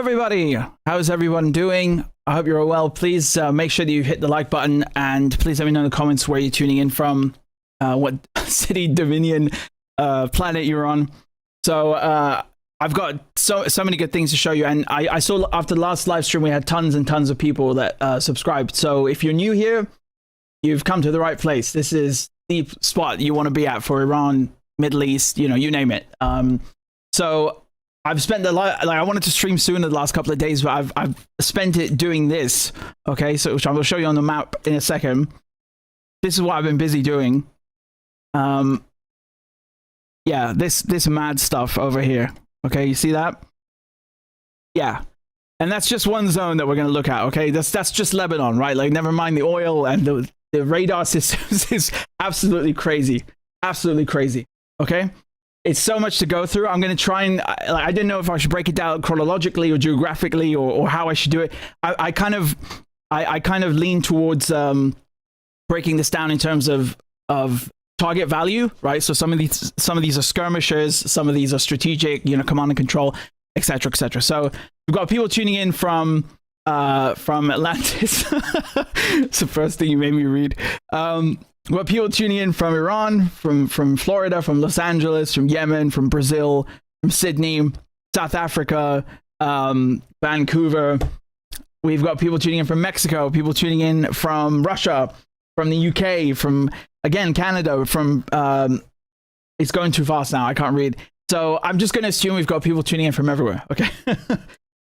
everybody. How's everyone doing? I hope you're all well. Please make sure that you hit the like button, and please let me know in the comments where you're tuning in from, what city, dominion, planet you're on. So I've got so many good things to show you, and I saw after the last live stream we had tons and tons of people that subscribed. So if you're new here, you've come to the right place. This is the spot you want to be at for Iran, Middle East, you know, you name it. So I've spent a lot, like I wanted to stream soon the last couple of days, but I've spent it doing this. Okay, so which I will show you on the map in a second. This is what I've been busy doing. Yeah, this mad stuff over here. Okay, you see that? Yeah. And that's just one zone that we're going to look at, okay? That's just Lebanon, right? Like, never mind the oil and the radar systems is absolutely crazy. Absolutely crazy, okay? It's so much to go through. I'm going to try and, I didn't know if I should break it down chronologically or geographically or how I should do it. I kind of lean towards breaking this down in terms of target value, right? So some of these are skirmishes, some of these are strategic, you know, command and control, etc., etc. So we've got people tuning in from Atlantis. It's the first thing you made me read. We've got people tuning in from Iran, from Florida, from Los Angeles, from Yemen, from Brazil, from Sydney, South Africa, Vancouver. We've got people tuning in from Mexico, people tuning in from Russia, from the UK, from, again, Canada, from, it's going too fast now, I can't read. So I'm just going to assume we've got people tuning in from everywhere, okay?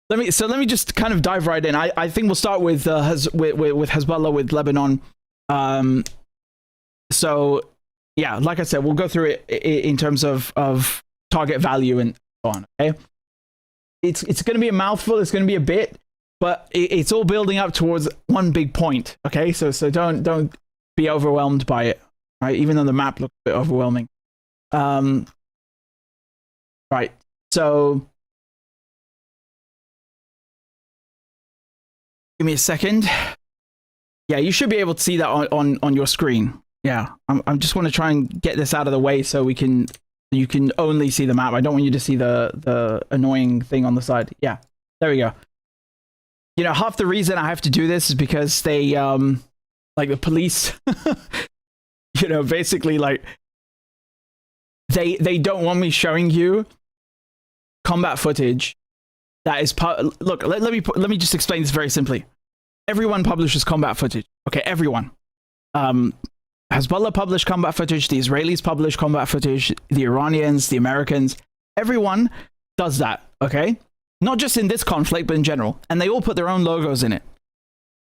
Let me just kind of dive right in. I think we'll start with Hezbollah, with Lebanon. So yeah, like I said, we'll go through it in terms of target value and so on, okay? It's going to be a mouthful, it's going to be a bit, but it's all building up towards one big point, okay? So don't be overwhelmed by it, right? Even though the map looks a bit overwhelming. Right, so give me a second. Yeah, you should be able to see that on your screen. Yeah, I just want to try and get this out of the way so you can only see the map. I don't want you to see the annoying thing on the side. Yeah, there we go. You know, half the reason I have to do this is because they, like the police, you know, basically like they don't want me showing you combat footage that is part. Look, let me just explain this very simply. Everyone publishes combat footage. Okay, everyone. Hezbollah published combat footage, the Israelis publish combat footage, the Iranians, the Americans, everyone does that, okay? Not just in this conflict, but in general. And they all put their own logos in it.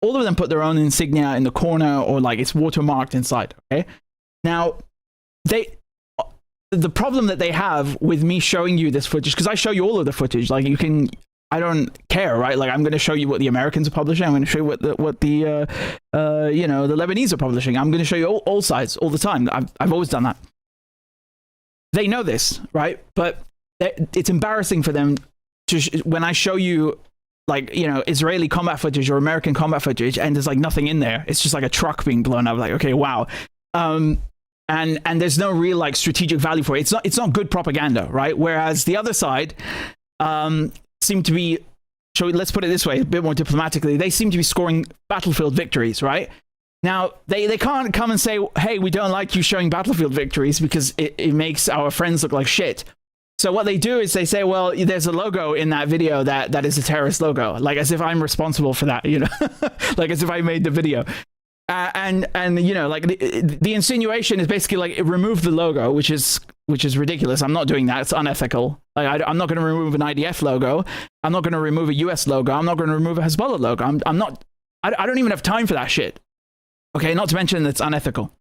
All of them put their own insignia in the corner, or like it's watermarked inside, okay? Now, the problem that they have with me showing you this footage, because I show you all of the footage, like you can, I don't care, right? Like I'm going to show you what the Americans are publishing. I'm going to show you what the you know, the Lebanese are publishing. I'm going to show you all sides all the time. I've always done that. They know this, right? But it's embarrassing for them to when I show you, like, you know, Israeli combat footage or American combat footage, and there's like nothing in there. It's just like a truck being blown up. Like, okay, wow. And there's no real like strategic value for it. It's not good propaganda, right? Whereas the other side, seem to be, so let's put it this way, a bit more diplomatically, they seem to be scoring battlefield victories, right? Now, they can't come and say, hey, we don't like you showing battlefield victories because it makes our friends look like shit. So what they do is they say, well, there's a logo in that video that is a terrorist logo, like as if I'm responsible for that, you know, like as if I made the video. And you know, like the insinuation is basically like, remove the logo, which is ridiculous. I'm not doing that. It's unethical. Like I'm not going to remove an IDF logo. I'm not going to remove a US logo. I'm not going to remove a Hezbollah logo. I don't even have time for that shit. Okay, not to mention it's unethical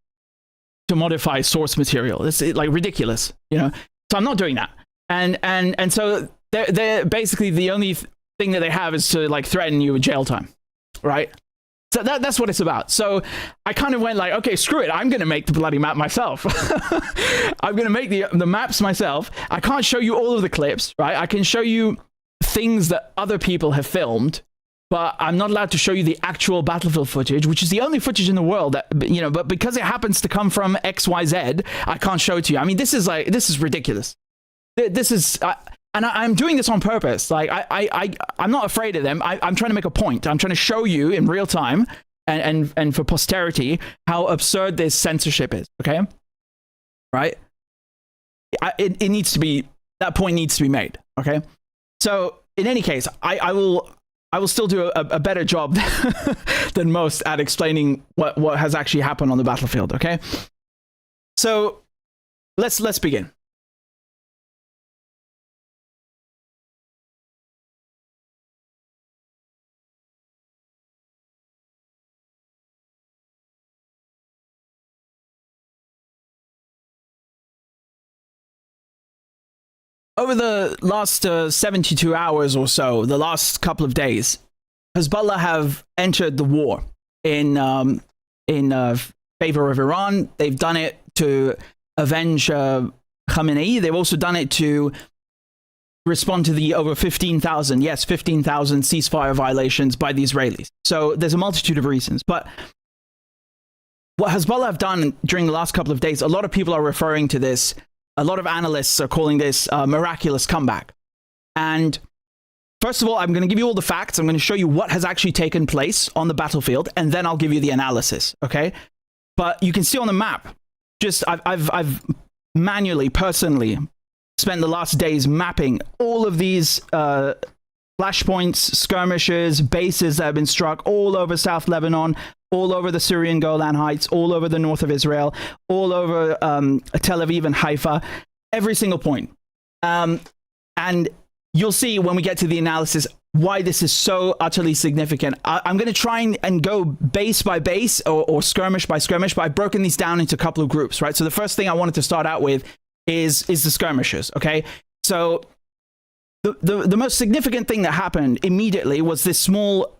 to modify source material. It's like ridiculous, you know. So I'm not doing that. And so they're basically the only thing that they have is to like threaten you with jail time, right? So that's what it's about. So I kind of went like, okay, screw it. I'm going to make the bloody map myself. I'm going to make the maps myself. I can't show you all of the clips, right? I can show you things that other people have filmed, but I'm not allowed to show you the actual battlefield footage, which is the only footage in the world that, you know, but because it happens to come from XYZ, I can't show it to you. I mean, this is ridiculous. This is, and I'm doing this on purpose. Like I'm not afraid of them. I'm trying to make a point. I'm trying to show you in real time and for posterity how absurd this censorship is. Okay, right? It needs to be, that point needs to be made. Okay, so in any case, I will still do a better job than most at explaining what has actually happened on the battlefield. Okay, so let's begin. Over the last 72 hours or so, the last couple of days, Hezbollah have entered the war in favor of Iran. They've done it to avenge Khamenei. They've also done it to respond to the over 15,000 ceasefire violations by the Israelis. So there's a multitude of reasons. But what Hezbollah have done during the last couple of days, a lot of people are referring to this. A lot of analysts are calling this a miraculous comeback. And first of all, I'm going to give you all the facts. I'm going to show you what has actually taken place on the battlefield, and then I'll give you the analysis, okay? But you can see on the map, just I've manually, personally spent the last days mapping all of these flashpoints, skirmishes, bases that have been struck all over South Lebanon, all over the Syrian Golan Heights, all over the north of Israel, all over Tel Aviv and Haifa, every single point. And you'll see when we get to the analysis why this is so utterly significant. I'm going to try and go base by base or skirmish by skirmish, but I've broken these down into a couple of groups, right? So the first thing I wanted to start out with is the skirmishes, okay? So the most significant thing that happened immediately was this small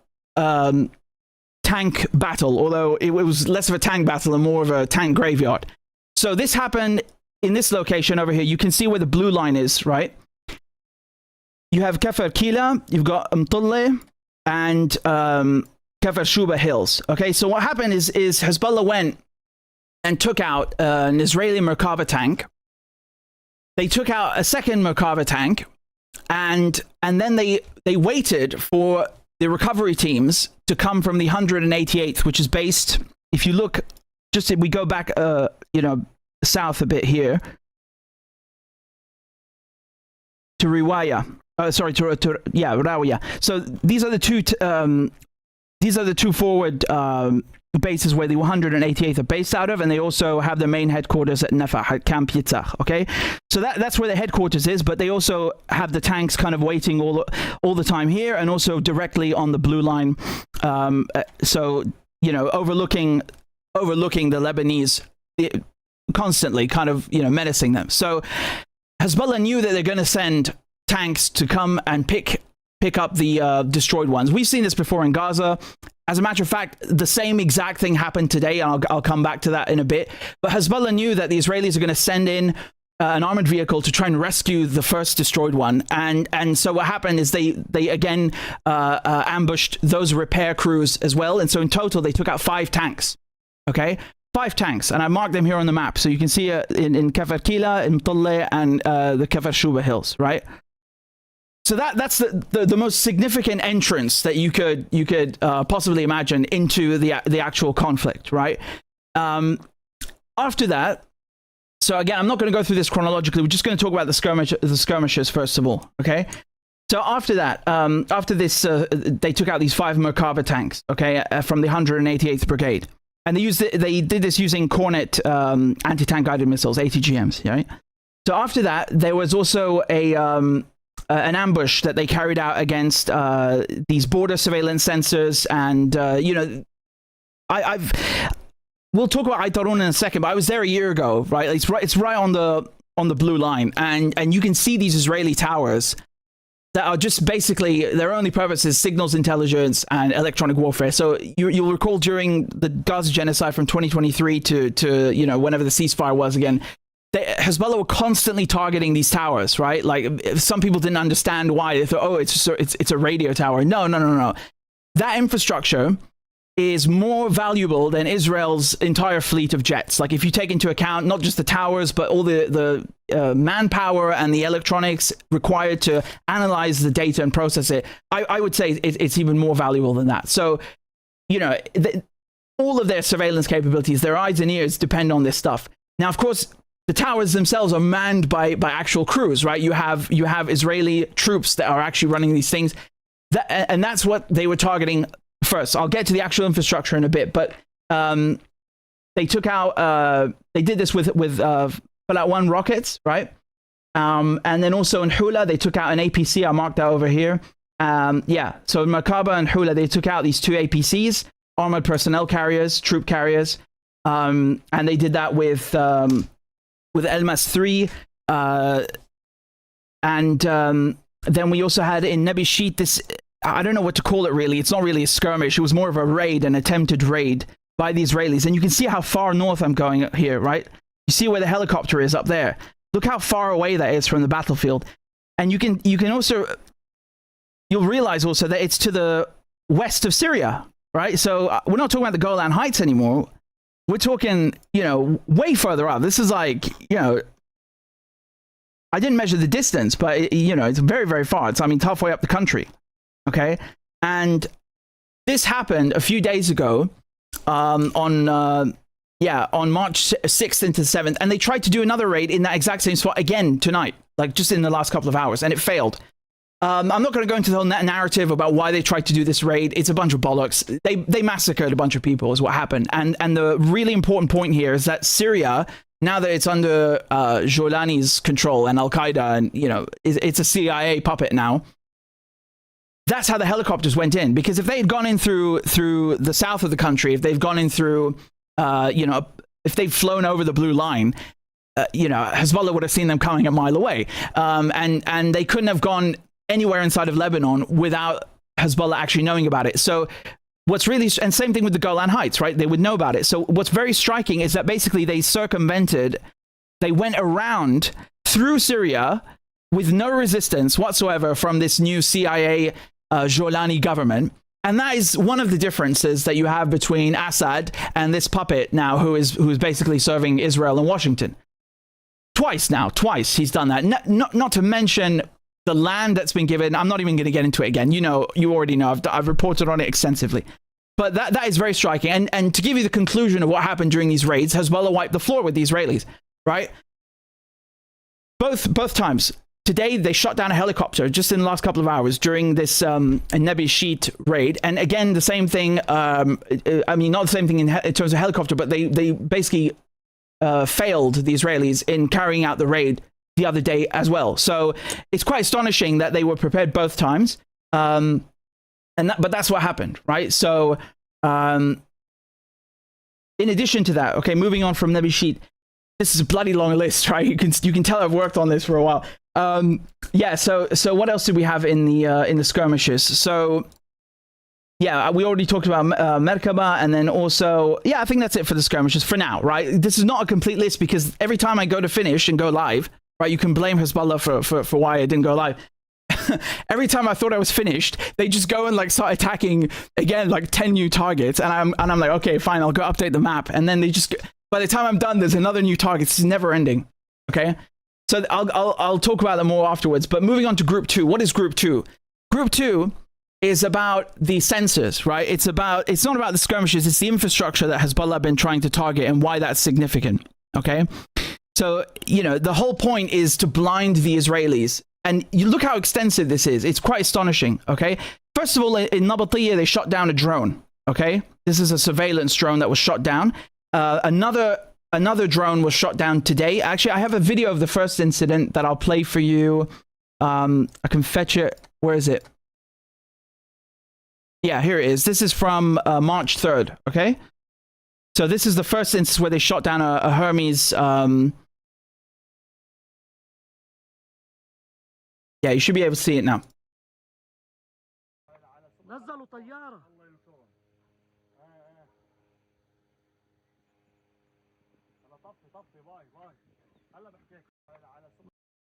tank battle, although it was less of a tank battle and more of a tank graveyard. So this happened in this location over here. You can see where the blue line is, right? You have Kafr Kila, you've got Mtulle, and Kafr Shuba Hills. Okay, so what happened is Hezbollah went and took out an Israeli Merkava tank. They took out a second Merkava tank, and then they waited for the recovery teams to come from the 188th, which is based, if you look, just if we go back, south a bit here, to Riwaya. Rawaya. So these are the two forward bases where the 188th are based out of, and they also have their main headquarters at Nafah, at Camp Yitzhak, okay? So that's where the headquarters is, but they also have the tanks kind of waiting all the time here, and also directly on the blue line, so, overlooking the Lebanese, constantly kind of, menacing them. So Hezbollah knew that they're going to send tanks to come and pick up the destroyed ones. We've seen this before in Gaza. As a matter of fact, the same exact thing happened today, and I'll come back to that in a bit. But Hezbollah knew that the Israelis are going to send in an armored vehicle to try and rescue the first destroyed one. And so what happened is they again ambushed those repair crews as well. And so in total, they took out 5 tanks. Okay? 5 tanks. And I marked them here on the map. So you can see in Kafr Kila, in Mtulle, and the Kafr Shuba Hills, right? So that's the most significant entrance that you could possibly imagine into the actual conflict, right? After that, so again, I'm not going to go through this chronologically. We're just going to talk about the skirmishes first of all, okay? So after that, after this, they took out these 5 Merkava tanks, okay, from the 188th Brigade, and they did this using Cornet anti-tank guided missiles, ATGMs, right? So after that, there was also an ambush that they carried out against these border surveillance sensors, and we'll talk about Aitarun in a second, but I was there a year ago, right? It's right on the blue line, and you can see these Israeli towers that are just basically, their only purpose is signals intelligence and electronic warfare. So you'll recall during the Gaza genocide from 2023 to whenever the ceasefire was again, Hezbollah were constantly targeting these towers, right? Like, some people didn't understand why. They thought, oh, it's a radio tower. No. That infrastructure is more valuable than Israel's entire fleet of jets. Like if you take into account not just the towers, but all the manpower and the electronics required to analyze the data and process it, I would say it's even more valuable than that. So, you know, all of their surveillance capabilities, their eyes and ears depend on this stuff. Now, of course, the towers themselves are manned by actual crews, right? You have Israeli troops that are actually running these things. And that's what they were targeting first. I'll get to the actual infrastructure in a bit, but they took out, they did this with Fallout 1 rockets, right? And then also in Hula, they took out an APC. I marked that over here. Yeah, so in Mojtaba and Hula, they took out these 2 APCs, armored personnel carriers, troop carriers, and they did that with Elmas 3, and then we also had in Nebi Sheet this, I don't know what to call it really, it's not really a skirmish, it was more of a raid, an attempted raid by the Israelis, and you can see how far north I'm going here, right? You see where the helicopter is up there. Look how far away that is from the battlefield. And you can also, you'll realize also that it's to the west of Syria, right? So we're not talking about the Golan Heights anymore. We're talking, you know, way further up. This is like, you know, I didn't measure the distance, but, you know, it's very, very far. It's, I mean, halfway up the country, okay? And this happened a few days ago on March 6th into 7th, and they tried to do another raid in that exact same spot again tonight, like just in the last couple of hours, and it failed. I'm not going to go into the whole narrative about why they tried to do this raid. It's a bunch of bollocks. They massacred a bunch of people is what happened. And the really important point here is that Syria, now that it's under Jolani's control and Al-Qaeda, and, you know, it's a CIA puppet now, that's how the helicopters went in. Because if they had gone in through the south of the country, if they've gone in through, you know, if they've flown over the blue line, you know, Hezbollah would have seen them coming a mile away. And they couldn't have gone anywhere inside of Lebanon without Hezbollah actually knowing about it. So what's really, and same thing with the Golan Heights, right? They would know about it. So what's very striking is that basically they went around through Syria with no resistance whatsoever from this new CIA Jolani government. And that is one of the differences that you have between Assad and this puppet now who is basically serving Israel and Washington. Twice he's done that. Not to mention the land that's been given. I'm not even going to get into it again. You know, you already know. I've reported on it extensively. But that is very striking. And to give you the conclusion of what happened during these raids, Hezbollah wiped the floor with the Israelis, right? Both times. Today, they shot down a helicopter just in the last couple of hours during this Nebi Sheet raid. And again, the same thing. I mean, not the same thing in terms of helicopter, but they basically failed the Israelis in carrying out the raid the other day as well. So it's quite astonishing that they were prepared both times. But that's what happened, right? So in addition to that, okay, moving on from Nebi Sheet, this is a bloody long list, right? You can tell I've worked on this for a while. Yeah. So what else did we have in the skirmishes? So yeah, we already talked about Merkaba, and then also, yeah, I think that's it for the skirmishes for now, right? This is not a complete list because every time I go to finish and go live, right, you can blame Hezbollah for why I didn't go live. Every time I thought I was finished, they just go and like start attacking again, like 10 new targets, and I'm like, okay, fine, I'll go update the map, and then they just, by the time I'm done, there's another new target. It's never ending. Okay, so I'll talk about them more afterwards. But moving on to Group 2, what is Group 2? Group 2 is about the sensors, right? It's not about the skirmishes. It's the infrastructure that Hezbollah have been trying to target and why that's significant. Okay, so you know the whole point is to blind the Israelis. And you look how extensive this is. It's quite astonishing, okay? First of all, in Nabatiyah, they shot down a drone, okay? This is a surveillance drone that was shot down. Another drone was shot down today. Actually, I have a video of the first incident that I'll play for you. I can fetch it. Where is it? Yeah, here it is. This is from March 3rd, okay? So this is the first instance where they shot down a Hermes... yeah, you should be able to see it now.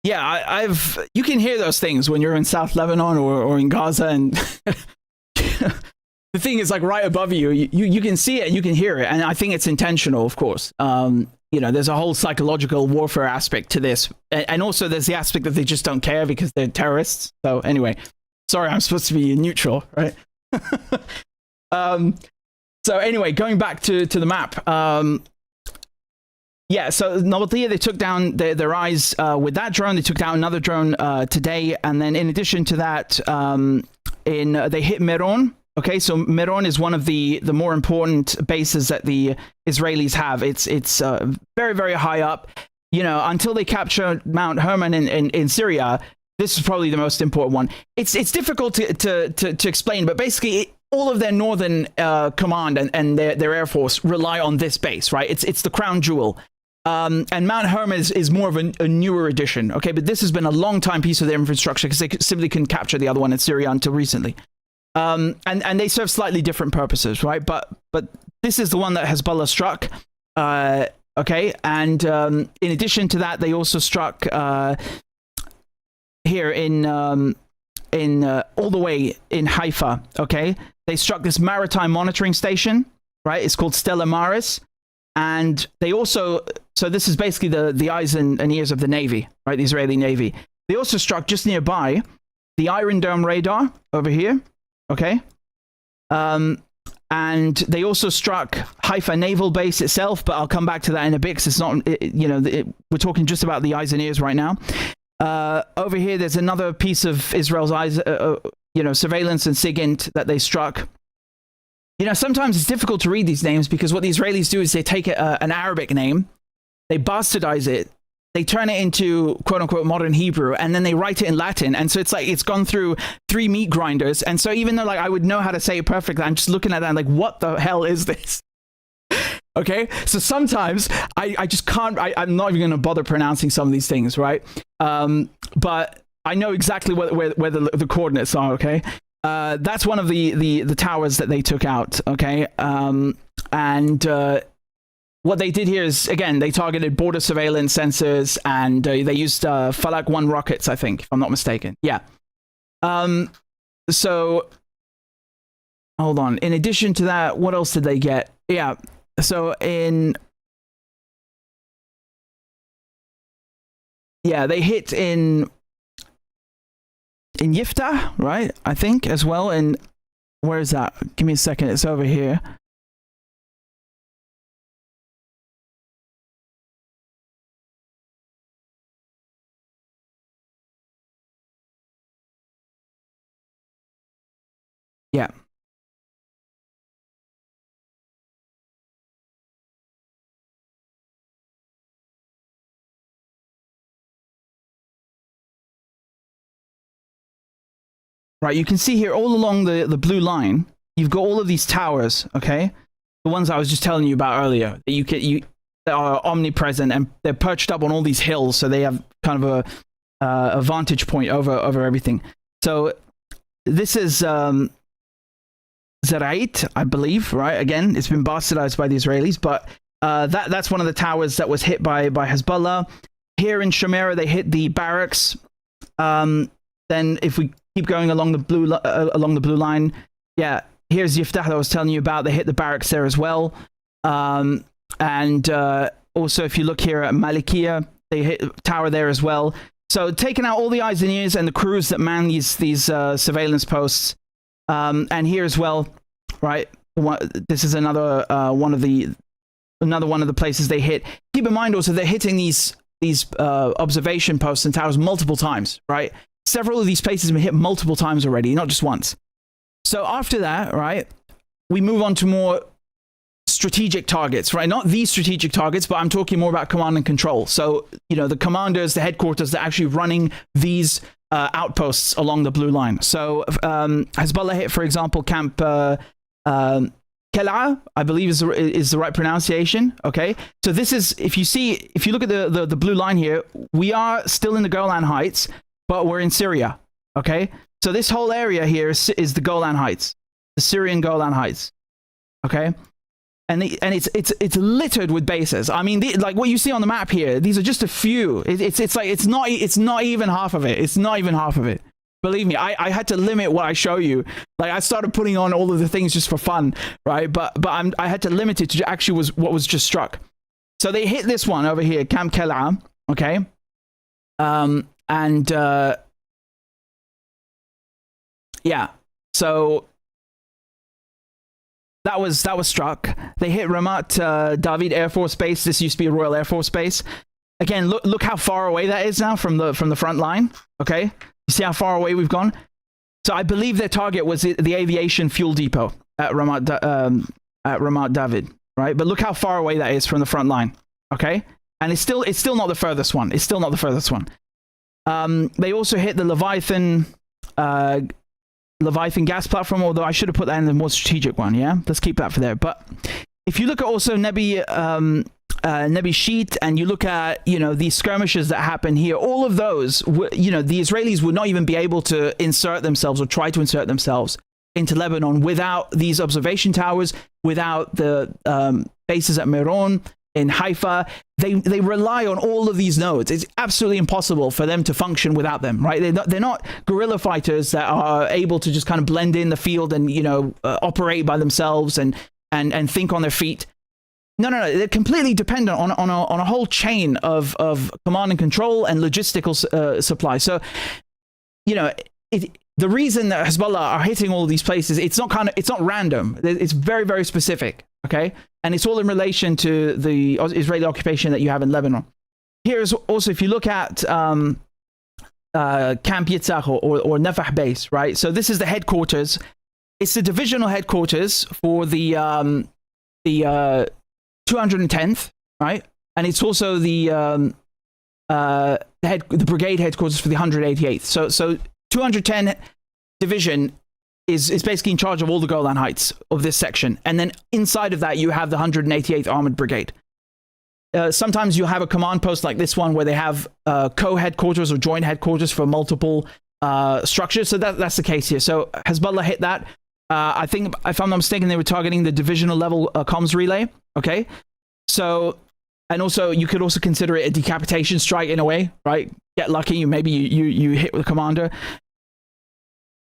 Yeah, you can hear those things when you're in South Lebanon or in Gaza, and the thing is like right above you. You can see it, you can hear it, and I think it's intentional, of course. There's a whole psychological warfare aspect to this, and also there's the aspect that they just don't care because they're terrorists. So anyway, sorry, I'm supposed to be neutral, right? So anyway, going back to the map. So Novelty, they took down their eyes with that drone. They took down another drone today, and then in addition to that, they hit Meron. Okay, so Meron is one of the more important bases that the Israelis have. It's very, very high up. Until they capture Mount Hermon in Syria, this is probably the most important one. It's difficult to explain, but basically all of their northern command and their air force rely on this base, right? It's the crown jewel. And Mount Hermon is more of a newer addition, okay? But this has been a long time piece of their infrastructure because they simply couldn't capture the other one in Syria until recently. And they serve slightly different purposes, right? But this is the one that Hezbollah struck, okay? And in addition to that, they also struck here in all the way in Haifa, okay? They struck this maritime monitoring station, right? It's called Stella Maris. And they also, so this is basically the eyes and ears of the Navy, right? The Israeli Navy. They also struck just nearby the Iron Dome radar over here, okay? And they also struck Haifa Naval Base itself, but I'll come back to that in a bit because it's not, we're talking just about the eyes and ears right now. Over here, there's another piece of Israel's eyes, surveillance and SIGINT that they struck. Sometimes it's difficult to read these names because what the Israelis do is they take an Arabic name, they bastardize it, they turn it into quote unquote modern Hebrew, and then they write it in Latin. And so it's like it's gone through 3 meat grinders. And so even though like I would know how to say it perfectly, I'm just looking at that and like, what the hell is this? Okay, so sometimes I just can't, I'm not even going to bother pronouncing some of these things, right? But I know exactly where the coordinates are, okay? That's one of the towers that they took out, okay? What they did here is, again, they targeted border surveillance sensors, and they used Falak 1 rockets, I think, if I'm not mistaken. Yeah. So, hold on. In addition to that, what else did they get? Yeah. So they hit in Yiftah, right? I think as well. And where is that? Give me a second. It's over here. Yeah. Right, you can see here all along the blue line, you've got all of these towers, okay? The ones I was just telling you about earlier. That are omnipresent, and they're perched up on all these hills, so they have kind of a vantage point over everything. So this is Zerait, I believe, right? Again, it's been bastardized by the Israelis, but that's one of the towers that was hit by Hezbollah. Here in Shamera, they hit the barracks. Then if we keep going along the blue line, yeah, here's Yiftah that I was telling you about. They hit the barracks there as well. And also, if you look here at Malikia, they hit the tower there as well. So taking out all the eyes and ears and the crews that man these surveillance posts. And here as well, right? This is another one of the places they hit. Keep in mind also they're hitting these observation posts and towers multiple times, right? Several of these places have been hit multiple times already, not just once. So after that, right, we move on to more strategic targets, right? Not these strategic targets, but I'm talking more about command and control. So, the commanders, the headquarters, they're actually running these outposts along the blue line. So Hezbollah hit, for example, Camp Kel'a, I believe is the right pronunciation. Okay, so this is, if you look at the blue line here, we are still in the Golan Heights, but we're in Syria. Okay, so this whole area here is the Golan Heights, the Syrian Golan Heights. Okay, and it's littered with bases. I mean, like what you see on the map here, these are just a few. It's not even half of it. It's not even half of it. Believe me, I had to limit what I show you. Like, I started putting on all of the things just for fun, right? But I had to limit it to actually was what was just struck. So they hit this one over here, Camp Kel'a, okay? Yeah, so that was struck. They hit Ramat David Air Force Base. This used to be a Royal Air Force Base. Again, look how far away that is now from the front line, okay? You see how far away we've gone? So I believe their target was the aviation fuel depot at Ramat David, right? But look how far away that is from the front line, okay? And it's still not the furthest one. It's still not the furthest one. They also hit the Leviathan gas platform, although I should have put that in the more strategic one, yeah? Let's keep that for there. But if you look at also Nebi Sheet, and you look at, these skirmishes that happen here, all of those, the Israelis would not even be able to insert themselves or try to insert themselves into Lebanon without these observation towers, without the bases at Meron, in Haifa. They rely on all of these nodes. It's absolutely impossible for them to function without them, right? They're not guerrilla fighters that are able to just kind of blend in the field and, operate by themselves and think on their feet. No. They're completely dependent on a whole chain of command and control and logistical supply. So, the reason that Hezbollah are hitting all of these places, it's not random. It's very, very specific. Okay, and it's all in relation to the Israeli occupation that you have in Lebanon. Here's also, if you look at Camp Yitzhak or Nafah base, right? So this is the headquarters. It's the divisional headquarters for the 210th, right? And it's also the brigade headquarters for the 188th. So 210 division is basically in charge of all the Golan Heights of this section. And then inside of that, you have the 188th Armored Brigade. Sometimes you'll have a command post like this one where they have co-headquarters or joint headquarters for multiple structures. So that's the case here. So Hezbollah hit that. I think, if I'm not mistaken, they were targeting the divisional level comms relay. Okay. So, and also you could also consider it a decapitation strike in a way, right? Get lucky, maybe you hit with the commander.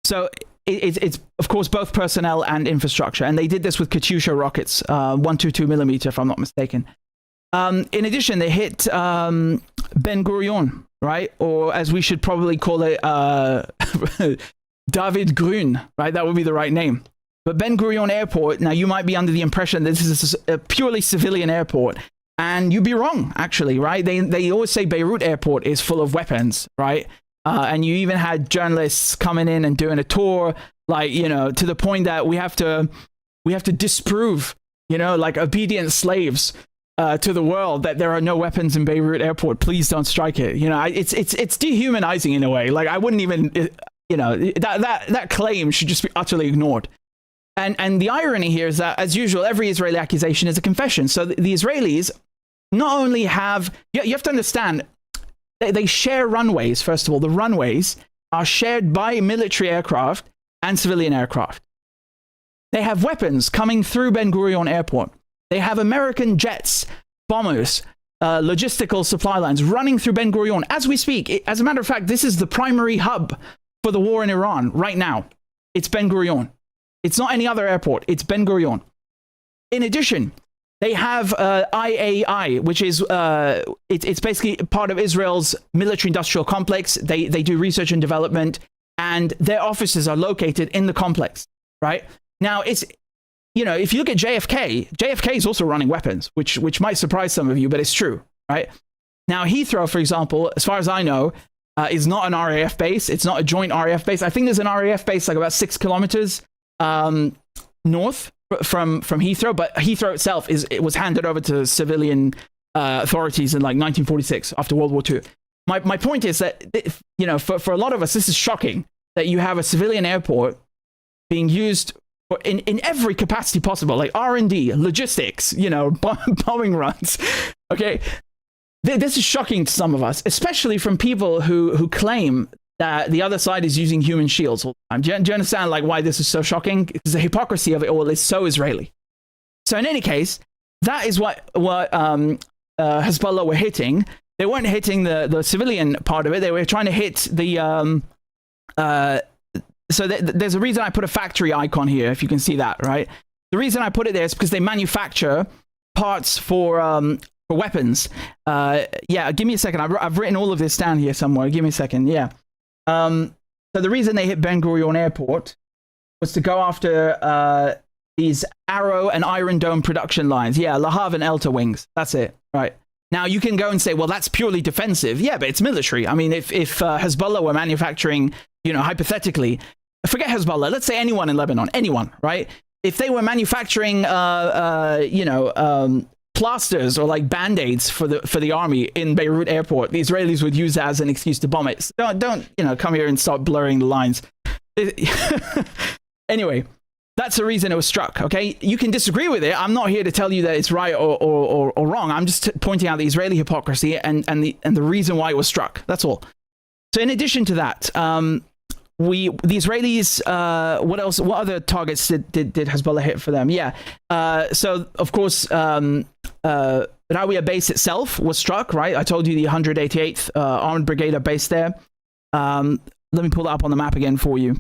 So it's of course both personnel and infrastructure, and they did this with Katyusha rockets, 122 millimeter, if I'm not mistaken. In addition, they hit Ben Gurion, right, or as we should probably call it, David Grün, right? That would be the right name. But Ben Gurion Airport. Now you might be under the impression that this is a purely civilian airport, and you'd be wrong, actually, right? They always say Beirut Airport is full of weapons, right? And you even had journalists coming in and doing a tour, like, to the point that we have to disprove, like obedient slaves to the world, that there are no weapons in Beirut Airport. Please don't strike it. It's dehumanizing in a way. Like, I wouldn't even, that claim should just be utterly ignored. And the irony here is that, as usual, every Israeli accusation is a confession. So the Israelis not only have, you have to understand, they share runways. First of all, the runways are shared by military aircraft and civilian aircraft. They have weapons coming through Ben Gurion Airport. They have American jets, bombers, logistical supply lines running through Ben Gurion as we speak. As a matter of fact, this is the primary hub for the war in Iran right now. It's Ben Gurion. It's not any other airport. It's Ben Gurion. In addition, they have IAI, which is it's basically part of Israel's military-industrial complex. They do research and development, and their offices are located in the complex. Right now, it's if you look at JFK is also running weapons, which might surprise some of you, but it's true. Right now, Heathrow, for example, as far as I know, is not an RAF base. It's not a joint RAF base. I think there's an RAF base like about 6 kilometers north from Heathrow, but Heathrow itself it was handed over to civilian authorities in like 1946 after World War II. My point is that for a lot of us, this is shocking that you have a civilian airport being used in every capacity possible, like R&D, logistics, bombing runs. Okay, this is shocking to some of us, especially from people who claim that the other side is using human shields all the time. Do you understand why this is so shocking? Because the hypocrisy of it all is so Israeli. So in any case, that is what Hezbollah were hitting. They weren't hitting the civilian part of it. They were trying to hit the so there's a reason I put a factory icon here, if you can see that, right? The reason I put it there is because they manufacture parts for weapons. Yeah, give me a second. I've written all of this down here somewhere. Give me a second. Yeah. So the reason they hit Ben Gurion Airport was to go after these Arrow and Iron Dome production lines. Yeah, Lahav and Elta wings. That's it. Right. Now, you can go and say, well, that's purely defensive. Yeah, but it's military. I mean, if Hezbollah were manufacturing, you know, hypothetically, forget Hezbollah, let's say anyone in Lebanon, anyone, right? If they were manufacturing, plasters or like band-aids for the army in Beirut airport, the Israelis would use that as an excuse to bomb it. So don't come here and start blurring the lines. Anyway, that's the reason it was struck. Okay, you can disagree with it. I'm not here to tell you that it's right or wrong. I'm just pointing out the Israeli hypocrisy and the reason why it was struck. That's all. So in addition to that, the Israelis, what else? What other targets did Hezbollah hit for them? Yeah. So of course, Rawiyah base itself was struck. Right. I told you the 188th Armored Brigade are based there. Let me pull that up on the map again for you.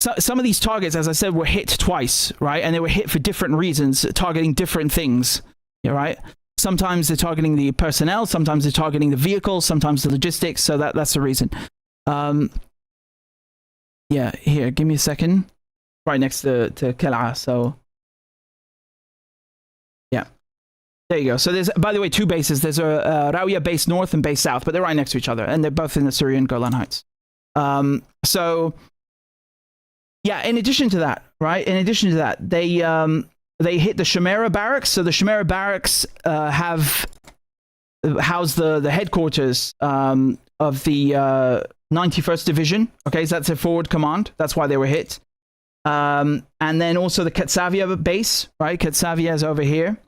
So some of these targets, as I said, were hit twice, right? And they were hit for different reasons, targeting different things. Yeah, right. Sometimes they're targeting the personnel, sometimes they're targeting the vehicles, sometimes the logistics. So that's the reason. Yeah, here, give me a second. Right next to Kel'a, so yeah. There you go. So there's, by the way, two bases. There's a Rawiyah base north and base south, but they're right next to each other, and they're both in the Syrian Golan Heights. So yeah, in addition to that, right? In addition to that, they hit the Shamera barracks. So the Shamera barracks house the headquarters of the 91st Division. Okay, so that's a forward command. That's why they were hit. And then also the Katsavia base, right? Katsavia is over here.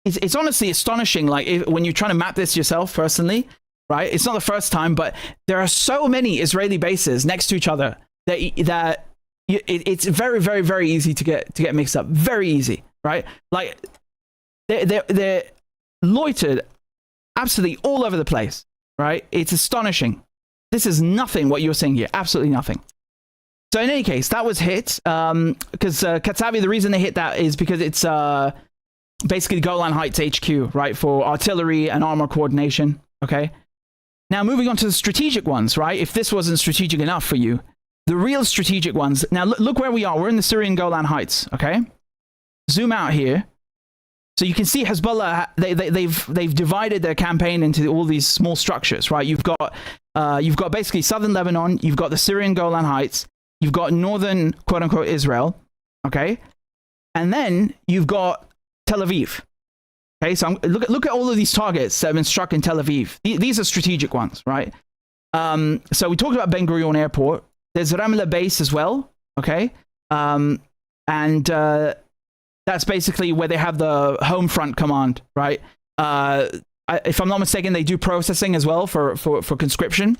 It's honestly astonishing, like when you're trying to map this yourself personally, right? It's not the first time, but there are so many Israeli bases next to each other that it's very, very, very easy to get mixed up. Very easy, right? Like they're loitered absolutely all over the place, right? It's astonishing. This is nothing what you're saying here. Absolutely nothing. So in any case, that was hit because Katsavia, the reason they hit that is because it's basically Golan Heights HQ, right, for artillery and armor coordination. Okay. Now moving on to the strategic ones, right? If this wasn't strategic enough for you, the real strategic ones. Now look where we are. We're in the Syrian Golan Heights. Okay. Zoom out here. So you can see Hezbollah, they've divided their campaign into all these small structures, right? You've got basically southern Lebanon, you've got the Syrian Golan Heights, you've got northern quote unquote Israel, okay, and then you've got Tel Aviv. Okay, so look at all of these targets that have been struck in Tel Aviv. These are strategic ones, right? So we talked about Ben Gurion Airport. There's Ramla base as well, okay, and that's basically where they have the home front command, right? If I'm not mistaken, they do processing as well for conscription.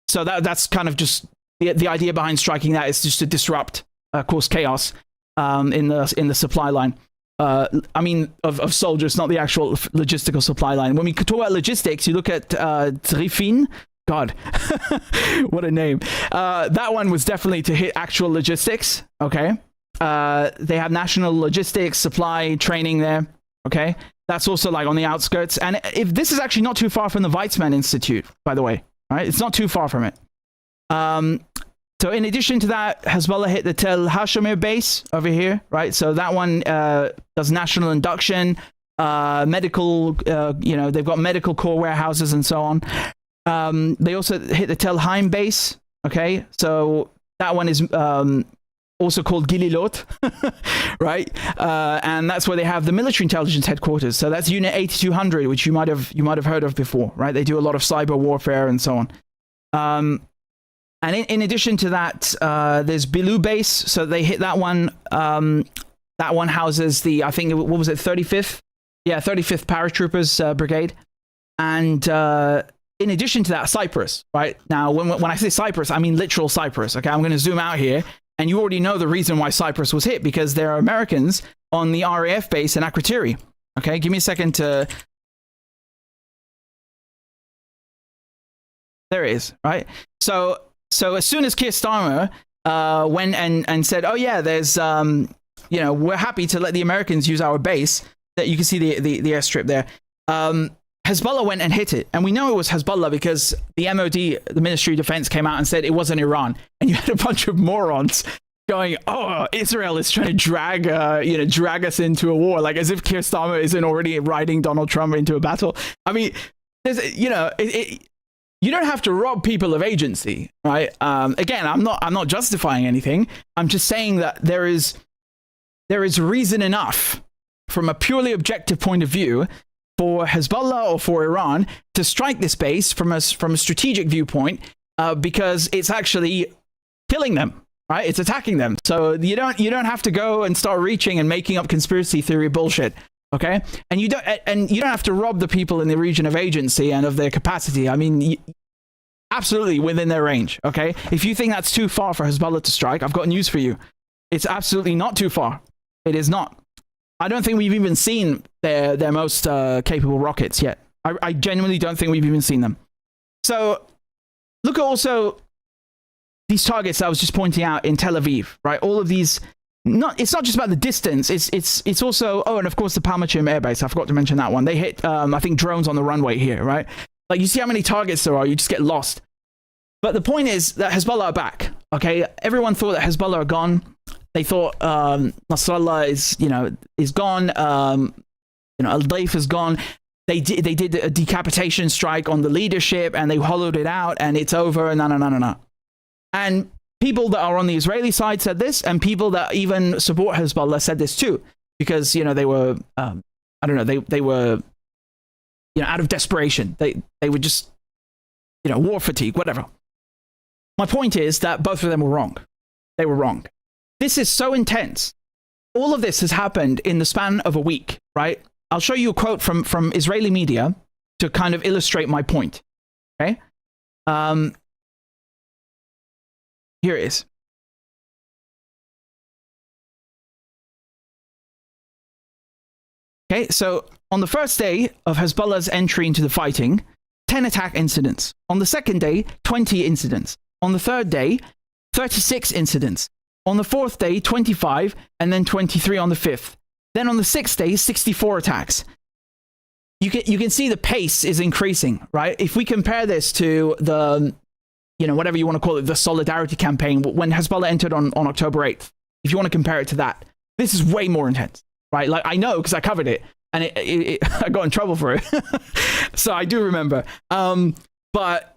So that's kind of just the idea behind striking that is just to disrupt, cause chaos in the supply line. I mean, of soldiers, not the actual logistical supply line. When we talk about logistics, you look at Trifin. God, what a name. That one was definitely to hit actual logistics, okay? They have national logistics, supply, training there, okay? That's also like on the outskirts. And if this is actually not too far from the Weizmann Institute, by the way, right? It's not too far from it. So in addition to that, Hezbollah hit the Tel Hashomer base over here, right? So that one does national induction, medical, they've got medical core warehouses and so on. They also hit the Tel Haim base, okay? So that one is also called Gililot, right? And that's where they have the military intelligence headquarters. So that's Unit 8200, which you might have heard of before, right? They do a lot of cyber warfare and so on. And in addition to that, there's Bilu base. So they hit that one. That one houses the, I think, what was it, 35th? Yeah, 35th Paratroopers Brigade. And in addition to that, Cyprus, right? Now, when I say Cyprus, I mean literal Cyprus, okay? I'm going to zoom out here. And you already know the reason why Cyprus was hit, because there are Americans on the RAF base in Accredited. Okay, give me a second to... There it is, right? So So as soon as Keir Starmer went and said, oh yeah, there's, you know, we're happy to let the Americans use our base, that you can see the airstrip there. Hezbollah went and hit it. And we know it was Hezbollah because the MOD, the Ministry of Defense, came out and said it wasn't Iran. And you had a bunch of morons going, oh, Israel is trying to drag us into a war, like as if Keir Starmer isn't already riding Donald Trump into a battle. I mean, there's, you know, you don't have to rob people of agency, right? Again, I'm not justifying anything. I'm just saying that there is reason enough from a purely objective point of view for Hezbollah or for Iran to strike this base from a strategic viewpoint, because it's actually killing them, right? It's attacking them. So you don't have to go and start reaching and making up conspiracy theory bullshit, okay? And you don't have to rob the people in the region of agency and of their capacity. I mean, absolutely within their range, okay? If you think that's too far for Hezbollah to strike, I've got news for you. It's absolutely not too far. It is not. I don't think we've even seen their most capable rockets yet. I genuinely don't think we've even seen them. So look at also these targets I was just pointing out in Tel Aviv, right? All of these, it's not just about the distance. It's also, oh, and of course the Palmachim Air Base. I forgot to mention that one. They hit, I think, drones on the runway here, right? Like, you see how many targets there are, you just get lost. But the point is that Hezbollah are back, okay? Everyone thought that Hezbollah are gone. They thought Nasrallah is gone. Al-Daif is gone. They did a decapitation strike on the leadership, and they hollowed it out, and it's over. And no. And people that are on the Israeli side said this, and people that even support Hezbollah said this too, because they were they were out of desperation. They were just war fatigue, whatever. My point is that both of them were wrong. They were wrong. This is so intense. All of this has happened in the span of a week, right? I'll show you a quote from Israeli media to kind of illustrate my point. Okay? Here it is. Okay, so on the first day of Hezbollah's entry into the fighting, 10 attack incidents. On the second day, 20 incidents. On the third day, 36 incidents. On the fourth day, 25, and then 23 on the fifth. Then on the sixth day, 64 attacks. You can see the pace is increasing, right? If we compare this to the, whatever you want to call it, the Solidarity campaign, when Hezbollah entered on October 8th, if you want to compare it to that, this is way more intense, right? Like, I know because I covered it, and I got in trouble for it. So I do remember. But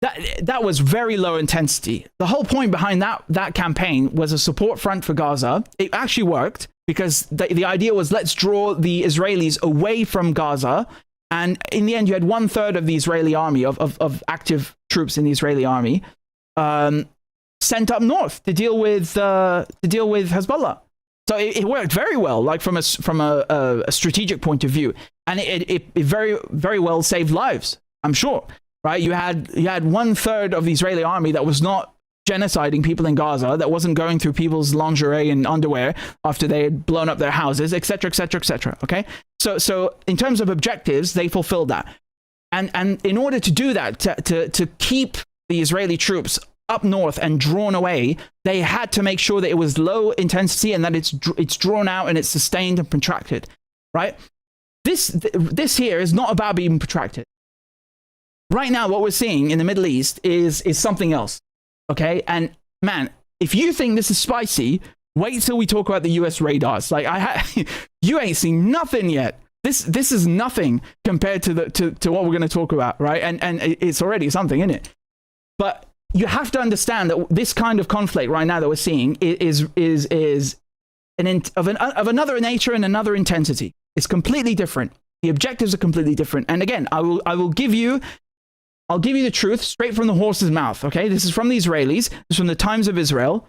that was very low intensity. The whole point behind that campaign was a support front for Gaza. It actually worked because the idea was, let's draw the Israelis away from Gaza. And in the end, you had 1/3 of the Israeli army, of active troops in the Israeli army, sent up north to deal with Hezbollah. So it worked very well, like from a strategic point of view, and it very, very well saved lives, I'm sure. Right, you had 1/3 of the Israeli army that was not genociding people in Gaza, that wasn't going through people's lingerie and underwear after they had blown up their houses, etc., etc., etc. Okay, so in terms of objectives, they fulfilled that, and in order to do that, to keep the Israeli troops up north and drawn away, they had to make sure that it was low intensity and that it's drawn out and it's sustained and protracted. Right, this here is not about being protracted. Right now, what we're seeing in the Middle East is something else, okay? And man, if you think this is spicy, wait till we talk about the US radars. Like, you ain't seen nothing yet. This is nothing compared to what we're going to talk about, right? And it's already something, isn't it? But you have to understand that this kind of conflict right now that we're seeing is of another nature and another intensity. It's completely different. The objectives are completely different. And again, I'll give you the truth straight from the horse's mouth, okay? This is from the Israelis. This is from the Times of Israel.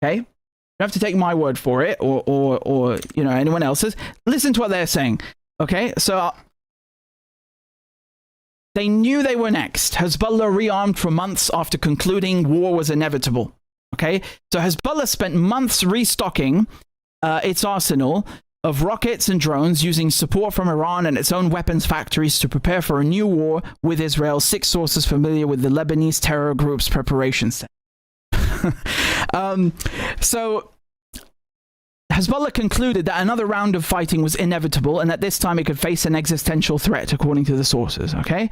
Okay? You don't have to take my word for it or anyone else's. Listen to what they're saying, okay? So they knew they were next. Hezbollah rearmed for months after concluding war was inevitable, okay? So Hezbollah spent months restocking its arsenal of rockets and drones using support from Iran and its own weapons factories to prepare for a new war with Israel, 6 sources familiar with the Lebanese terror group's preparations. So Hezbollah concluded that another round of fighting was inevitable and that this time it could face an existential threat, according to the sources. Okay,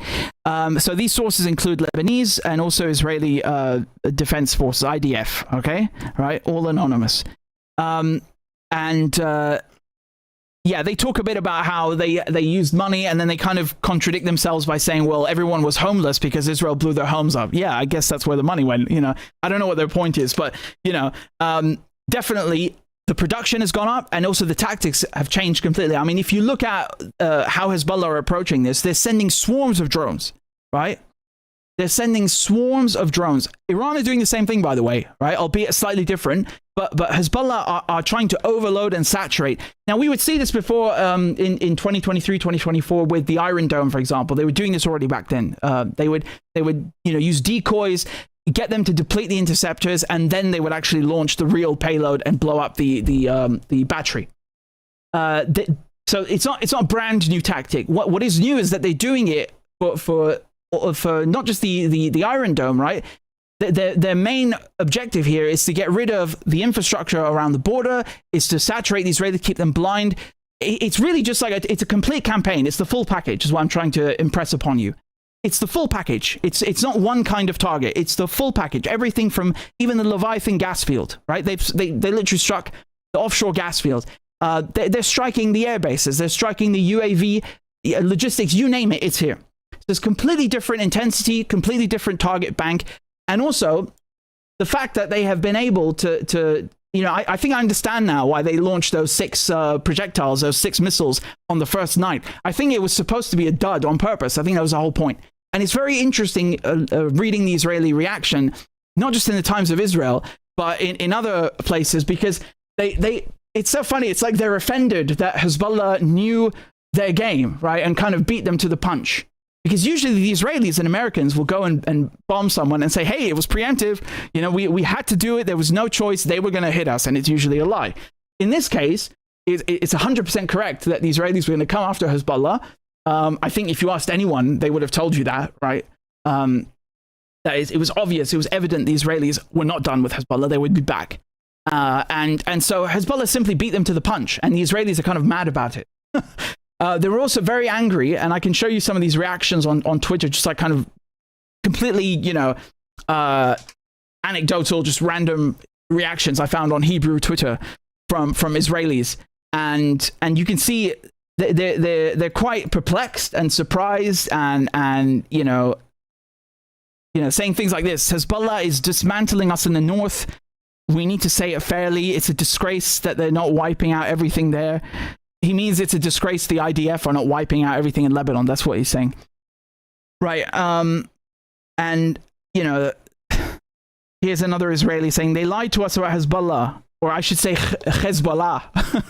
so these sources include Lebanese and also Israeli Defense Forces, IDF. Okay, right, all anonymous. Yeah, they talk a bit about how they used money, and then they kind of contradict themselves by saying, well, everyone was homeless because Israel blew their homes up. Yeah, I guess that's where the money went. I don't know what their point is, but definitely the production has gone up, and also the tactics have changed completely. I mean, if you look at how Hezbollah are approaching this, they're sending swarms of drones, right? They're sending swarms of drones. Iran are doing the same thing, by the way, right? Albeit slightly different. But Hezbollah are trying to overload and saturate. Now, we would see this before in 2023, 2024 with the Iron Dome, for example. They were doing this already back then. They would use decoys, get them to deplete the interceptors, and then they would actually launch the real payload and blow up the battery. So it's not a brand new tactic. What is new is that they're doing it for not just the Iron Dome, right? Their main objective here is to get rid of the infrastructure around the border, is to saturate the Israelis, keep them blind. It's really just like it's a complete campaign. It's the full package, is what I'm trying to impress upon you. It's the full package. It's not one kind of target. It's the full package. Everything from even the Leviathan gas field, right? They literally struck the offshore gas field. They're striking the air bases. They're striking the UAV, logistics, you name it, it's here. There's completely different intensity, completely different target bank. And also, the fact that they have been able to I think I understand now why they launched those 6 projectiles, those 6 missiles on the first night. I think it was supposed to be a dud on purpose. I think that was the whole point. And it's very interesting reading the Israeli reaction, not just in the Times of Israel, but in other places, because it's so funny. It's like they're offended that Hezbollah knew their game, right, and kind of beat them to the punch. Because usually the Israelis and Americans will go and bomb someone and say, hey, it was preemptive. We had to do it. There was no choice. They were going to hit us. And it's usually a lie. In this case, it's 100% correct that the Israelis were going to come after Hezbollah. I think if you asked anyone, they would have told you that, right? It was obvious. It was evident the Israelis were not done with Hezbollah. They would be back. And so Hezbollah simply beat them to the punch. And the Israelis are kind of mad about it. They were also very angry, and I can show you some of these reactions on Twitter, just like kind of completely, anecdotal, just random reactions I found on Hebrew Twitter from Israelis, and you can see they're quite perplexed and surprised, and saying things like this: Hezbollah is dismantling us in the north. We need to say it fairly. It's a disgrace that they're not wiping out everything there. He means it's a disgrace the IDF are not wiping out everything in Lebanon. That's what he's saying. Right. And, here's another Israeli saying, they lied to us about Hezbollah, or I should say Hezbollah.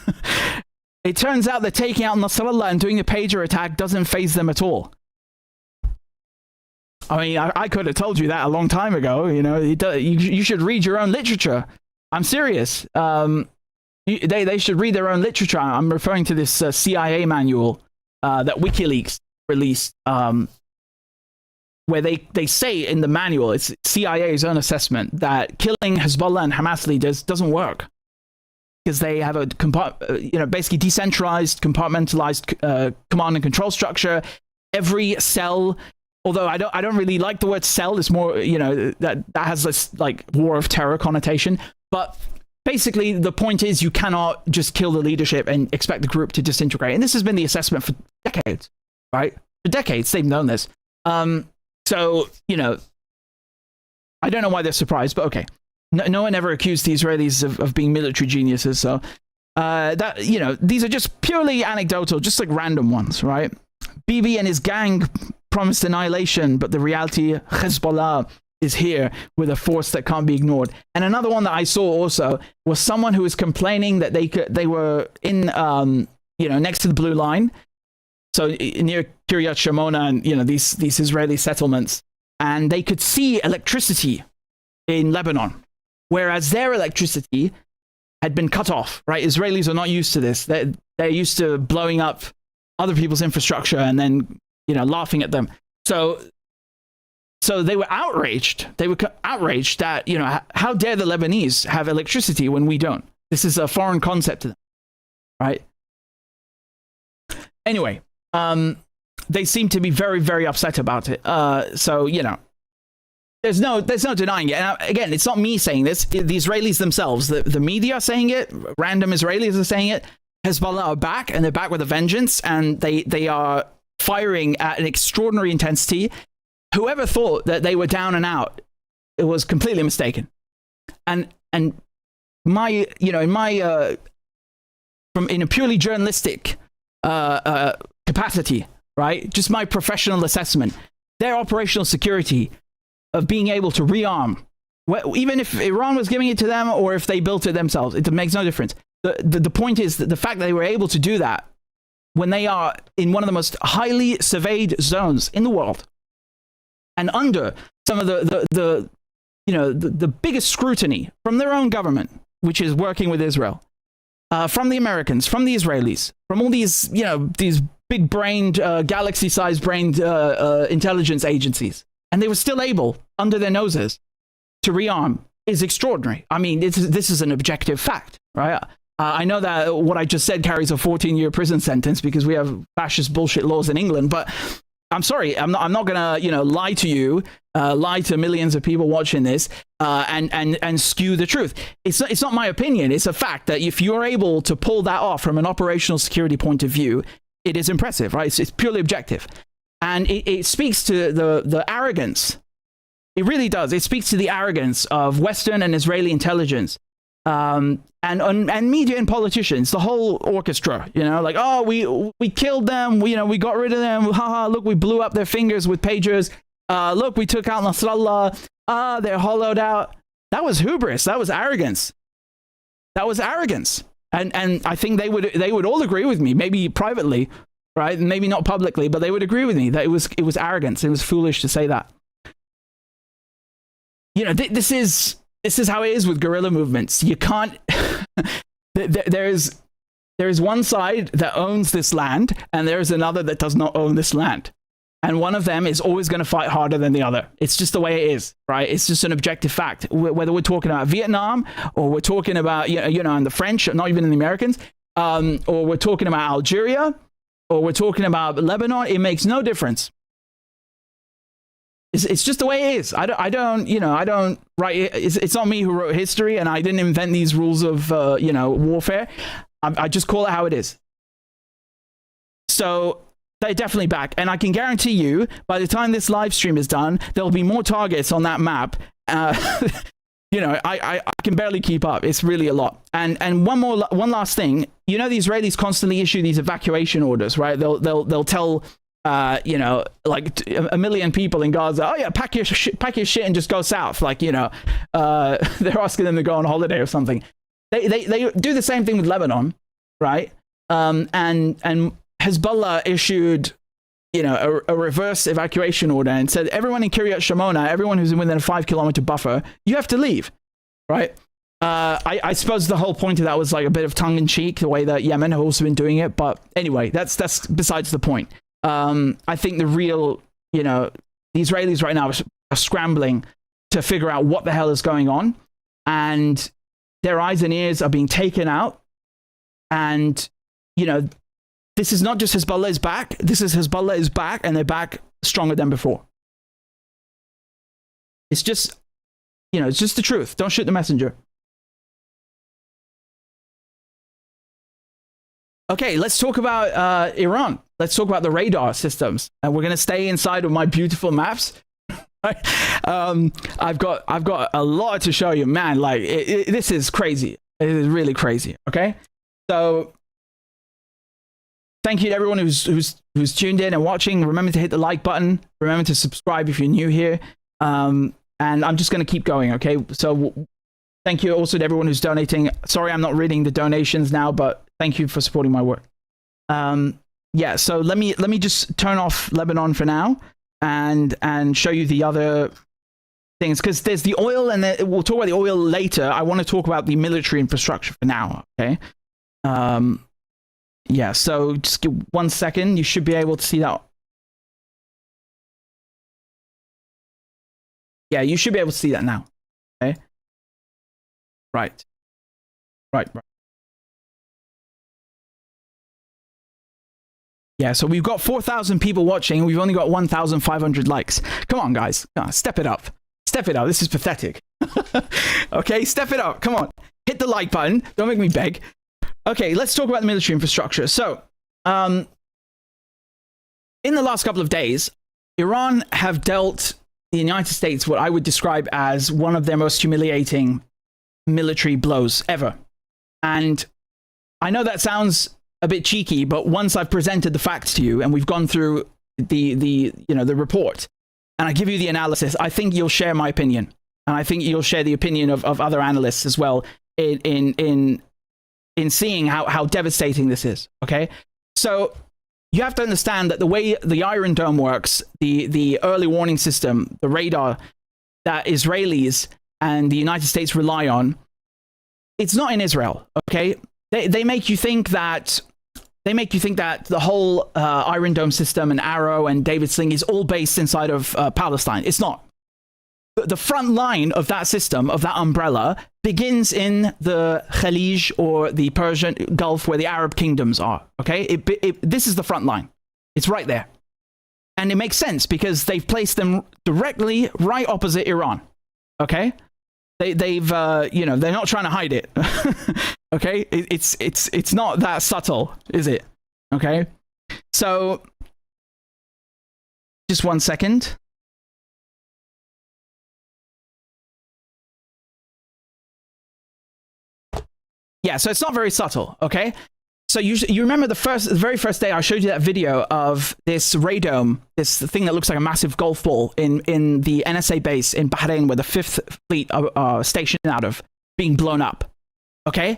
It turns out that taking out Nasrallah and doing a pager attack doesn't faze them at all. I mean, I could have told you that a long time ago. You should read your own literature. I'm serious. They should read their own literature. I'm referring to this CIA manual that WikiLeaks released, where they say in the manual, it's CIA's own assessment, that killing Hezbollah and Hamas leaders doesn't work because they have a basically decentralized, compartmentalized command and control structure. Every cell, although I don't really like the word cell, it's more that has this like war of terror connotation, but basically, the point is you cannot just kill the leadership and expect the group to disintegrate. And this has been the assessment for decades, right? For decades, they've known this. So, I don't know why they're surprised, but okay. No one ever accused the Israelis of being military geniuses. So, these are just purely anecdotal, just like random ones, right? Bibi and his gang promised annihilation, but the reality, Hezbollah is here with a force that can't be ignored. And another one that I saw also was someone who was complaining that they were in next to the blue line, so near Kiryat Shimona and these Israeli settlements, and they could see electricity in Lebanon, whereas their electricity had been cut off. Right, Israelis are not used to this. Their They're used to blowing up other people's infrastructure and then, laughing at them. So they were outraged. They were outraged that, how dare the Lebanese have electricity when we don't? This is a foreign concept to them, right? Anyway, they seem to be very, very upset about it. So, there's no denying it. And again, it's not me saying this. The Israelis themselves, the media are saying it. Random Israelis are saying it. Hezbollah are back, and they're back with a vengeance, and they are firing at an extraordinary intensity. Whoever thought that they were down and out, it was completely mistaken. And my, in a purely journalistic capacity, right? Just my professional assessment, their operational security of being able to rearm, even if Iran was giving it to them or if they built it themselves, it makes no difference. The point is that the fact that they were able to do that when they are in one of the most highly surveyed zones in the world and under some of the biggest scrutiny from their own government, which is working with Israel, from the Americans, from the Israelis, from all these, these big-brained, galaxy-sized brained intelligence agencies. And they were still able, under their noses, to rearm is extraordinary. I mean, this is an objective fact, right? I know that what I just said carries a 14-year prison sentence because we have fascist bullshit laws in England, but I'm sorry, I'm not gonna, lie to you, lie to millions of people watching this, and skew the truth. It's not my opinion. It's a fact that if you're able to pull that off from an operational security point of view, it is impressive, right? It's purely objective. And it speaks to the arrogance. It really does. It speaks to the arrogance of Western and Israeli intelligence, and media and politicians, the whole orchestra. Like, oh, we killed them. We got rid of them. Haha! Look, we blew up their fingers with pagers. Look, we took out Nasrallah. They're hollowed out. That was hubris. That was arrogance. That was arrogance. And I think they would all agree with me, maybe privately. Right? Maybe not publicly, but they would agree with me that it was arrogance. It was foolish to say that. This is how it is with guerrilla movements. You can't. There's one side that owns this land, and there's another that does not own this land, and one of them is always going to fight harder than the other. It's just the way it is, right? It's just an objective fact. Whether we're talking about Vietnam or we're talking about and the French, not even the Americans, or we're talking about Algeria. Or we're talking about Lebanon, it makes no difference. It's just the way it is. I don't write. It's not me who wrote history, and I didn't invent these rules of warfare. I just call it how it is. So they're definitely back, and I can guarantee you, by the time this live stream is done, there'll be more targets on that map. I can barely keep up. It's really a lot. And one last thing. The Israelis constantly issue these evacuation orders, right? They'll tell like a million people in Gaza, oh yeah, pack your shit and just go south. Like they're asking them to go on holiday or something. They do the same thing with Lebanon, right? And Hezbollah issued a reverse evacuation order and said, everyone in Kiryat Shimona, everyone who's within a 5-kilometer buffer, you have to leave, right? I suppose the whole point of that was like a bit of tongue-in-cheek, the way that Yemen have also been doing it. But anyway, that's besides the point. I think the real, the Israelis right now are scrambling to figure out what the hell is going on. And their eyes and ears are being taken out. And, this is not just Hezbollah is back. This is Hezbollah is back, and they're back stronger than before. It's just, it's just the truth. Don't shoot the messenger. Okay, let's talk about Iran. Let's talk about the radar systems. And we're going to stay inside of my beautiful maps. I've got a lot to show you, man. Like this is crazy. It is really crazy. Okay, so thank you to everyone who's tuned in and watching. Remember to hit the like button. Remember to subscribe if you're new here. And I'm just going to keep going. Okay, so thank you also to everyone who's donating. Sorry, I'm not reading the donations now, but thank you for supporting my work. Yeah, so let me just turn off Lebanon for now and show you the other things, because there's the oil, and we'll talk about the oil later. I want to talk about the military infrastructure for now. Okay. Yeah, so just give 1 second. You should be able to see that. Yeah, you should be able to see that now. Okay. Right. Right. Yeah, so we've got 4,000 people watching. We've only got 1,500 likes. Come on, guys. Step it up. Step it up. This is pathetic. Okay, step it up. Come on. Hit the like button. Don't make me beg. Okay, let's talk about the military infrastructure. So, in the last couple of days, Iran have dealt the United States what I would describe as one of their most humiliating military blows ever. And I know that sounds a bit cheeky, but once I've presented the facts to you and we've gone through the report and I give you the analysis, I think you'll share my opinion, and I think you'll share the opinion of other analysts as well in seeing how devastating this is. Okay, so you have to understand that the way the Iron Dome works, the early warning system, the radar that Israelis and the United States rely on, it's not in Israel. Okay, they make you think that the whole Iron Dome system and Arrow and David Sling is all based inside of Palestine. It's not. The front line of that system, of that umbrella, begins in the Khalij or the Persian Gulf, where the Arab kingdoms are. Okay, this is the front line. It's right there, and it makes sense because they've placed them directly right opposite Iran. Okay, they've they're not trying to hide it. Okay, it's not that subtle, is it? Okay, so just 1 second. Yeah, so it's not very subtle. Okay, so you remember the very first day I showed you that video of this radome, this thing that looks like a massive golf ball in the NSA base in Bahrain, where the 5th Fleet are stationed out of, being blown up. Okay.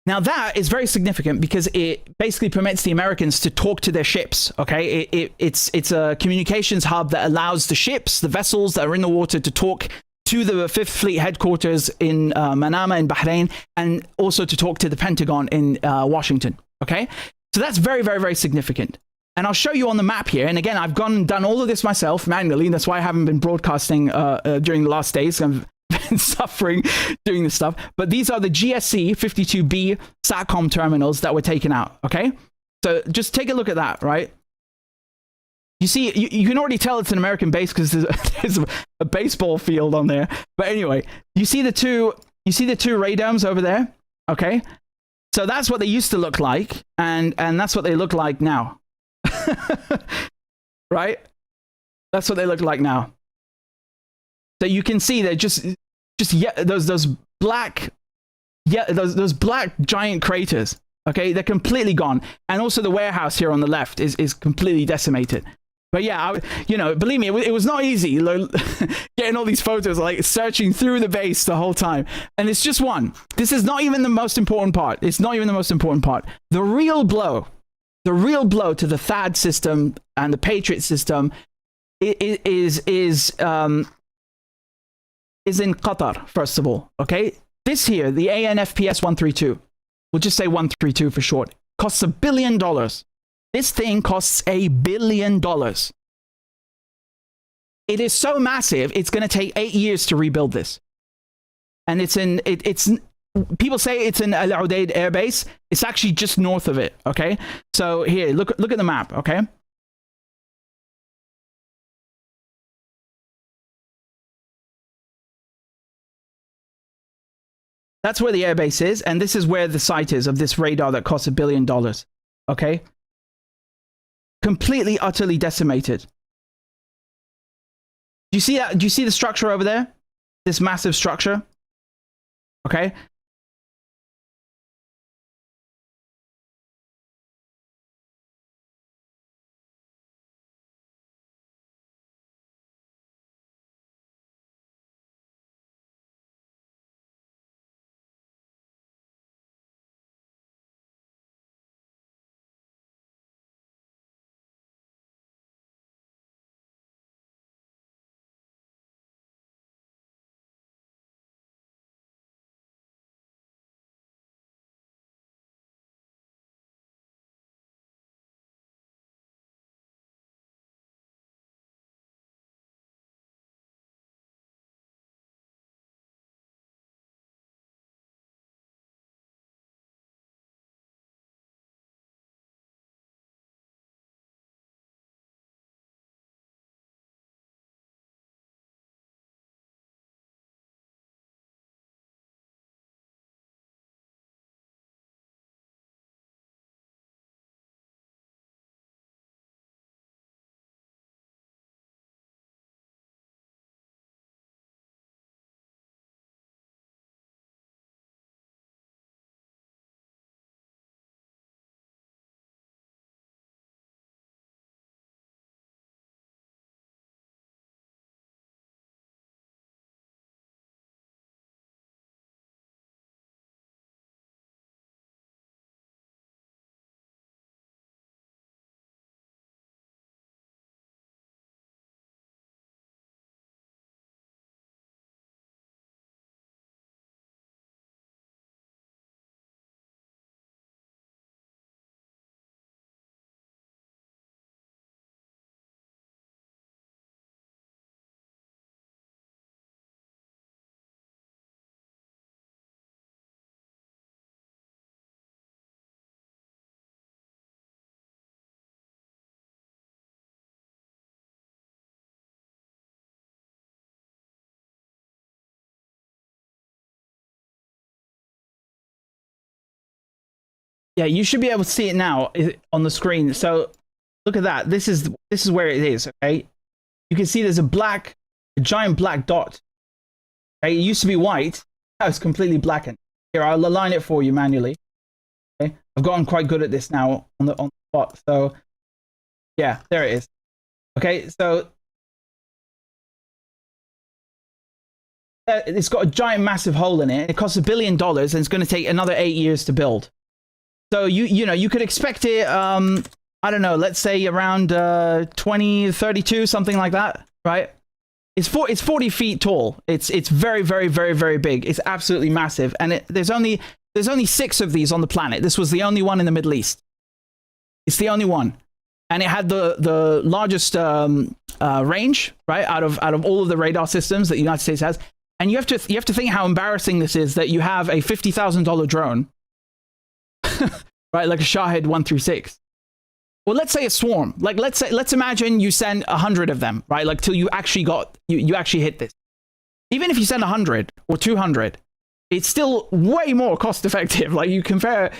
Now that is very significant because it basically permits the Americans to talk to their ships. Okay, it's a communications hub that allows the ships, the vessels that are in the water, to talk to the 5th Fleet headquarters in Manama in Bahrain, and also to talk to the Pentagon in Washington. Okay, so that's very, very, very significant. And I'll show you on the map here. And again, I've gone and done all of this myself manually. That's why I haven't been broadcasting during the last days. I've been suffering doing this stuff. But these are the GSC 52B SATCOM terminals that were taken out. Okay, so just take a look at that. Right, you see, you can already tell it's an American base because there's a baseball field on there. But anyway, you see the two radomes over there. Okay, so that's what they used to look like, and that's what they look like now. Right, that's what they look like now. So you can see they're just those black giant craters. Okay, they're completely gone, and also the warehouse here on the left is completely decimated. But yeah, believe me, it was not easy getting all these photos, like searching through the base the whole time. And it's just one. This is not even the most important part. It's not even the most important part. The real blow to the THAAD system and the Patriot system is in Qatar, first of all. Okay, this here, the ANFPS 132. We'll just say 132 for short. Costs $1 billion. This thing costs $1 billion. It is so massive, it's going to take 8 years to rebuild this. And people say it's in Al Udeid Air Base. It's actually just north of it. Okay, so here, look at the map. Okay. That's where the airbase is, and this is where the site is of this radar that costs $1 billion. Okay? Completely, utterly decimated. Do you see that? Do you see the structure over there? This massive structure? Okay? Yeah, you should be able to see it now on the screen. So look at that. This is where it is. Okay, you can see there's a giant black dot. Okay, it used to be white. Now it's completely blackened. Here, I'll align it for you manually. Okay, I've gotten quite good at this now on the spot. So yeah, there it is. Okay, so it's got a giant, massive hole in it. It costs $1 billion, and it's going to take another 8 years to build. So you could expect it. I don't know. Let's say around 2032, something like that, right? It's 40 feet tall. It's very, very, very, very big. It's absolutely massive, and there's only 6 of these on the planet. This was the only one in the Middle East. It's the only one, and it had the largest range, right, out of all of the radar systems that the United States has. And you have to think how embarrassing this is, that you have a $50,000 drone, right, like a Shahed 136. Well, let's say a swarm. Like let's imagine you send 100 of them, right? Like till you actually you actually hit this. Even if you send 100 or 200, it's still way more cost effective. Like you compare,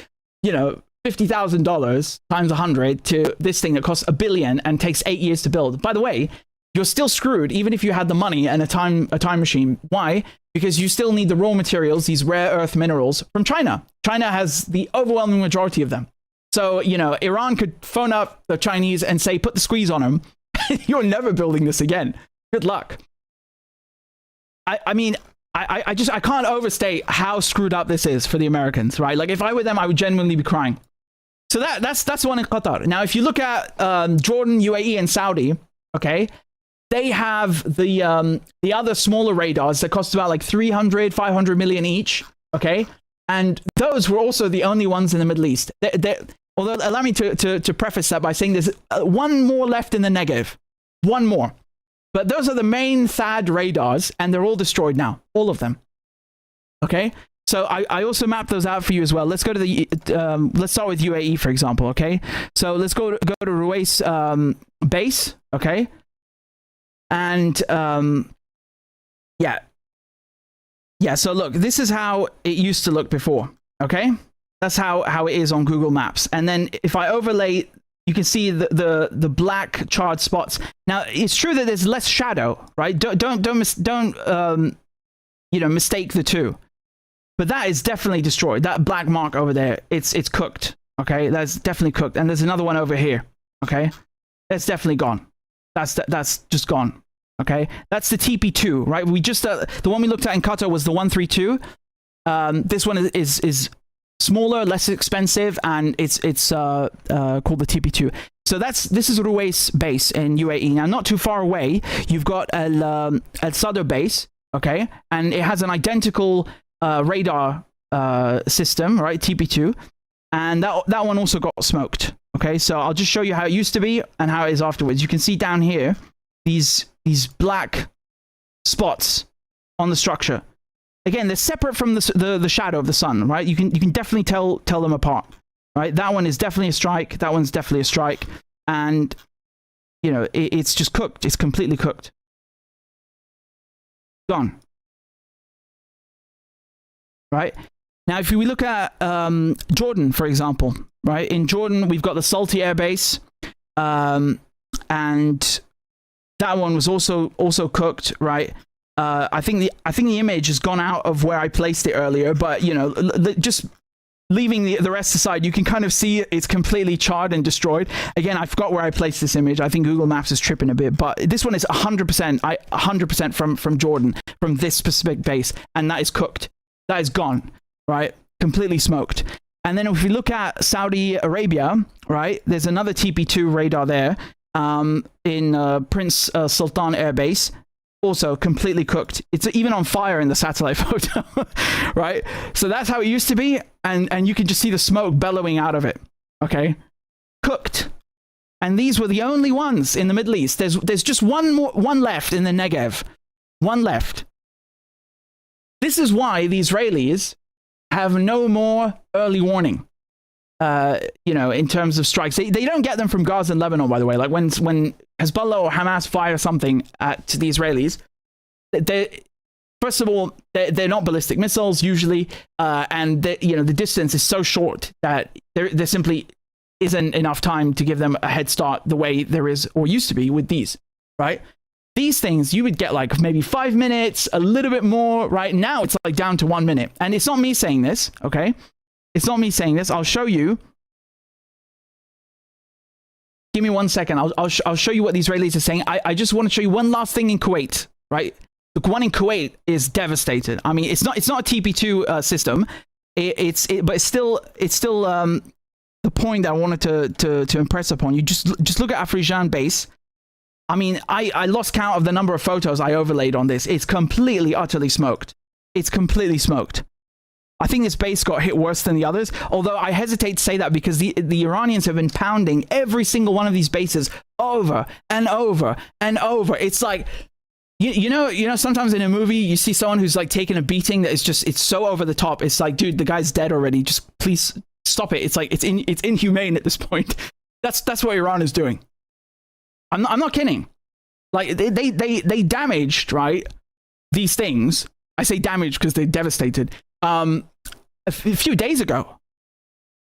$50,000 times 100 to this thing that costs $1 billion and takes 8 years to build. By the way, you're still screwed even if you had the money and a time machine. Why? Because you still need the raw materials, these rare earth minerals from China. China has the overwhelming majority of them. So, Iran could phone up the Chinese and say, put the squeeze on them. You're never building this again. Good luck. I mean, I can't overstate how screwed up this is for the Americans, right? Like if I were them, I would genuinely be crying. So that's the one in Qatar. Now, if you look at Jordan, UAE, and Saudi, okay, they have the other smaller radars that cost about like 300, 500 million each, okay? And those were also the only ones in the Middle East. Although, allow me to preface that by saying there's one more left in the Negev. One more. But those are the main THAAD radars, and they're all destroyed now. All of them. Okay? So I also mapped those out for you as well. Let's go to let's start with UAE, for example, okay? So let's go to Ruwais base, okay? And, yeah, so look, this is how it used to look before, okay? That's how it is on Google Maps. And then if I overlay, you can see the black charred spots. Now, it's true that there's less shadow, right? Don't mistake the two. But that is definitely destroyed. That black mark over there, it's cooked, okay? That's definitely cooked. And there's another one over here, okay? That's definitely gone. That's just gone. Okay, that's the TP2, right? We just the one we looked at in Qatar was the 132. This one is smaller, less expensive, and it's called the TP2. So this is Ruwais base in UAE. Now, not too far away, you've got Al Sadr base, okay, and it has an identical radar system, right? TP2, and that one also got smoked. Okay, so I'll just show you how it used to be and how it is afterwards. You can see down here these black spots on the structure. Again, they're separate from the shadow of the sun, right? You can definitely tell them apart, right? That one is definitely a strike. That one's definitely a strike, and it's just cooked. It's completely cooked. Gone. Right now, if we look at Jordan, for example, right? In Jordan, we've got the Salty Air Base, and that one was also cooked, right? I think the image has gone out of where I placed it earlier, but just leaving the rest aside, you can kind of see it's completely charred and destroyed. Again, I forgot where I placed this image. I think Google Maps is tripping a bit, but this one is 100%, 100% from Jordan, from this specific base, and that is cooked. That is gone, right? Completely smoked. And then if we look at Saudi Arabia, right, there's another TP2 radar there in Prince Sultan Air Base, also completely cooked. It's even on fire in the satellite photo, right? So that's how it used to be, and you can just see the smoke bellowing out of it, okay? Cooked. And these were the only ones in the Middle East. There's just one left in the Negev. One left. This is why the Israelis have no more early warning, in terms of strikes. They don't get them from Gaza and Lebanon, by the way. Like when Hezbollah or Hamas fire something at the Israelis, First of all, they're not ballistic missiles usually, and the distance is so short that there simply isn't enough time to give them a head start the way there is or used to be with these, right? These things, you would get like maybe 5 minutes, a little bit more, right? Now it's like down to 1 minute. And it's not me saying this, okay? It's not me saying this. I'll show you. Give me 1 second. I'll show you what the Israelis are saying. I just want to show you one last thing in Kuwait, right? The one in Kuwait is devastated. I mean, it's not a TP2 system. But it's still the point that I wanted to impress upon you. Just look at Afrishan base. I mean, I lost count of the number of photos I overlaid on this. It's completely, utterly smoked. It's completely smoked. I think this base got hit worse than the others, although I hesitate to say that because the Iranians have been pounding every single one of these bases over and over and over. It's like, you know, sometimes in a movie, you see someone who's like taking a beating that is just, it's so over the top. It's like, dude, the guy's dead already. Just please stop it. It's like, it's inhumane at this point. That's what Iran is doing. I'm not kidding. Like they damaged, right, these things. I say damaged because they're devastated. A few days ago,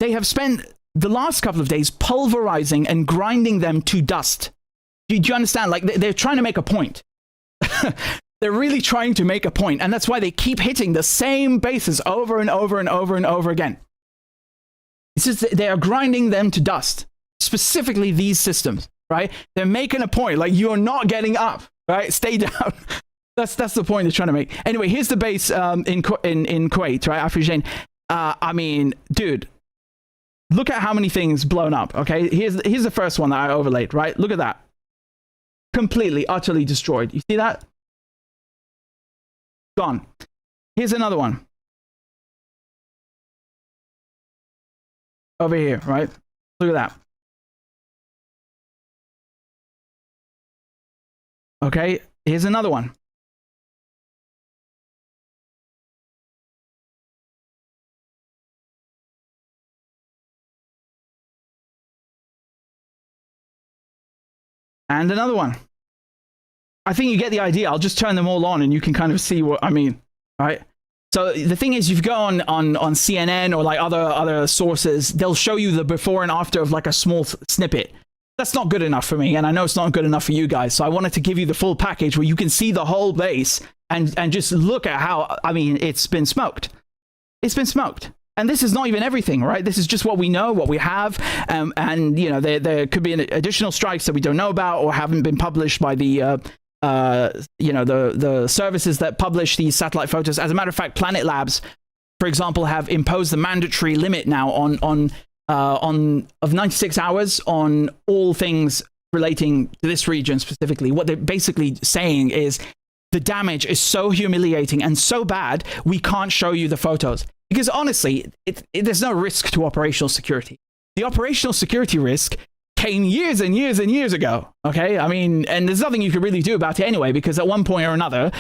they have spent the last couple of days pulverizing and grinding them to dust. Do you understand? Like they're trying to make a point. They're really trying to make a point, and that's why they keep hitting the same bases over and over and over and over again. It's just they are grinding them to dust. Specifically, these systems. Right? They're making a point, like you're not getting up, right? Stay down. That's the point they're trying to make. Anyway, here's the base in Kuwait, right? Afrishan. I mean, dude, look at how many things blown up. Okay, here's the first one that I overlaid. Right? Look at that. Completely, utterly destroyed. You see that? Gone. Here's another one. Over here, right? Look at that. Okay, here's another one. And another one. I think you get the idea. I'll just turn them all on and you can kind of see what I mean, right? So the thing is, you go on CNN or like other sources, they'll show you the before and after of like a small snippet. That's not good enough for me, and I know it's not good enough for you guys. So I wanted to give you the full package where you can see the whole base and just look at how, I mean, it's been smoked. It's been smoked. And this is not even everything, right? This is just what we know, what we have. And, you know, there could be additional strikes that we don't know about or haven't been published by the, you know, the services that publish these satellite photos. As a matter of fact, Planet Labs, for example, have imposed the mandatory limit now of 96 hours on all things relating to this region specifically. What they're basically saying is the damage is so humiliating and so bad, we can't show you the photos. Because honestly, there's no risk to operational security. The operational security risk came years and years and years ago, okay? I mean, and there's nothing you could really do about it anyway, because at one point or another,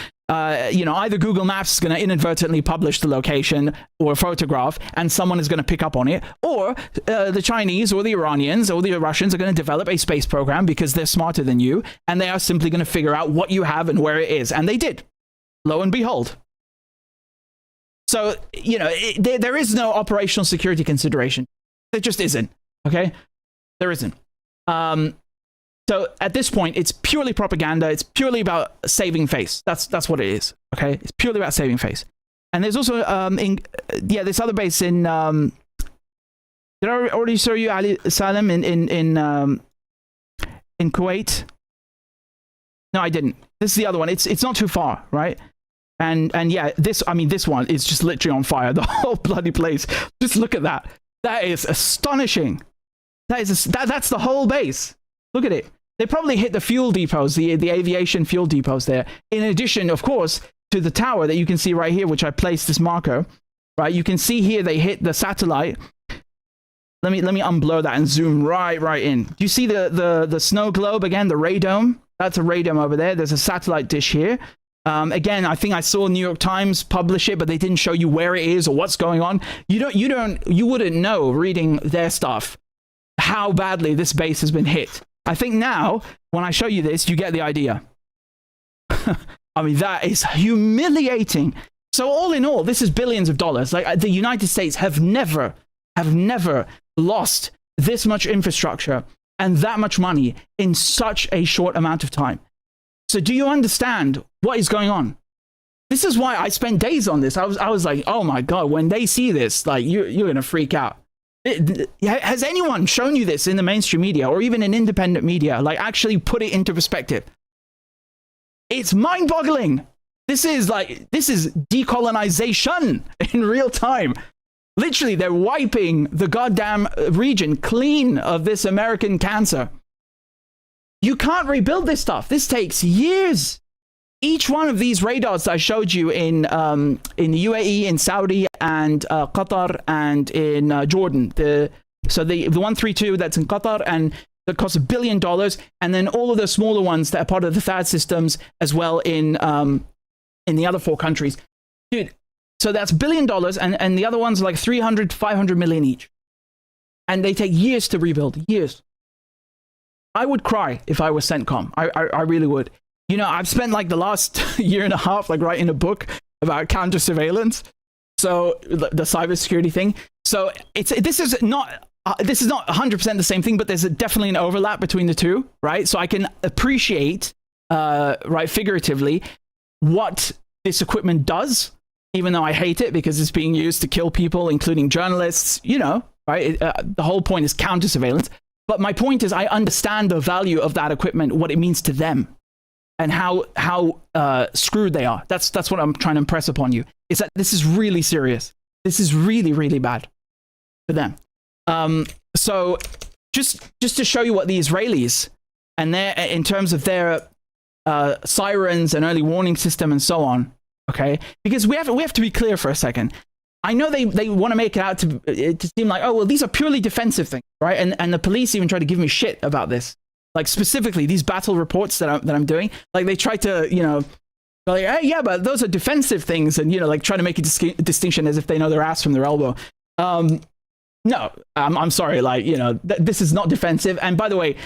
you know, either Google Maps is going to inadvertently publish the location or a photograph, and someone is going to pick up on it, or the Chinese or the Iranians or the Russians are going to develop a space program because they're smarter than you, and they are simply going to figure out what you have and where it is. And they did. Lo and behold. So, you know, there is no operational security consideration. There just isn't, okay? There isn't. So at this point, it's purely propaganda. It's purely about saving face. That's what it is, okay? It's purely about saving face. And there's also, this other base in, did I already show you Ali Salem in Kuwait? No, I didn't. This is the other one. It's not too far, right? And yeah, this one is just literally on fire. The whole bloody place. Just look at that. That is astonishing. That's the whole base. Look at it. They probably hit the fuel depots, the aviation fuel depots there. In addition, of course, to the tower that you can see right here, which I placed this marker, right? You can see here they hit the satellite. Let me unblur that and zoom right in. Do you see the snow globe again? The radome. That's a radome over there. There's a satellite dish here. Again, I think I saw New York Times publish it, but they didn't show you where it is or what's going on. You wouldn't know reading their stuff how badly this base has been hit. I think now, when I show you this, you get the idea. I mean, that is humiliating. So all in all, this is billions of dollars. Like, the United States have never lost this much infrastructure and that much money in such a short amount of time. So do you understand what is going on? This is why I spent days on this. I was like, oh my God, when they see this, like, you're going to freak out. Has anyone shown you this in the mainstream media or even in independent media? Like, actually put it into perspective. It's mind-boggling. This is decolonization in real time. Literally, they're wiping the goddamn region clean of this American cancer. You can't rebuild this stuff. This takes years. Each one of these radars that I showed you in the UAE, in Saudi, and Qatar, and in Jordan. The 132 that's in Qatar, and that costs $1 billion, and then all of the smaller ones that are part of the THAAD systems as well in the other 4 countries. Dude, so that's $1 billion, and the other ones are like 300, 500 million each. And they take years to rebuild, years. I would cry if I was CENTCOM. I really would. You know, I've spent like the last year and a half like writing a book about counter surveillance. So the cybersecurity thing. So this is not 100% the same thing, but there's definitely an overlap between the two, right? So I can appreciate, right, figuratively, what this equipment does, even though I hate it because it's being used to kill people, including journalists, you know, right? The whole point is counter surveillance. But my point is, I understand the value of that equipment, what it means to them, and how screwed they are. That's what I'm trying to impress upon you, is that this is really serious. This is really, really bad for them. So just to show you what the Israelis, and their, in terms of their sirens and early warning system and so on, okay? Because we have to be clear for a second. I know they want to make it out to seem like, oh, well, these are purely defensive things, right? And the police even try to give me shit about this. Like, specifically, these battle reports that I'm doing, like, they try to, you know, like, hey, yeah, but those are defensive things, and, you know, like, try to make a distinction as if they know their ass from their elbow. No, I'm sorry, like, you know, this is not defensive. And by the way,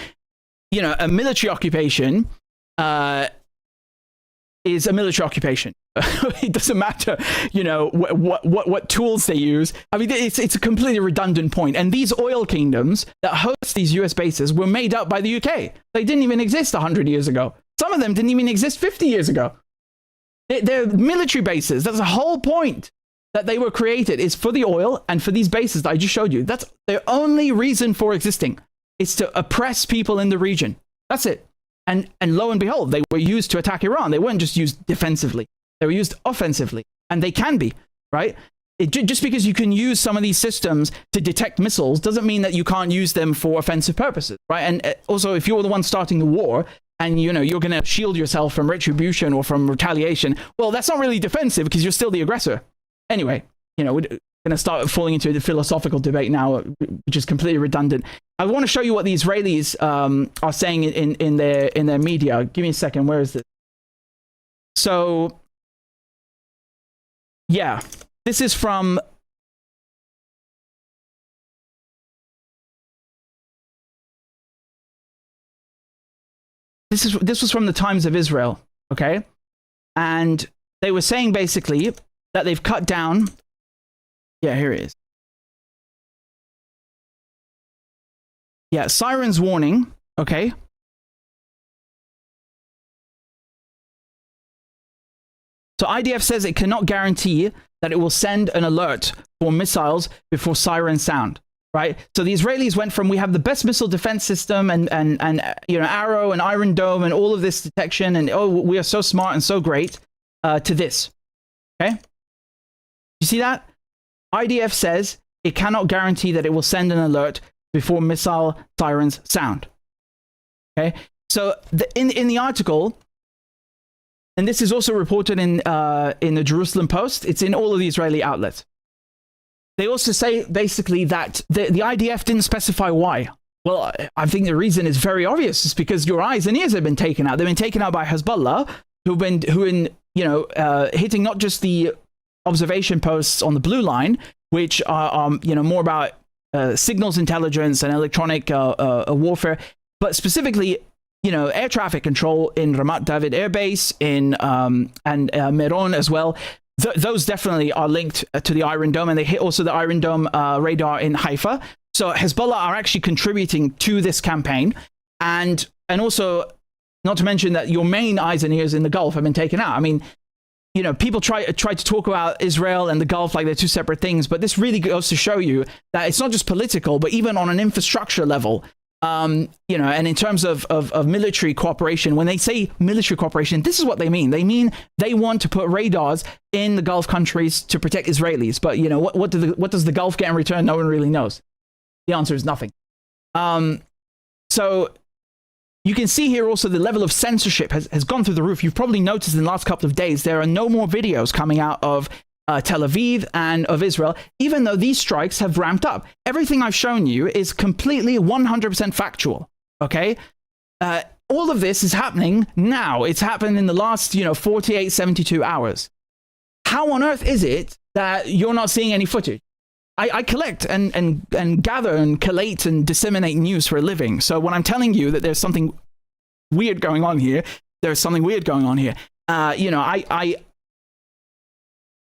you know, a military occupation is a military occupation. It doesn't matter, you know, what tools they use. I mean, it's a completely redundant point. And these oil kingdoms that host these US bases were made up by the UK. They didn't even exist 100 years ago. Some of them didn't even exist 50 years ago. They're military bases. That's the whole point that they were created, is for the oil and for these bases that I just showed you. That's their only reason for existing, is to oppress people in the region. That's it. And lo and behold, they were used to attack Iran. They weren't just used defensively. They were used offensively. And they can be, right? Just because you can use some of these systems to detect missiles doesn't mean that you can't use them for offensive purposes, right? And also, if you're the one starting the war, and, you know, you're going to shield yourself from retribution or from retaliation, well, that's not really defensive because you're still the aggressor. Anyway, you know, we're going to start falling into the philosophical debate now, which is completely redundant. I want to show you what the Israelis are saying in their media. Give me a second. Where is this? So, yeah, this is from... This was from the Times of Israel, okay? And they were saying basically that they've cut down... Yeah, here it is. Yeah, sirens warning, okay? So IDF says it cannot guarantee that it will send an alert for missiles before sirens sound, right? So the Israelis went from, we have the best missile defense system and you know, Arrow and Iron Dome and all of this detection, and oh, we are so smart and so great, to this, okay? You see that? IDF says it cannot guarantee that it will send an alert before missile sirens sound. Okay, so in the article, and this is also reported in the Jerusalem Post, it's in all of the Israeli outlets. They also say basically that the IDF didn't specify why. Well, I think the reason is very obvious. It's because your eyes and ears have been taken out. They've been taken out by Hezbollah, who you know, hitting not just the observation posts on the blue line, which are you know, more about signals intelligence and electronic warfare, but specifically air traffic control in Ramat David Air Base, and Meron as well. Those definitely are linked to the Iron Dome, and they hit also the Iron Dome radar in Haifa. So Hezbollah are actually contributing to this campaign, and also, not to mention that your main eyes and ears in the Gulf have been taken out. I mean, people try to talk about Israel and the Gulf like they're two separate things, but this really goes to show you that it's not just political, but even on an infrastructure level. And in terms of military cooperation, when they say military cooperation, this is what they mean. They mean they want to put radars in the Gulf countries to protect Israelis. But what does the Gulf get in return? No one really knows. The answer is nothing. So you can see here also the level of censorship has gone through the roof. You've probably noticed in the last couple of days there are no more videos coming out of Tel Aviv and of Israel, even though these strikes have ramped up. Everything I've shown you is completely 100% factual, okay? All of this is happening now. It's happened in the last, 48, 72 hours. How on earth is it that you're not seeing any footage? I collect and gather and collate and disseminate news for a living. So when I'm telling you that there's something weird going on here, there's something weird going on here.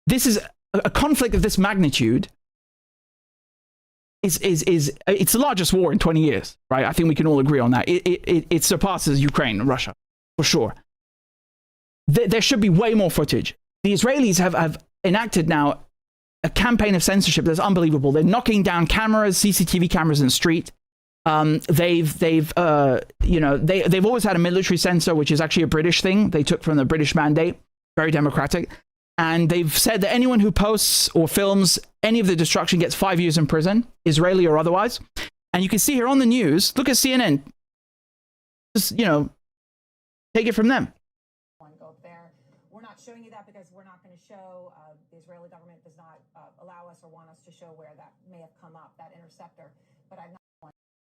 This is a conflict of this magnitude. It's the largest war in 20 years, right? I think we can all agree on that. It surpasses Ukraine and Russia, for sure. There should be way more footage. The Israelis have enacted now a campaign of censorship that's unbelievable. They're knocking down cameras, CCTV cameras in the street. They've always had a military censor, which is actually a British thing. They took from the British mandate, very democratic. And they've said that anyone who posts or films any of the destruction gets 5 years in prison, Israeli or otherwise. And you can see here on the news, look at CNN. Just, take it from them. We're not showing you that because we're not going to show, the Israeli government does not allow us or want us to show where that may have come up, that interceptor. But I'm not.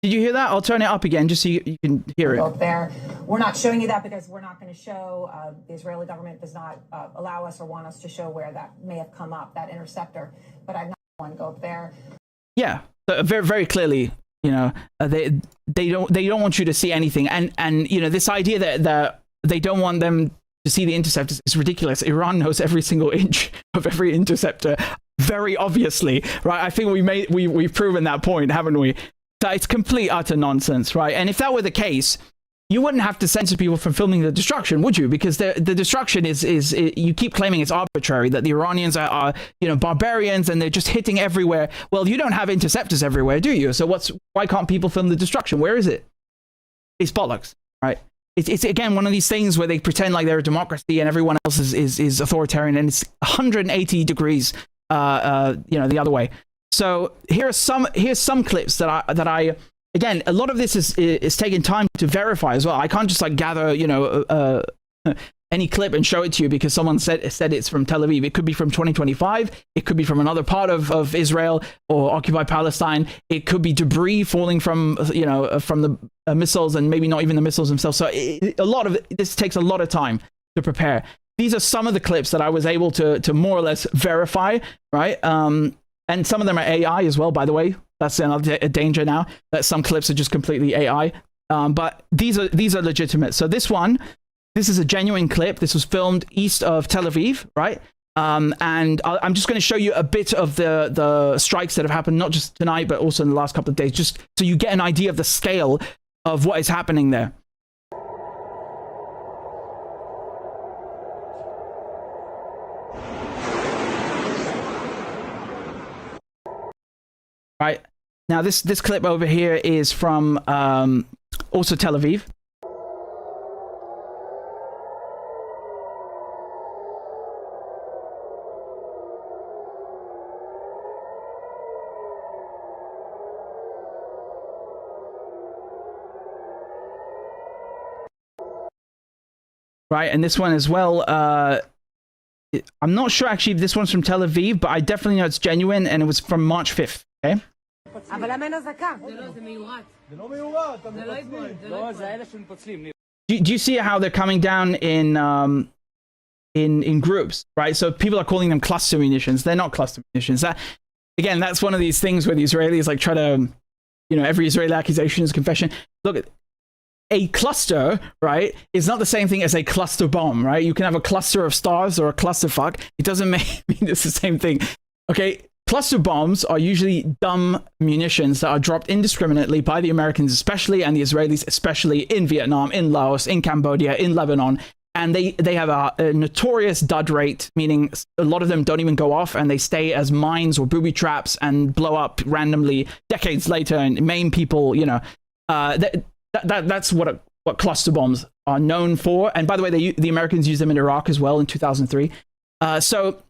Did you hear that? I'll turn it up again just so you can hear it. There. We're not showing you that because we're not going to show, the Israeli government does not allow us or want us to show where that may have come up, that interceptor. But I'm not going to go up there. Yeah, very, very clearly, they don't want you to see anything. And this idea that they don't want them to see the interceptors is ridiculous. Iran knows every single inch of every interceptor, very obviously, right? I think we've proven that point, haven't we? It's complete utter nonsense, right? And if that were the case, you wouldn't have to censor people from filming the destruction, would you? Because the destruction is you keep claiming it's arbitrary, that the Iranians are barbarians and they're just hitting everywhere. Well, you don't have interceptors everywhere, do you? So why can't people film the destruction? Where is it? It's bollocks, right? It's again one of these things where they pretend like they're a democracy and everyone else is authoritarian, and it's 180 degrees the other way. So here's some clips that I again, a lot of this is taking time to verify as well. I can't just gather any clip and show it to you because someone said it's from Tel Aviv. It could be from 2025. It could be from another part of Israel or occupied Palestine. It could be debris falling from the missiles, and maybe not even the missiles themselves. So a lot of this takes a lot of time to prepare. These are some of the clips that I was able to more or less verify, right? And some of them are AI as well, by the way. That's another danger now, that some clips are just completely AI. But these are legitimate. So this is a genuine clip. This was filmed east of Tel Aviv, right? And I'm just going to show you a bit of the strikes that have happened, not just tonight, but also in the last couple of days, just so you get an idea of the scale of what is happening there. Right. Now, this clip over here is from also Tel Aviv. Right, and this one as well. I'm not sure actually if this one's from Tel Aviv, but I definitely know it's genuine, and it was from March 5th. Okay. Do you see how they're coming down in groups, right? So people are calling them cluster munitions. They're not cluster munitions. That's one of these things where the Israelis try to, every Israeli accusation is confession. Look, a cluster, right, is not the same thing as a cluster bomb, right? You can have a cluster of stars or a clusterfuck. It doesn't mean it's the same thing. Okay, cluster bombs are usually dumb munitions that are dropped indiscriminately by the Americans especially, and the Israelis especially, in Vietnam, in Laos, in Cambodia, in Lebanon. And they have a notorious dud rate, meaning a lot of them don't even go off, and they stay as mines or booby traps and blow up randomly decades later and maim people. You know, that's what cluster bombs are known for. And by the way, the Americans used them in Iraq as well in 2003. So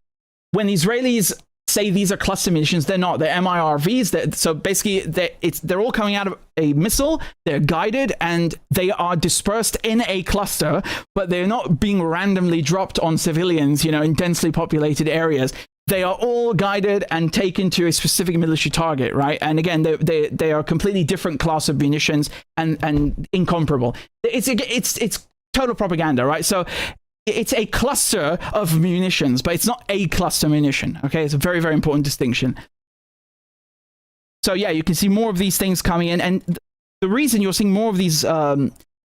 when the Israelis say these are cluster munitions, they're not. They're MIRVs. So basically, they're all coming out of a missile. They're guided and they are dispersed in a cluster, but they're not being randomly dropped on civilians, you know, in densely populated areas. They are all guided and taken to a specific military target, right? And again, they are a completely different class of munitions and incomparable. It's total propaganda, right? So it's a cluster of munitions, but it's not a cluster munition. Okay, it's a very, very important distinction. So yeah, you can see more of these things coming in, and the reason you're seeing more of these,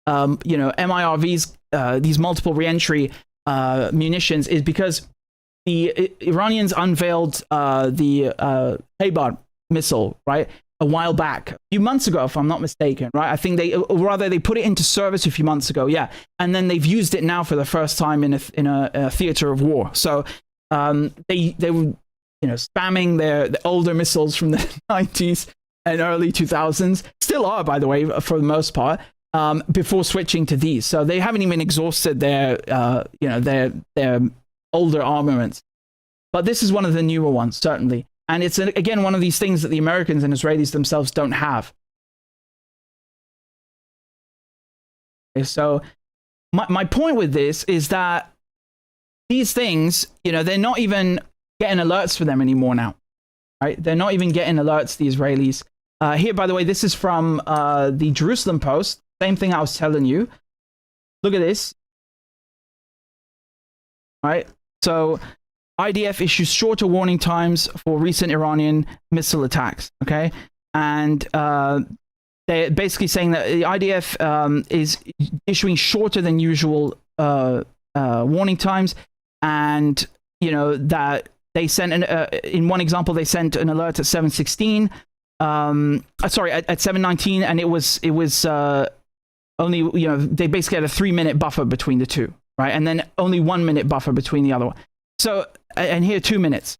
MIRVs, these multiple reentry munitions, is because the Iranians unveiled the Haybar missile, right, a while back, a few months ago, if I'm not mistaken, right? I think they put it into service a few months ago, yeah, and then they've used it now for the first time in a theater of war. So they were, you know, spamming the older missiles from the 90s and early 2000s, still are, by the way, for the most part, before switching to these. So they haven't even exhausted their older armaments, but this is one of the newer ones, certainly. And it's, again, one of these things that the Americans and Israelis themselves don't have. So my point with this is that these things, you know, they're not even getting alerts for them anymore now, right? They're not even getting alerts, the Israelis. Here, by the way, this is from the Jerusalem Post. Same thing I was telling you. Look at this. All right. So IDF issues shorter warning times for recent Iranian missile attacks. Okay. And they're basically saying that the IDF is issuing shorter than usual warning times. And, you know, that they sent in one example, they sent an alert at 7:16. At 7:19, and it was only, you know, they basically had a 3-minute buffer between the two, right? And then only 1 minute buffer between the other one. So, and here 2 minutes.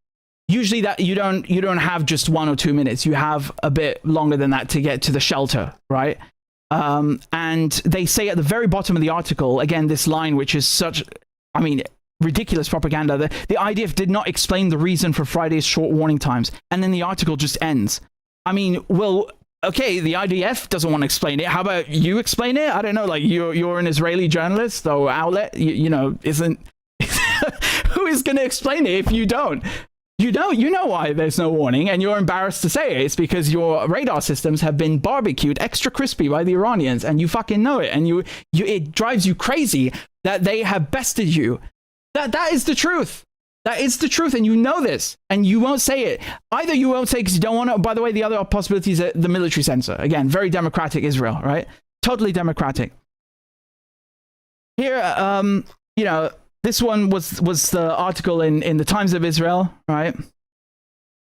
Usually that you don't have just 1 or 2 minutes. You have a bit longer than that to get to the shelter, right? And they say at the very bottom of the article, again, this line, which is such, I mean, ridiculous propaganda. The IDF did not explain the reason for Friday's short warning times. And then the article just ends. I mean, well, okay, the IDF doesn't want to explain it. How about you explain it? I don't know, like you're an Israeli journalist or outlet, you know, isn't... Who is going to explain it if you don't? You know why there's no warning, and you're embarrassed to say it. It's because your radar systems have been barbecued extra crispy by the Iranians, and you fucking know it, and it drives you crazy that they have bested you. That is the truth. That is the truth, and you know this, and you won't say it. Either you won't say because you don't want to. By the way, the other possibility is the military censor. Again, very democratic Israel, right? Totally democratic. Here, you know, this one was the article in the Times of Israel, right?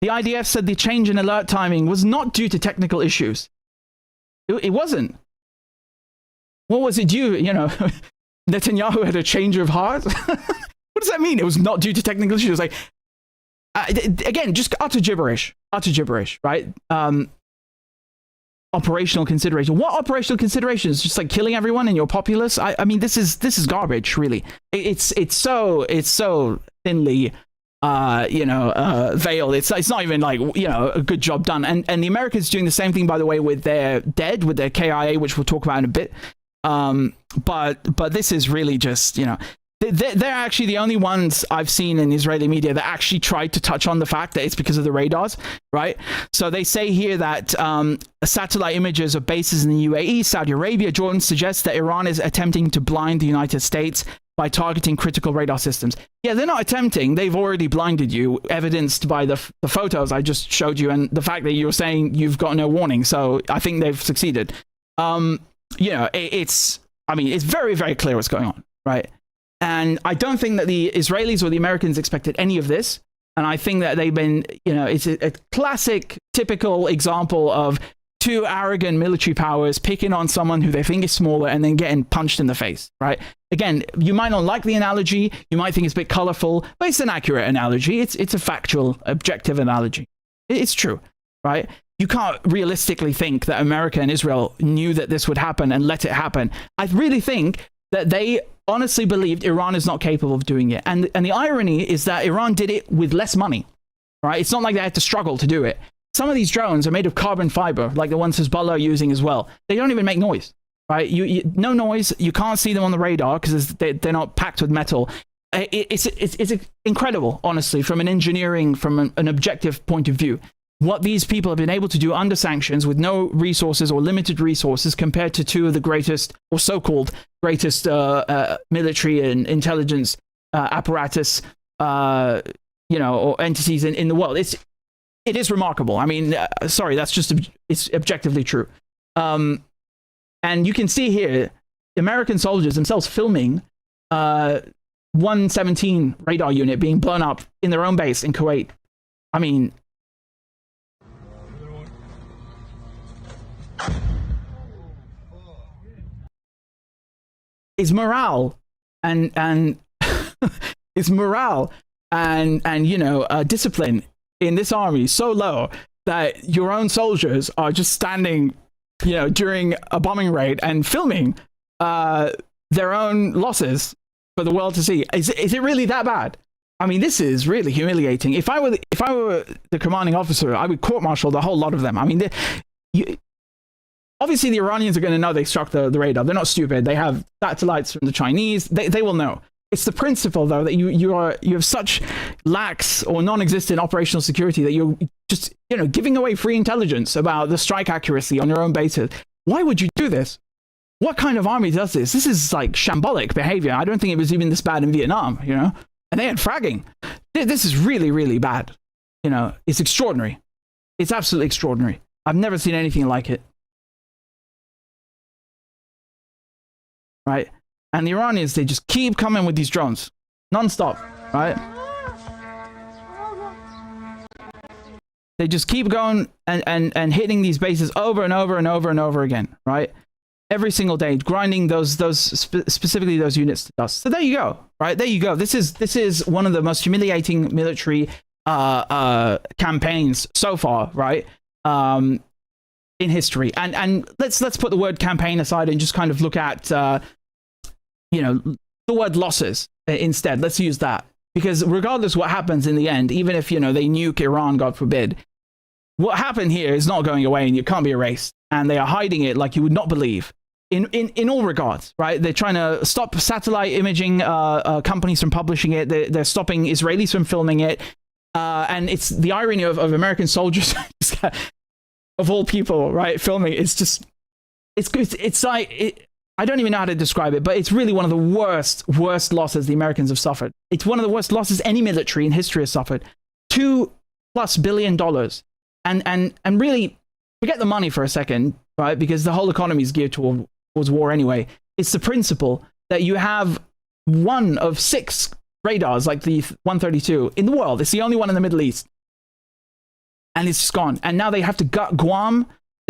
The IDF said the change in alert timing was not due to technical issues. It wasn't. What was it due? You know, Netanyahu had a change of heart. What does that mean? It was not due to technical issues. Like, again, just utter gibberish, right? Operational consideration. What operational considerations? Just like killing everyone in your populace? I mean, this is garbage, really. It's so thinly, veiled. It's not even like, you know, a good job done. And the Americans doing the same thing, by the way, with their dead, with their KIA, which we'll talk about in a bit. But this is really just, you know, they're actually the only ones I've seen in Israeli media that actually tried to touch on the fact that it's because of the radars, right? So they say here that satellite images of bases in the UAE, Saudi Arabia, Jordan suggest that Iran is attempting to blind the United States by targeting critical radar systems. Yeah, they're not attempting. They've already blinded you, evidenced by the photos I just showed you and the fact that you're saying you've got no warning. So I think they've succeeded. you know, it's very, very clear what's going on, right? And I don't think that the Israelis or the Americans expected any of this. And I think that they've been, you know, it's a classic, typical example of two arrogant military powers picking on someone who they think is smaller and then getting punched in the face, right? Again, you might not like the analogy, you might think it's a bit colorful, but it's an accurate analogy. It's a factual, objective analogy. It's true, right? You can't realistically think that America and Israel knew that this would happen and let it happen. I really think that they honestly believed Iran is not capable of doing it. And the irony is that Iran did it with less money, right? It's not like they had to struggle to do it. Some of these drones are made of carbon fiber, like the ones Hezbollah are using as well. They don't even make noise, right? No noise. You can't see them on the radar because they're not packed with metal. It's incredible, honestly, from an engineering, from an objective point of view. What these people have been able to do under sanctions with no resources or limited resources compared to two of the greatest, or so-called greatest military and intelligence apparatus, you know, or entities in the world. It is remarkable. I mean, sorry, that's just, it's objectively true. And you can see here, American soldiers themselves filming 117 radar unit being blown up in their own base in Kuwait. I mean, is morale and is morale and you know, discipline in this army so low that your own soldiers are just standing, you know, during a bombing raid and filming their own losses for the world to see? Is it really that bad? I mean, this is really humiliating. If I were the commanding officer, I would court-martial the whole lot of them. I mean, obviously the Iranians are going to know they struck the radar. They're not stupid. They have satellites from the Chinese. They will know. It's the principle, though, that you have such lax or non-existent operational security that you're just, you know, giving away free intelligence about the strike accuracy on your own bases. Why would you do this? What kind of army does this? This is like shambolic behavior. I don't think it was even this bad in Vietnam, you know? And they had fragging. This is really, really bad. You know, it's extraordinary. It's absolutely extraordinary. I've never seen anything like it. Right? And the Iranians, they just keep coming with these drones non-stop, right? They just keep going and hitting these bases over and over and over and over again, right? Every single day, grinding specifically those units to dust. So there you go, right? There you go. This is one of the most humiliating military campaigns so far, right? In history. And let's put the word campaign aside and just kind of look at you know, the word losses instead. Let's use that, because regardless what happens in the end, even if, you know, they nuke Iran, God forbid, what happened here is not going away and it can't be erased. And they are hiding it like you would not believe in all regards, right? They're trying to stop satellite imaging companies from publishing it. They're stopping Israelis from filming it. And it's the irony of American soldiers of all people, right? Filming. It's just, it's like, I don't even know how to describe it, but it's really one of the worst losses the Americans have suffered. It's one of the worst losses any military in history has suffered. $2+ billion. And really, forget the money for a second, right? Because the whole economy is geared towards war anyway. It's the principle that you have one of 6 radars, like the 132, in the world. It's the only one in the Middle East. And it's just gone. And now they have to gut Guam.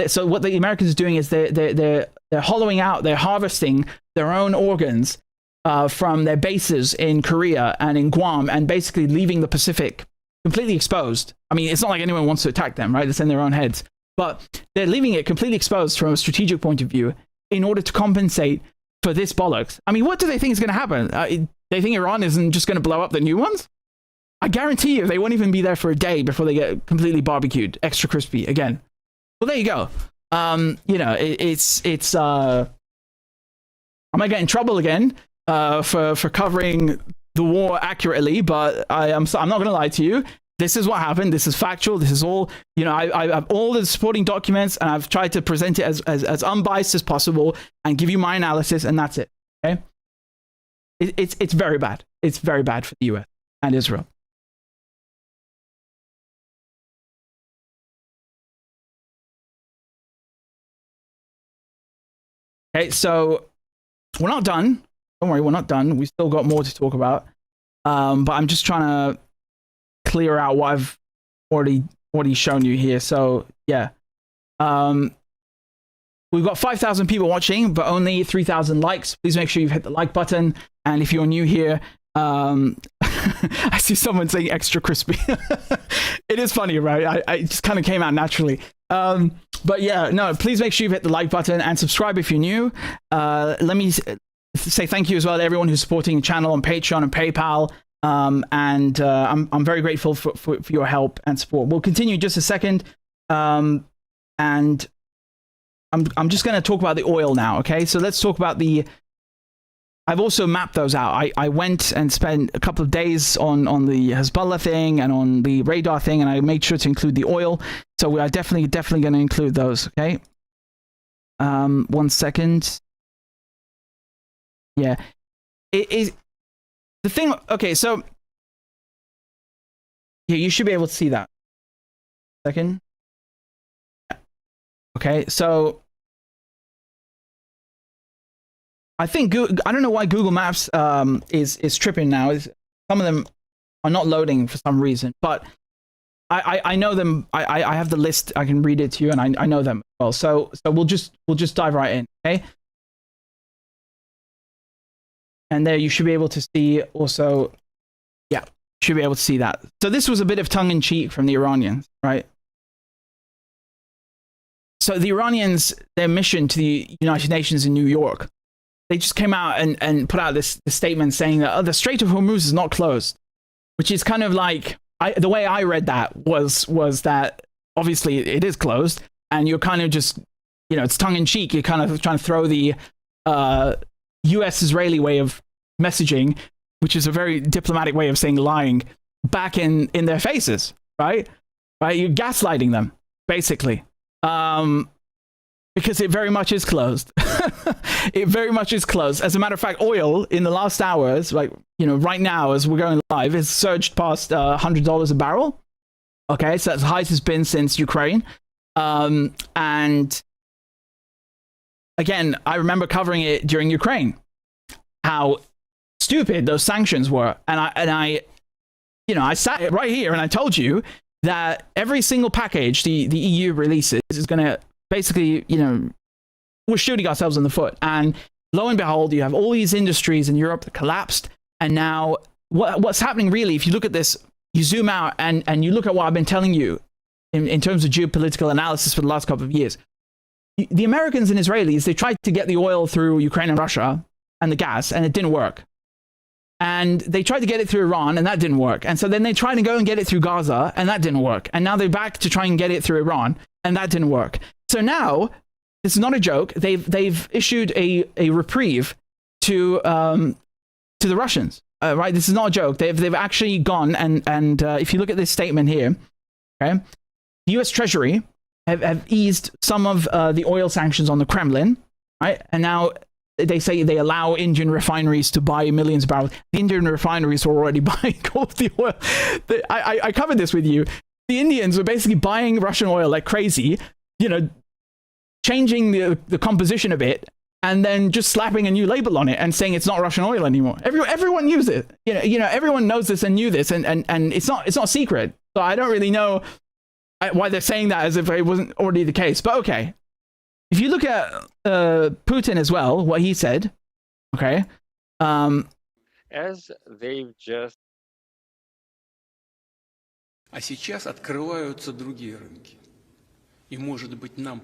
So what the Americans are doing is they're hollowing out, they're harvesting their own organs from their bases in Korea and in Guam, and basically leaving the Pacific completely exposed. I mean, it's not like anyone wants to attack them, right? It's in their own heads. But they're leaving it completely exposed from a strategic point of view in order to compensate for this bollocks. I mean, what do they think is going to happen? They think Iran isn't just going to blow up the new ones? I guarantee you they won't even be there for a day before they get completely barbecued, extra crispy again. Well, there you go. You know, it's I might get in trouble again for covering the war accurately, but I'm not going to lie to you. This is what happened. This is factual. This is all, you know, I have all the supporting documents, and I've tried to present it as unbiased as possible and give you my analysis, and that's it. Okay? It's very bad. It's very bad for the US and Israel. Okay, so we're not done. Don't worry, we're not done. We've still got more to talk about. But I'm just trying to clear out what I've already shown you here. So yeah, we've got 5,000 people watching, but only 3,000 likes. Please make sure you've hit the like button. And if you're new here, I see someone saying extra crispy. It is funny, right? I just kind of came out naturally. But yeah, no, please make sure you've hit the like button and subscribe if you're new. Let me say thank you as well to everyone who's supporting the channel on Patreon and PayPal. I'm very grateful for your help and support. We'll continue in just a second. And I'm just going to talk about the oil now. Okay, so let's talk about I've also mapped those out. I went and spent a couple of days on the Hezbollah thing and on the radar thing, and I made sure to include the oil. So we are definitely going to include those. Okay. 1 second. Yeah. It is the thing. Okay, so yeah, you should be able to see that. Second. Okay, so I think I don't know why Google Maps is tripping now. Some of them are not loading for some reason, but I know them. I have the list. I can read it to you, and I know them well. So we'll just dive right in, okay? And there you should be able to see also. Yeah, you should be able to see that. So this was a bit of tongue in cheek from the Iranians, right? So the Iranians, their mission to the United Nations in New York, they just came out and put out this statement saying that the Strait of Hormuz is not closed, which is kind of like, the way I read that was that obviously it is closed, and you're kind of just, it's tongue in cheek. You're kind of trying to throw the US-Israeli way of messaging, which is a very diplomatic way of saying lying, back in their faces, right? Right? You're gaslighting them, basically. Because it very much is closed. It very much is closed. As a matter of fact, oil in the last hours, like, right now as we're going live, has surged past $100 a barrel. Okay, so that's the highest it's been since Ukraine. And again, I remember covering it during Ukraine, how stupid those sanctions were. And I sat right here and I told you that every single package the EU releases is going to basically, we're shooting ourselves in the foot. And lo and behold, you have all these industries in Europe that collapsed. And now what's happening really, if you look at this, you zoom out and you look at what I've been telling you in terms of geopolitical analysis for the last couple of years. The Americans and Israelis, they tried to get the oil through Ukraine and Russia and the gas, and it didn't work. And they tried to get it through Iran, and that didn't work. And so then they tried to go and get it through Gaza, and that didn't work. And now they're back to try and get it through Iran, and that didn't work. So now, this is not a joke, they've issued a reprieve to the Russians, right? This is not a joke. They've actually gone, and if you look at this statement here, okay, the US Treasury have eased some of the oil sanctions on the Kremlin, right? And now they say they allow Indian refineries to buy millions of barrels. The Indian refineries were already buying all of the oil. I covered this with you. The Indians were basically buying Russian oil like crazy, changing the composition a bit, and then just slapping a new label on it and saying it's not Russian oil anymore. Everyone knew it. Everyone knows this and knew this, and it's not secret. So I don't really know why they're saying that as if it wasn't already the case. But okay. If you look at Putin as well, what he said, okay, as they've just. А сейчас открываются другие рынки. И, может быть, нам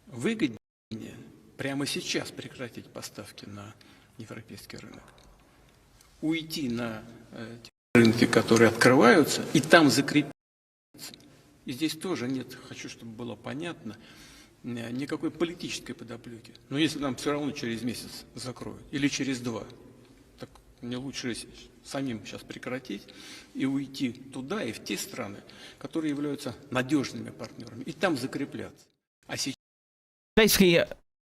выгоднее прямо сейчас прекратить поставки на европейский рынок. Уйти на те рынки, которые открываются, и там закрепиться. И здесь тоже нет, хочу, чтобы было понятно, никакой политической подоплеки. Но если нам все равно через месяц закроют, или через 2, так мне лучше самим сейчас прекратить и уйти туда и в те страны, которые являются надежными партнерами, и там закрепляться. А сейчас... Basically,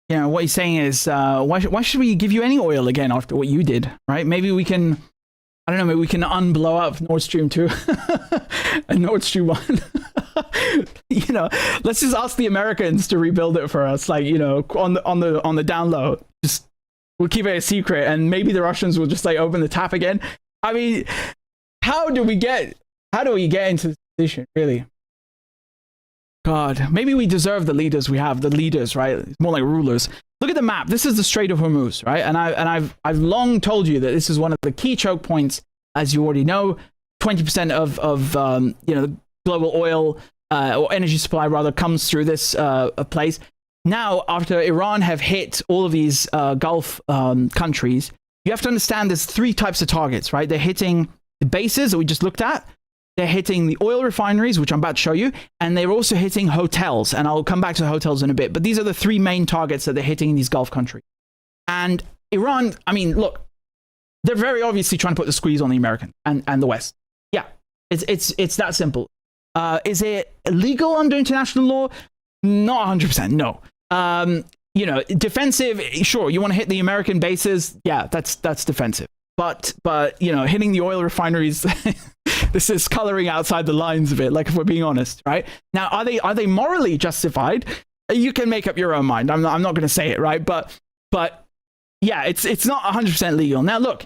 what he's saying is, why should we give you any oil again after what you did, right? Maybe we can, I don't know, maybe we can unblow up Nord Stream 2 and Nord Stream 1. You know, let's just ask the Americans to rebuild it for us. Like, you know, on the down low, just we'll keep it a secret, and maybe the Russians will just like open the tap again. I mean, how do we get into this position, really? God, maybe we deserve the leaders we have, the leaders, right? It's more like rulers. Look at the map. This is the Strait of Hormuz, right? And I've long told you that this is one of the key choke points, as you already know. 20% of you know, the global oil or energy supply rather comes through this place. Now, after Iran have hit all of these Gulf countries, you have to understand there's three types of targets, right? They're hitting the bases that we just looked at. They're hitting the oil refineries, which I'm about to show you, and they're also hitting hotels. And I'll come back to the hotels in a bit. But these are the three main targets that they're hitting in these Gulf countries. And Iran, I mean, look, they're very obviously trying to put the squeeze on the Americans and the West. Yeah, it's that simple. Is it illegal under international law? Not 100%, no. You know, defensive, sure, you want to hit the American bases, yeah, that's defensive. But you know, hitting the oil refineries, this is coloring outside the lines a bit, like, if we're being honest, right? Now, are they morally justified? You can make up your own mind. I'm not going to say it, right? But yeah, it's not 100% legal. Now, look,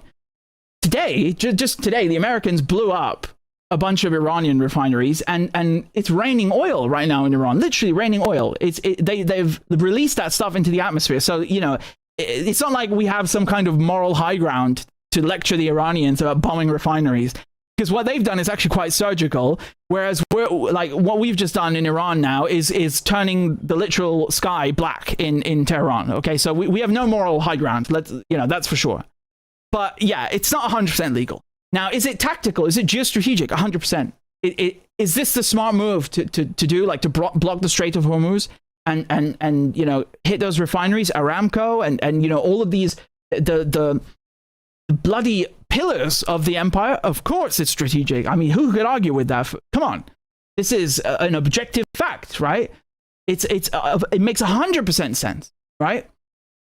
today, just today, the Americans blew up a bunch of Iranian refineries, and it's raining oil right now in Iran. Literally raining oil. They've released that stuff into the atmosphere. So, you know, it's not like we have some kind of moral high ground to lecture the Iranians about bombing refineries, because what they've done is actually quite surgical. Whereas what we've just done in Iran now is turning the literal sky black in Tehran. Okay, so we have no moral high ground. That's for sure. But yeah, it's not 100% legal. Now, is it tactical? Is it geostrategic? 100%. Is this the smart move to do, like to block the Strait of Hormuz and you know, hit those refineries, Aramco, and you know, all of these the bloody pillars of the empire? Of course it's strategic. I mean, who could argue with that? Come on. This is an objective fact, right? It makes 100% sense, right?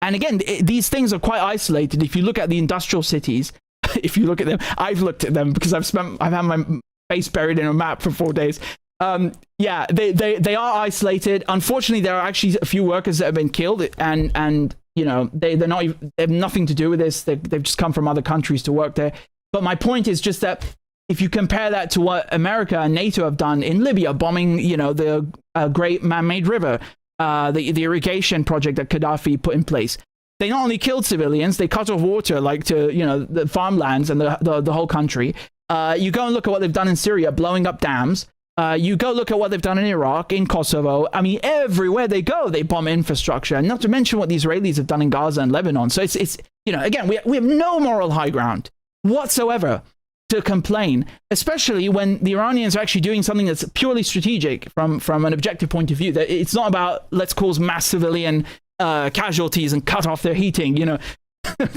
And again, these things are quite isolated. If you look at the industrial cities, if you look at them, I've looked at them because I've had my face buried in a map for 4 days. Yeah, they are isolated. Unfortunately, there are actually a few workers that have been killed, and you know, they have nothing to do with this. They've just come from other countries to work there. But my point is just that if you compare that to what America and NATO have done in Libya, bombing, you know, the great man-made river, the irrigation project that Gaddafi put in place, they not only killed civilians, they cut off water, like, to, you know, the farmlands and the whole country. You go and look at what they've done in Syria, blowing up dams. You go look at what they've done in Iraq, in Kosovo. I mean, everywhere they go, they bomb infrastructure. And not to mention what the Israelis have done in Gaza and Lebanon. So it's you know, again, we have no moral high ground whatsoever to complain, especially when the Iranians are actually doing something that's purely strategic from an objective point of view. That it's not about, let's cause mass civilian casualties and cut off their heating, you know.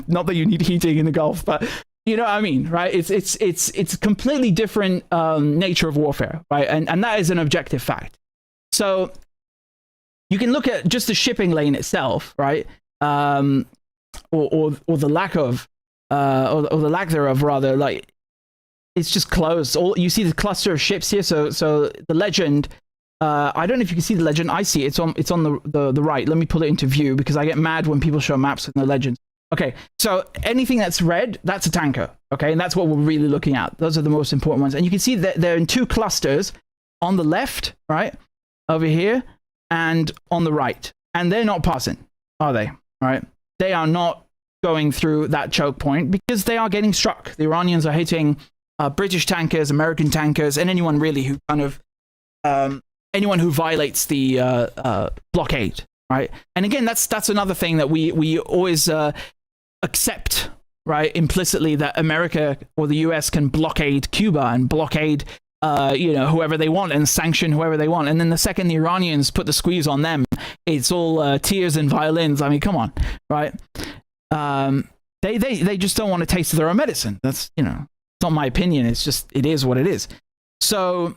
Not that you need heating in the Gulf, but you know what I mean, right? It's a completely different nature of warfare, right? And that is an objective fact. So you can look at just the shipping lane itself, right? Or the lack of, or the lack thereof, rather. Like, it's just closed. You see the cluster of ships here. So the legend. I don't know if you can see the legend. I see it. It's on the right. Let me pull it into view because I get mad when people show maps with no legends. Okay, so anything that's red, that's a tanker, okay? And that's what we're really looking at. Those are the most important ones. And you can see that they're in two clusters, on the left, right, over here, and on the right. And they're not passing, are they? Right? They are not going through that choke point because they are getting struck. The Iranians are hitting British tankers, American tankers, and anyone really who kind of, anyone who violates the blockade, right? And again, that's another thing that we always accept, right, implicitly, that America or the US can blockade Cuba and blockade you know, whoever they want and sanction whoever they want. And then the second the Iranians put the squeeze on them, it's all tears and violins. I mean, come on, right? They just don't want a taste of their own medicine. That's, you know, it's not my opinion. It's just, it is what it is. So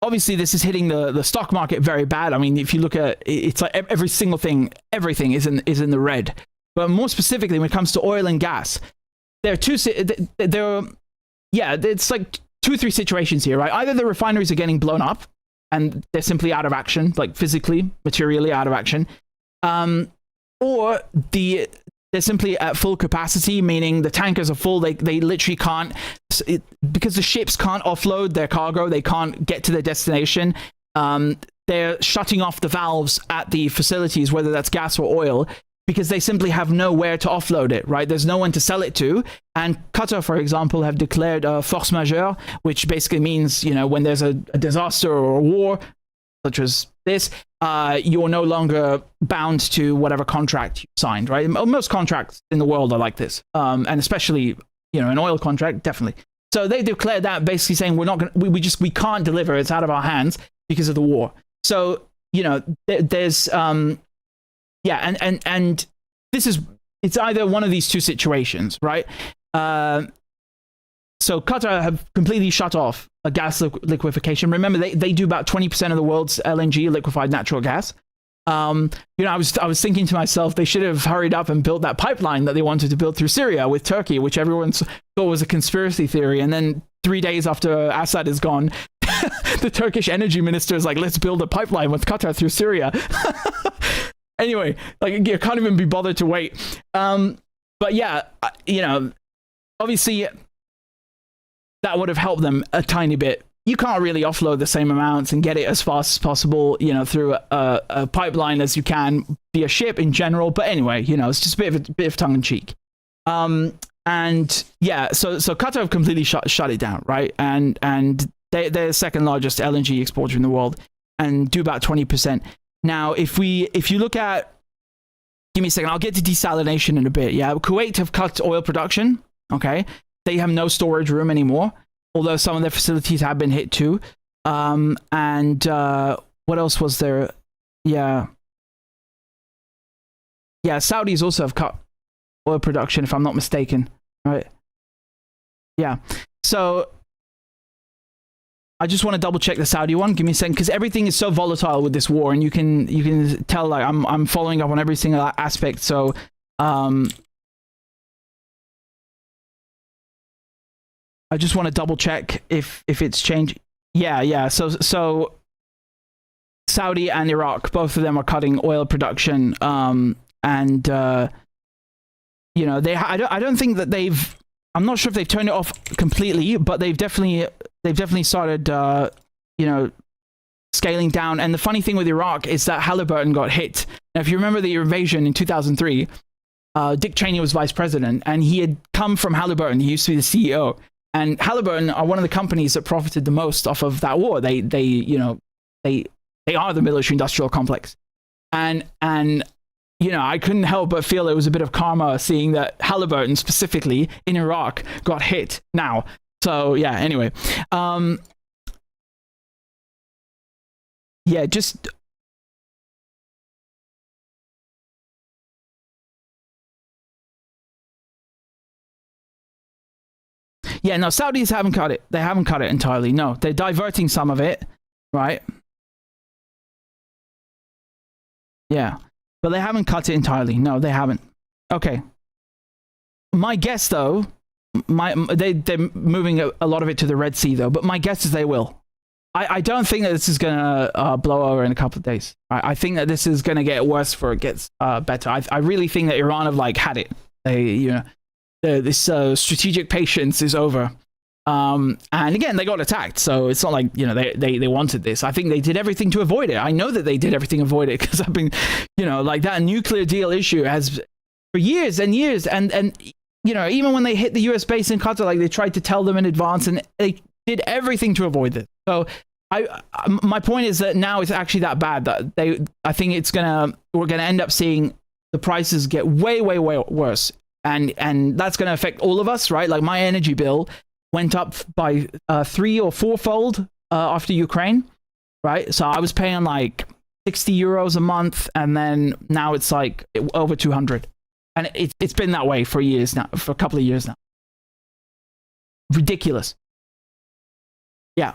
obviously this is hitting the stock market very bad. I mean, if you look at it's like every single thing, everything is in the red. But more specifically, when it comes to oil and gas, it's like 2 or 3 situations here, right? Either the refineries are getting blown up, and they're simply out of action, like physically, materially out of action. Or they're simply at full capacity, meaning the tankers are full. They literally can't, because the ships can't offload their cargo. They can't get to their destination. They're shutting off the valves at the facilities, whether that's gas or oil, because they simply have nowhere to offload it, right? There's no one to sell it to. And Qatar, for example, have declared a force majeure, which basically means, when there's a disaster or a war, such as this, you're no longer bound to whatever contract you signed, right? Most contracts in the world are like this, and especially, an oil contract, definitely. So they declared that, basically saying we can't deliver. It's out of our hands because of the war. So there's and it's either one of these two situations, right? So Qatar have completely shut off a gas liquefaction. Remember, they do about 20% of the world's LNG, liquefied natural gas. I was thinking to myself, they should have hurried up and built that pipeline that they wanted to build through Syria with Turkey, which everyone thought was a conspiracy theory. And then 3 days after Assad is gone, the Turkish energy minister is like, let's build a pipeline with Qatar through Syria. Anyway, like, you can't even be bothered to wait. But yeah, obviously that would have helped them a tiny bit. You can't really offload the same amounts and get it as fast as possible, through a pipeline as you can via ship in general. But anyway, it's just a bit of tongue in cheek. And yeah, so Qatar have completely shut it down, right? And they're the second largest LNG exporter in the world and do about 20%. Now, if you look at, give me a second, I'll get to desalination in a bit. Yeah, Kuwait have cut oil production. Okay, they have no storage room anymore, although some of their facilities have been hit too. And what else was there? Yeah, Saudis also have cut oil production, if I'm not mistaken. Right? Yeah. So I just want to double check the Saudi one. Give me a second, because everything is so volatile with this war, and you can tell, like, I'm following up on every single aspect. So I just want to double check if it's changed. Yeah. So Saudi and Iraq, both of them are cutting oil production, and I don't think that they've. I'm not sure if they've turned it off completely, but they've definitely started, scaling down. And the funny thing with Iraq is that Halliburton got hit. Now, if you remember the invasion in 2003, Dick Cheney was vice president, and he had come from Halliburton. He used to be the CEO. And Halliburton are one of the companies that profited the most off of that war. They are the military-industrial complex. And I couldn't help but feel it was a bit of karma seeing that Halliburton, specifically in Iraq, got hit now. So, yeah, anyway. Just... Yeah, no, Saudis haven't cut it. They haven't cut it entirely. No, they're diverting some of it, right? Yeah. But they haven't cut it entirely. No, they haven't. Okay. My guess, though, they're moving a lot of it to the Red Sea, though. But my guess is they will. I don't think that this is going to blow over in a couple of days. I think that this is going to get worse before it gets better. I really think that Iran have had it. This strategic patience is over. And again, they got attacked, so it's not like they wanted this. I think they did everything to avoid it. I know that they did everything to avoid it, because I've been that nuclear deal issue has for years and years, and even when they hit the US base in Qatar, they tried to tell them in advance, and they did everything to avoid this. So my point is that now it's actually that bad that I think we're gonna end up seeing the prices get way worse, and that's gonna affect all of us, right? Like, my energy bill went up by 3 or 4-fold after Ukraine, right? So I was paying 60 euros a month, and then now it's over 200, and it's been that way for a couple of years now. Ridiculous. Yeah.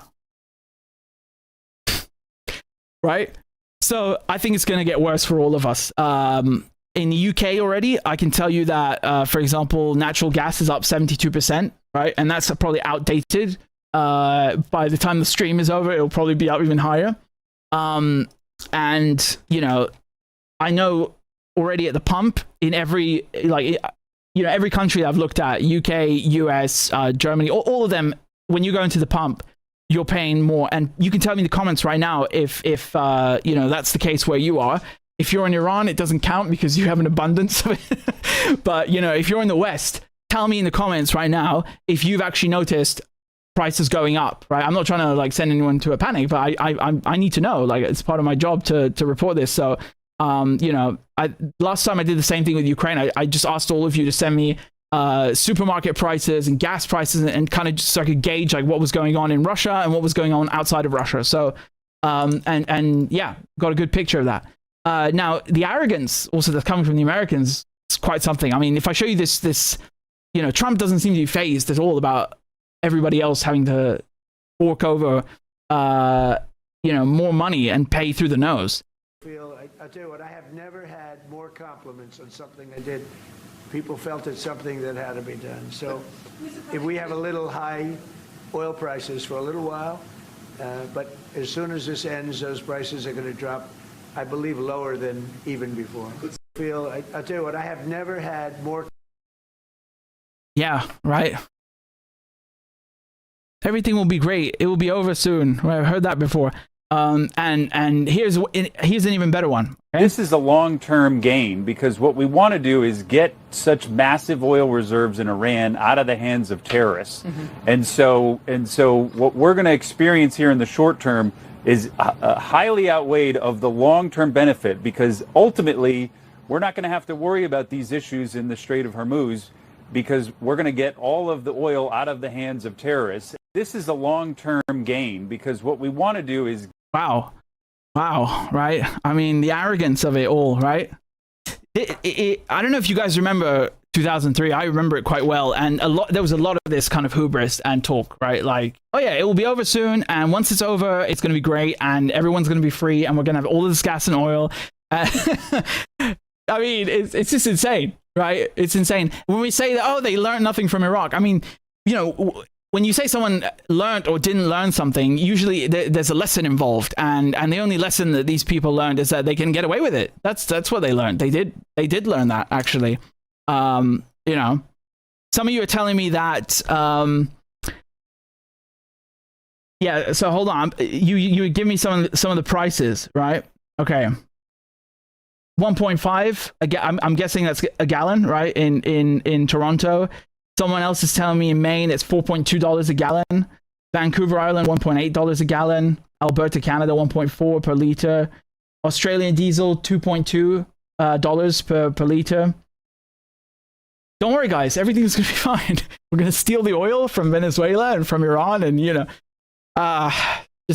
Right? So I think it's going to get worse for all of us. In the UK already, I can tell you that, for example, natural gas is up 72%, right? And that's probably outdated. By the time the stream is over, it'll probably be up even higher. And you know, I know already at the pump in every every country I've looked at, UK, US, Germany, all of them, when you go into the pump, you're paying more. And you can tell me in the comments right now if that's the case where you are. If you're in Iran, it doesn't count because you have an abundance of it. But if you're in the West, tell me in the comments right now if you've actually noticed prices going up, right? I'm not trying to like send anyone to a panic, but I need to know. Like, it's part of my job to report this. So last time I did the same thing with Ukraine. I just asked all of you to send me supermarket prices and gas prices, and kind of just so I could gauge like what was going on in Russia and what was going on outside of Russia. So and yeah, got a good picture of that. Now the arrogance also that's coming from the Americans is quite something. I mean, if I show you this, Trump doesn't seem to be fazed at all about everybody else having to fork over more money and pay through the nose. I'll tell you what, I have never had more compliments on something I did. People felt it's something that had to be done. So if we have a little high oil prices for a little while, but as soon as this ends, those prices are going to drop, I believe, lower than even before. I'll tell you what, I have never had more. Yeah, right. Everything will be great. It will be over soon. I've heard that before. And here's an even better one. Okay? This is a long-term gain, because what we want to do is get such massive oil reserves in Iran out of the hands of terrorists. Mm-hmm. And so what we're going to experience here in the short term is highly outweighed of the long-term benefit, because ultimately we're not going to have to worry about these issues in the Strait of Hormuz, because we're going to get all of the oil out of the hands of terrorists. This is a long-term gain, because what we want to do is... Wow, right? I mean, the arrogance of it all, right? I don't know if you guys remember 2003. I remember it quite well. And there was a lot of this kind of hubris and talk, right? Like, oh yeah, it will be over soon. And once it's over, it's going to be great. And everyone's going to be free. And we're going to have all of this gas and oil. I mean, it's just insane, right? It's insane. When we say that, oh, they learned nothing from Iraq. I mean, when you say someone learned or didn't learn something, usually there's a lesson involved, and the only lesson that these people learned is that they can get away with it. That's what they learned. They did learn that, actually. Some of you are telling me that. Yeah. So hold on. You would give me some of the prices, right? Okay. 1.5. I'm guessing that's a gallon, right? In Toronto. Someone else is telling me in Maine it's $4.2 a gallon. Vancouver Island, $1.8 a gallon. Alberta, Canada, 1.4 per liter. Australian diesel, $2.2 per liter. Don't worry, guys. Everything's going to be fine. We're going to steal the oil from Venezuela and from Iran. And,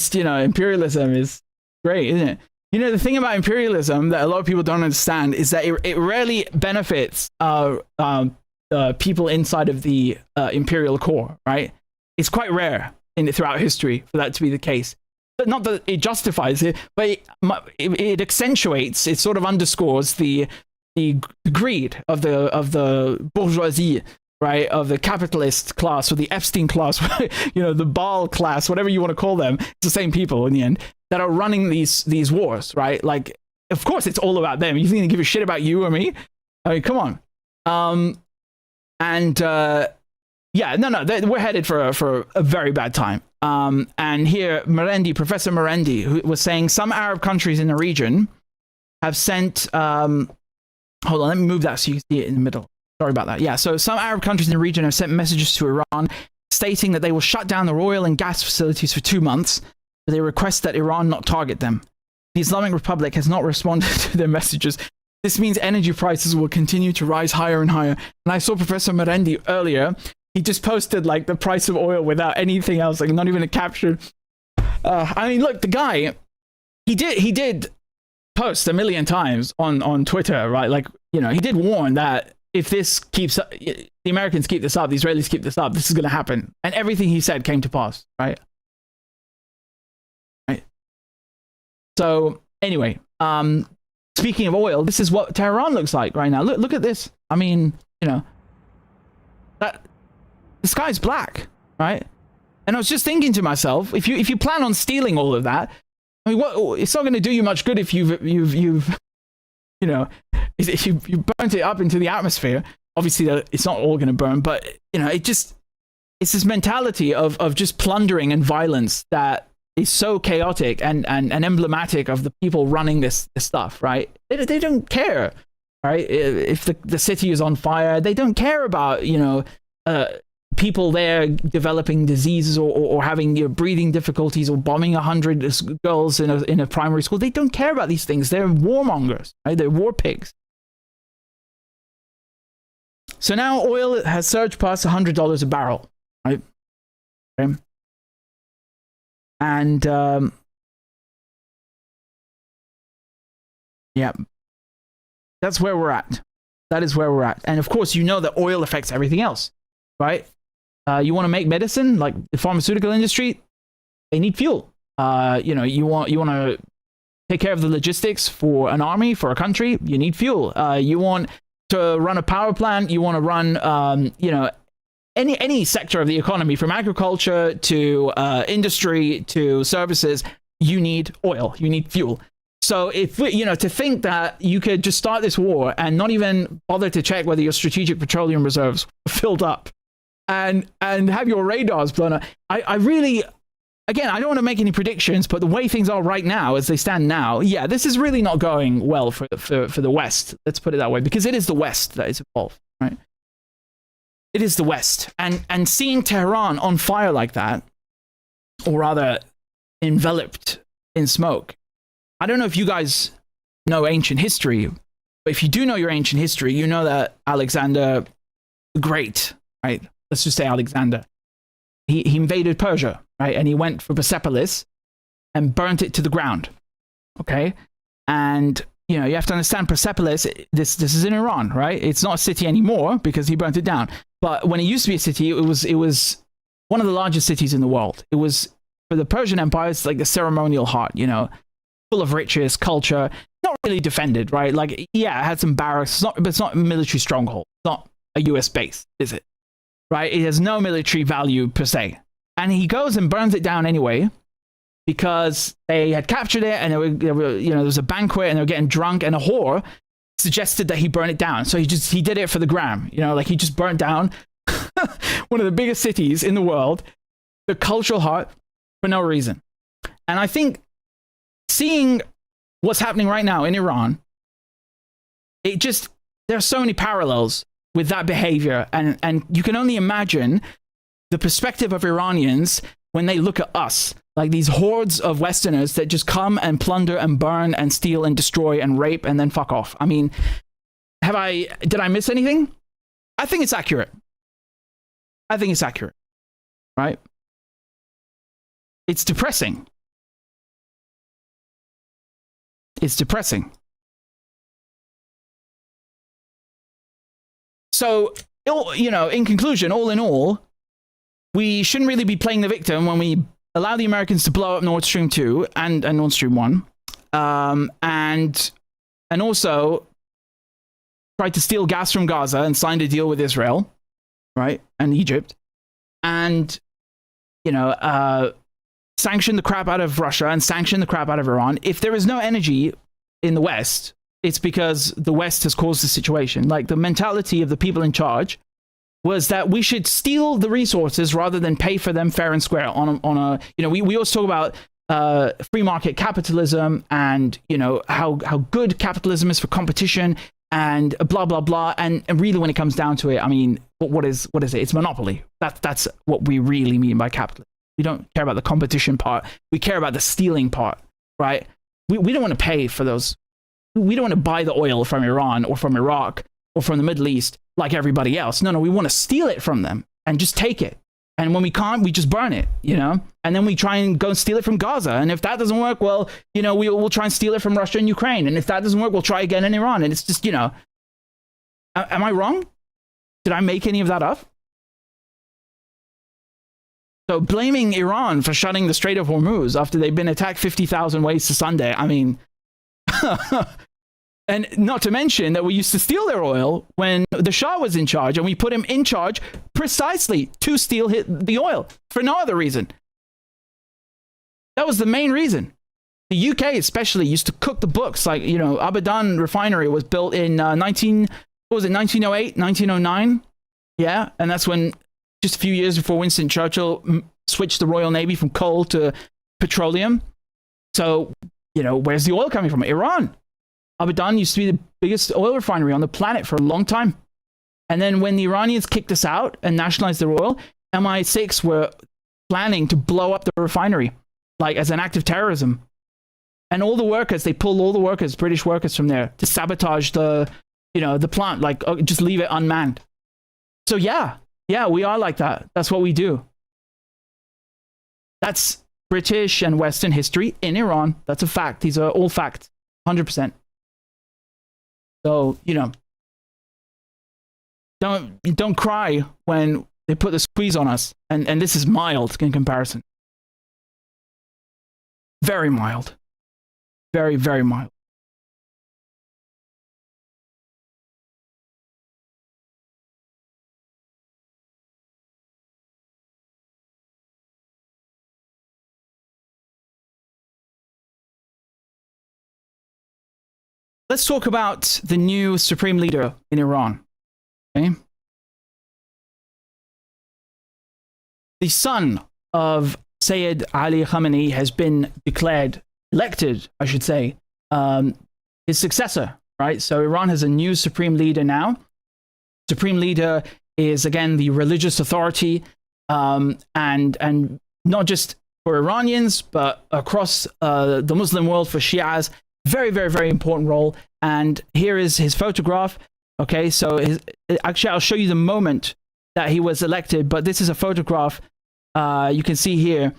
imperialism is great, isn't it? The thing about imperialism that a lot of people don't understand is that it rarely benefits people inside of the imperial core, right? It's quite rare throughout history for that to be the case. But not that it justifies it, but it accentuates, it sort of underscores the greed of the bourgeoisie, right? Of the capitalist class, or the Epstein class, the Baal class, whatever you want to call them. It's the same people in the end that are running these wars, right? Like, of course, it's all about them. You think they give a shit about you or me? I mean, come on. We're headed for a very bad time. And here, Professor Merendi, who was saying some Arab countries in the region have sent. Hold on, let me move that so you can see it in the middle. Sorry about that. Yeah, so some Arab countries in the region have sent messages to Iran stating that they will shut down their oil and gas facilities for 2 months, but they request that Iran not target them. The Islamic Republic has not responded to their messages. This means energy prices will continue to rise higher and higher. And I saw Professor Merendi earlier. He just posted like the price of oil without anything else, like not even a caption. I mean, look, the guy, he did post a million times on Twitter, right? Like, he did warn that if this keeps up, the Americans keep this up, the Israelis keep this up, this is going to happen. And everything he said came to pass, right? Right. So anyway, speaking of oil, this is what Tehran looks like right now. Look at this. I mean, that the sky's black, right? And I was just thinking to myself, if you plan on stealing all of that, I mean, it's not going to do you much good if you've you know, if you burnt it up into the atmosphere. Obviously, it's not all going to burn, but you know, it's this mentality of just plundering and violence that is so chaotic and emblematic of the people running this stuff, right? They don't care, right? If the city is on fire, they don't care about, you know, people there developing diseases or having breathing difficulties or bombing 100 girls in a primary school. They don't care about these things. They're warmongers, right? They're war pigs. So now oil has surged past $100 a barrel, right? Okay. And yeah, that's where we're at. That is where we're at. And of course, you know that oil affects everything else, right? You want to make medicine, like the pharmaceutical industry, they need fuel. You know, you want to take care of the logistics for an army, for a country, you need fuel. You want to run a power plant, you want to run, you know, any sector of the economy, from agriculture to industry to services, you need oil, you need fuel. So if, you know, to think that you could just start this war and not even bother to check whether your strategic petroleum reserves are filled up and have your radars blown up, I really, again, I don't want to make any predictions, but the way things are right now, as they stand now, yeah, this is really not going well for the West. Let's put it that way, because it is the West that is involved, right? It is the West. And seeing Tehran on fire like that, or rather enveloped in smoke, I don't know if you guys know ancient history, but if you do know your ancient history, you know that Alexander the Great, right? Let's just say Alexander. He invaded Persia, right? And he went for Persepolis and burnt it to the ground, okay? And, you know, you have to understand Persepolis, this is in Iran, right? It's not a city anymore because he burnt it down. But when it used to be a city, it was one of the largest cities in the world. It was, for the Persian Empire, it's like the ceremonial heart, you know, full of riches, culture, not really defended, right? Like, yeah, it had some barracks, but it's not a military stronghold. It's not a US base, is it? Right? It has no military value per se. And he goes and burns it down anyway because they had captured it, and they were, you know, there was a banquet and they were getting drunk, and a whore suggested that he burn it down. So he did it for the gram, you know, like he just burnt down one of the biggest cities in the world, the cultural heart, for no reason. And I think seeing what's happening right now in Iran, there are so many parallels with that behavior, and you can only imagine the perspective of Iranians when they look at us, like these hordes of Westerners that just come and plunder and burn and steal and destroy and rape and then fuck off. I mean, did I miss anything? I think it's accurate. Right? It's depressing. So, you know, in conclusion, all in all, we shouldn't really be playing the victim when we allow the Americans to blow up Nord Stream 2 and Nord Stream 1, and also tried to steal gas from Gaza and signed a deal with Israel, right, and Egypt, and, you know, sanction the crap out of Russia and sanction the crap out of Iran. If there is no energy in the West, it's because the West has caused the situation. Like, the mentality of the people in charge was that we should steal the resources rather than pay for them fair and square on a you know, we always talk about free market capitalism and, you know, how good capitalism is for competition and blah, blah, blah. And really, when it comes down to it, I mean, what is it? It's monopoly. That's what we really mean by capitalism. We don't care about the competition part. We care about the stealing part, right? We don't want to pay for those. We don't want to buy the oil from Iran or from Iraq or from the Middle East like everybody else. No, we want to steal it from them and just take it. And when we can't, we just burn it, you know? And then we try and go and steal it from Gaza. And if that doesn't work, well, you know, we'll try and steal it from Russia and Ukraine. And if that doesn't work, we'll try again in Iran. And it's just, you know, am I wrong? Did I make any of that up? So blaming Iran for shutting the Strait of Hormuz after they've been attacked 50,000 ways to Sunday, I mean, and not to mention that we used to steal their oil when the Shah was in charge, and we put him in charge precisely to steal the oil for no other reason. That was the main reason. The UK especially used to cook the books. Like, you know, Abadan refinery was built in 1908, 1909? Yeah, and that's when, just a few years before Winston Churchill switched the Royal Navy from coal to petroleum. So, you know, where's the oil coming from? Iran. Abadan used to be the biggest oil refinery on the planet for a long time. And then when the Iranians kicked us out and nationalized their oil, MI6 were planning to blow up the refinery, like as an act of terrorism. And all the workers, they pulled all the workers, British workers from there to sabotage the, you know, the plant, like just leave it unmanned. So yeah, we are like that. That's what we do. That's British and Western history in Iran. That's a fact. These are all facts, 100%. So, you know, don't cry when they put the squeeze on us. And this is mild in comparison. Very mild. Very, very mild. Let's talk about the new supreme leader in Iran. Okay? The son of Sayyid Ali Khamenei has been declared elected, I should say, his successor, right? So Iran has a new supreme leader now. Supreme leader is, again, the religious authority, and not just for Iranians, but across the Muslim world for Shias. Very, very, very important role. And here is his photograph. Okay, so actually, I'll show you the moment that he was elected, but this is a photograph. You can see here,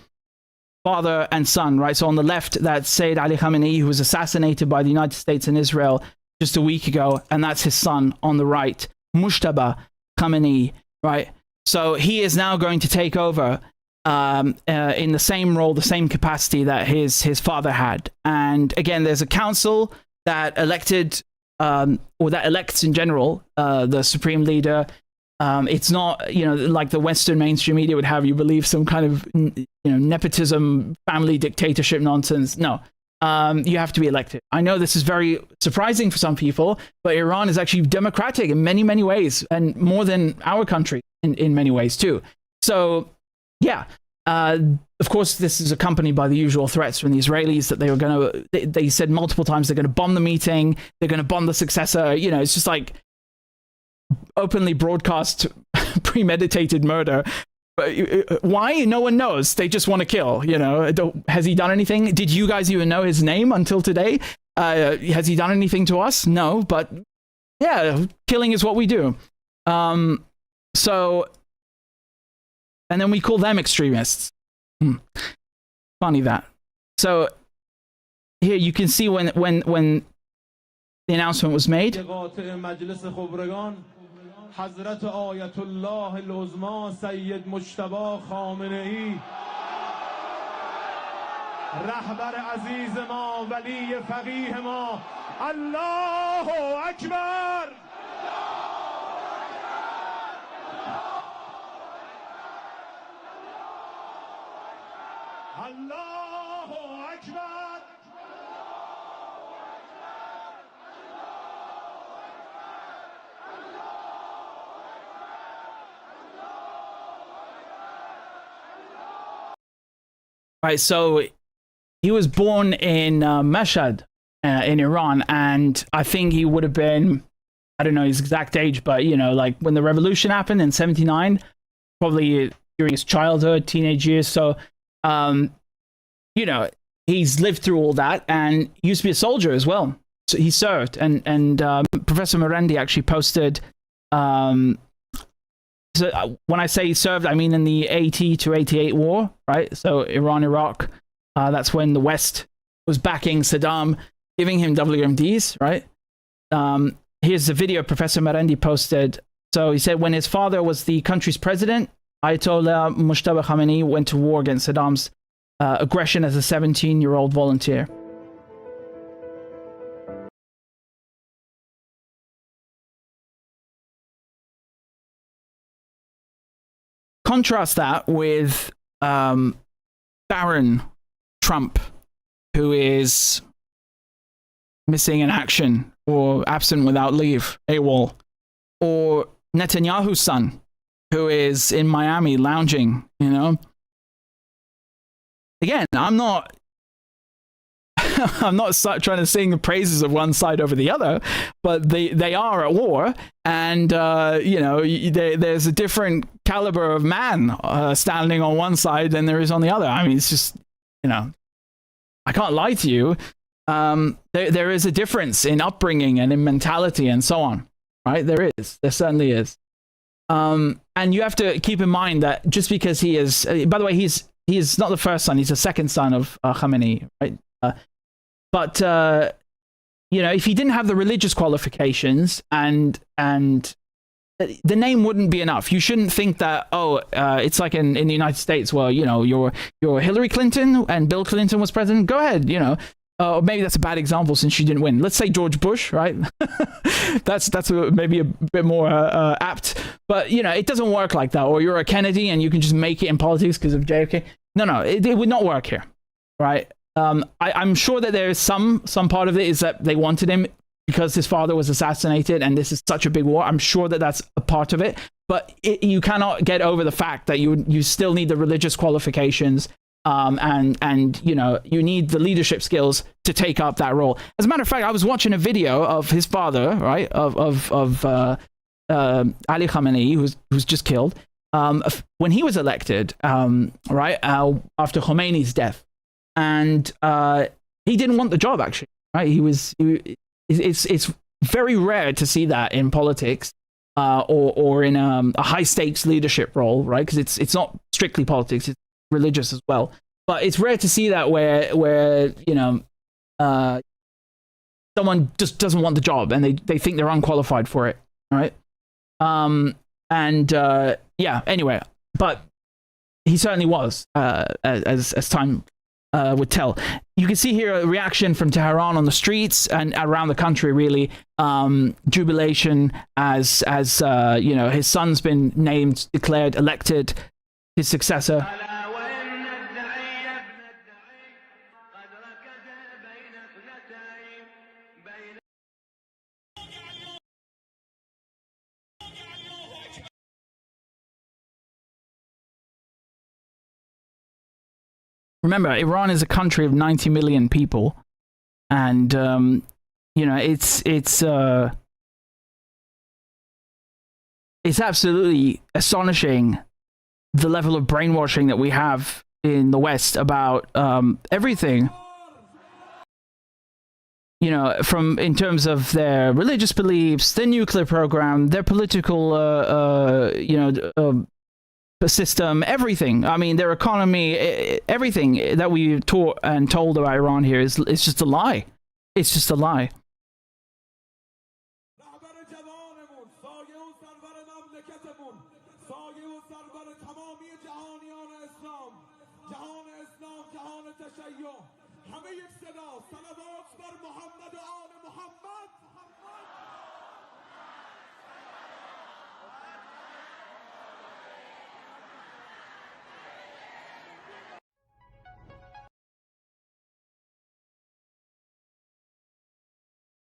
father and son, right? So on the left, that's Sayyid Ali Khamenei, who was assassinated by the United States and Israel just a week ago, and that's his son on the right, Mojtaba Khamenei, right? So he is now going to take over in the same role, the same capacity that his father had. And again, there's a council that elected, or that elects in general, the supreme leader. It's not, you know, like the Western mainstream media would have you believe some kind of, you know, nepotism, family dictatorship nonsense. No, you have to be elected. I know this is very surprising for some people, but Iran is actually democratic in many, many ways, and more than our country in many ways too. So, yeah. Of course, this is accompanied by the usual threats from the Israelis that they were going to, they said multiple times they're going to bomb the meeting, they're going to bomb the successor. You know, it's just like openly broadcast premeditated murder. But why? No one knows. They just want to kill, you know. Has he done anything? Did you guys even know his name until today? Has he done anything to us? No, but yeah, killing is what we do. So, and then we call them extremists. Funny that. So here you can see when the announcement was made. حضرت آیت الله العظما سید مجتبی خامنه‌ای رهبر عزیز ما ولی فقیه ما الله اکبر الله اکبر. Right, so he was born in Mashhad in Iran, and I think he would have been, I don't know his exact age, but, you know, like when the revolution happened in 79, probably during his childhood, teenage years. So, you know, he's lived through all that, and he used to be a soldier as well. So he served, and Professor Merendi actually posted, so when I say he served, I mean in the 80 to 88 war, right? So Iran, Iraq, that's when the West was backing Saddam, giving him WMDs, right? Here's the video Professor Merendi posted. So he said when his father was the country's president, Ayatollah Mojtaba Khamenei went to war against Saddam's aggression as a 17-year-old volunteer. contrast that with Baron Trump, who is missing in action or absent without leave, AWOL, or Netanyahu's son, who is in Miami lounging, you know. Again, I'm not trying to sing the praises of one side over the other, but they are at war, and you know, there's a different caliber of man standing on one side than there is on the other. I mean, it's just, you know, I can't lie to you. There is a difference in upbringing and in mentality and so on, right? There certainly is. And you have to keep in mind that just because he is, by the way, he's not the first son, he's the second son of Khamenei, right? But you know, if he didn't have the religious qualifications and the name wouldn't be enough. You shouldn't think that, it's like in the United States where, you know, you're Hillary Clinton and Bill Clinton was president. Go ahead, you know. Or maybe that's a bad example since she didn't win. Let's say George Bush, right? that's maybe a bit more apt. But, you know, it doesn't work like that. Or you're a Kennedy and you can just make it in politics because of JFK. No, it would not work here, right? I'm sure that there is some part of it is that they wanted him because his father was assassinated and this is such a big war. I'm sure that that's a part of it. But you cannot get over the fact that you still need the religious qualifications. And you know, you need the leadership skills to take up that role. As a matter of fact, I was watching a video of his father, right, of Ali Khamenei, who's just killed, when he was elected, right, after Khomeini's death, and he didn't want the job actually, right? It's very rare to see that in politics, or in a high stakes leadership role, right? Because it's not strictly politics. It's religious as well, but it's rare to see that where you know, someone just doesn't want the job and they think they're unqualified for it, right? Yeah, anyway, but he certainly was, as time would tell. You can see here a reaction from Tehran on the streets and around the country, really, jubilation as you know, his son's been named, declared, elected, his successor. Remember, Iran is a country of 90 million people, and you know, it's absolutely astonishing the level of brainwashing that we have in the West about everything. You know, in terms of their religious beliefs, their nuclear program, their political, you know, system, everything. I mean, their economy, everything that we taught and told about Iran here is just a lie. It's just a lie.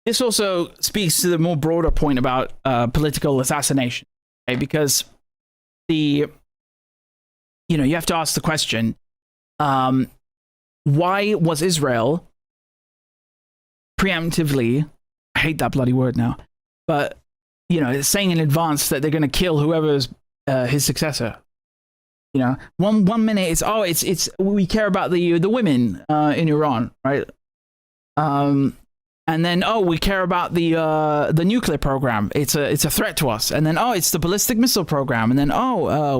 This also speaks to the more broader point about political assassination, okay? Because you know, you have to ask the question, why was Israel preemptively, I hate that bloody word now, but, you know, it's saying in advance that they're going to kill whoever's his successor. You know, one minute it's we care about the women in Iran, right? And then, we care about the nuclear program. It's a threat to us. And then, it's the ballistic missile program. And then,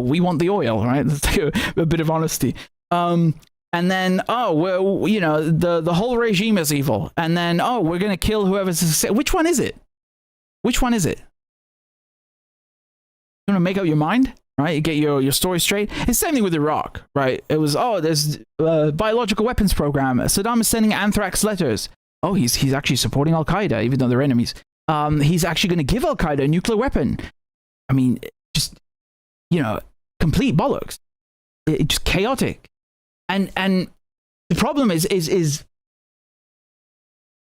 we want the oil, right? Let's take a bit of honesty. And then, well, you know, the whole regime is evil. And then, we're going to kill whoever's... Which one is it? Which one is it? You want to make up your mind, right? You get your story straight. It's the same thing with Iraq, right? It was, there's a biological weapons program. Saddam is sending anthrax letters. He's actually supporting Al-Qaeda, even though they're enemies. He's actually going to give Al-Qaeda a nuclear weapon. I mean, just, you know, complete bollocks. It's just chaotic. And the problem is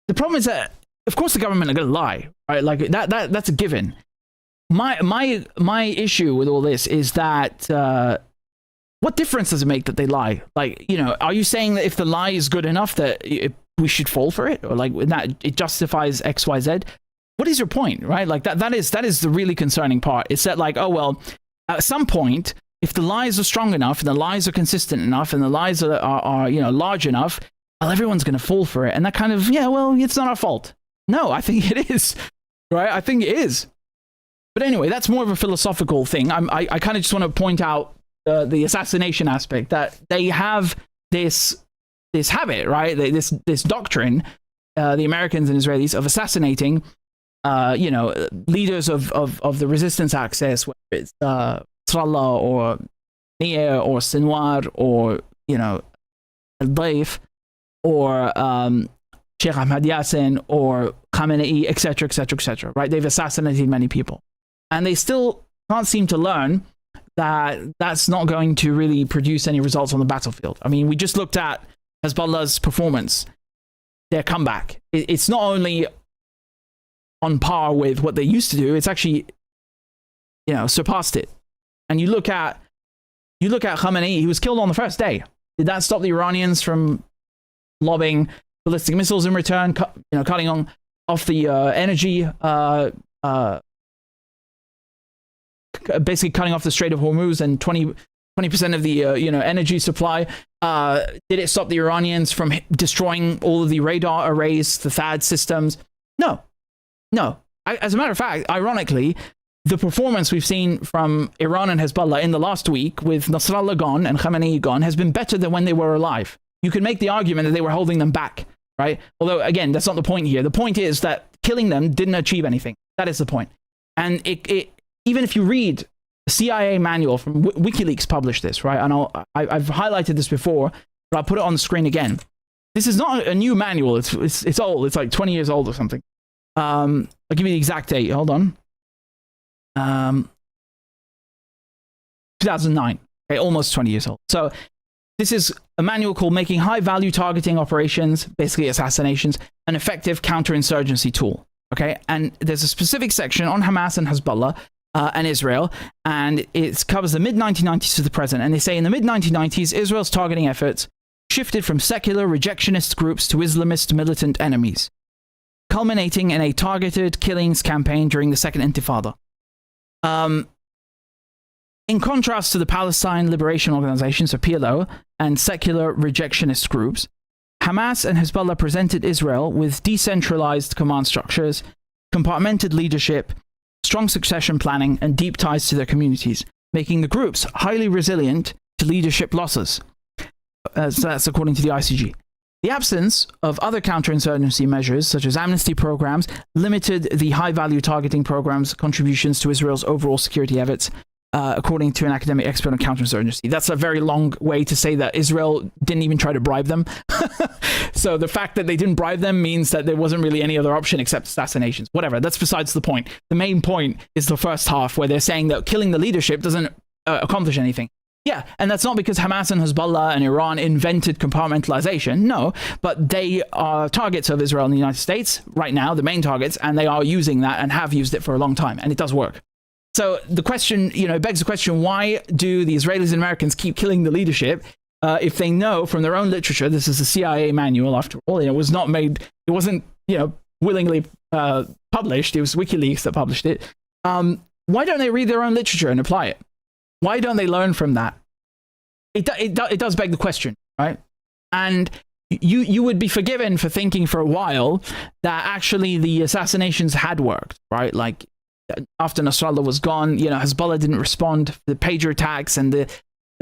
that, of course, the government are going to lie, right? Like that's a given. My issue with all this is that what difference does it make that they lie? Like, you know, are you saying that if the lie is good enough that we should fall for it, or like that it justifies X, Y, Z? What is your point, right? Like that is the really concerning part. It's that, like, oh well, at some point, if the lies are strong enough and the lies are consistent enough and the lies are you know, large enough, well, everyone's going to fall for it. And that kind of, yeah, well, it's not our fault. No, I think it is, right? I think it is. But anyway, that's more of a philosophical thing. I kind of just want to point out the assassination aspect, that they have this habit, right? This doctrine, the Americans and Israelis, of assassinating, you know, leaders of the resistance axis, whether it's Nasrallah or Nia or Sinwar or, you know, Al-Daif or Sheikh Ahmad Yassin or Khamenei, etc., etc., etc., right? They've assassinated many people. And they still can't seem to learn that that's not going to really produce any results on the battlefield. I mean, we just looked at Hezbollah's performance, their comeback. It's not only on par with what they used to do, it's actually, you know, surpassed it. And you look at Khamenei, he was killed on the first day. Did that stop the Iranians from lobbing ballistic missiles in return, you know, cutting off the energy, basically cutting off the Strait of Hormuz and 20% of the you know, energy supply? Did it stop the Iranians from destroying all of the radar arrays, the THAAD systems? No. As a matter of fact, ironically, the performance we've seen from Iran and Hezbollah in the last week, with Nasrallah gone and Khamenei gone, has been better than when they were alive. You can make the argument that they were holding them back, right? Although, again, that's not the point here. The point is that killing them didn't achieve anything. That is the point. And even if you read the CIA manual from WikiLeaks published this, right? And I've highlighted this before, but I'll put it on the screen again. This is not a new manual. It's old. It's like 20 years old or something. I'll give you the exact date. Hold on. 2009. Okay, almost 20 years old. So this is a manual called Making High-Value Targeting Operations, basically assassinations, an effective counterinsurgency tool. Okay, and there's a specific section on Hamas and Hezbollah and Israel, and it covers the mid-1990s to the present. And they say in the mid-1990s, Israel's targeting efforts shifted from secular rejectionist groups to Islamist militant enemies, culminating in a targeted killings campaign during the Second Intifada. In contrast to the Palestine Liberation Organization, so PLO, and secular rejectionist groups, Hamas and Hezbollah presented Israel with decentralized command structures, compartmented leadership, strong succession planning, and deep ties to their communities, making the groups highly resilient to leadership losses. So that's according to the ICG. The absence of other counterinsurgency measures, such as amnesty programs, limited the high-value targeting programs' contributions to Israel's overall security efforts, according to an academic expert on counterinsurgency. That's a very long way to say that Israel didn't even try to bribe them. So the fact that they didn't bribe them means that there wasn't really any other option except assassinations. Whatever, that's besides the point. The main point is the first half, where they're saying that killing the leadership doesn't accomplish anything. Yeah, and that's not because Hamas and Hezbollah and Iran invented compartmentalization, no, but they are targets of Israel and the United States right now, the main targets, and they are using that and have used it for a long time, and it does work. So the question, you know, begs the question, why do the Israelis and Americans keep killing the leadership if they know from their own literature, this is a CIA manual after all, it was not made, it wasn't, you know, willingly published, it was WikiLeaks that published it. Why don't they read their own literature and apply it? Why don't they learn from that? It does beg the question, right? And you would be forgiven for thinking for a while that actually the assassinations had worked, right? Like after Nasrallah was gone, you know, Hezbollah didn't respond to the pager attacks and the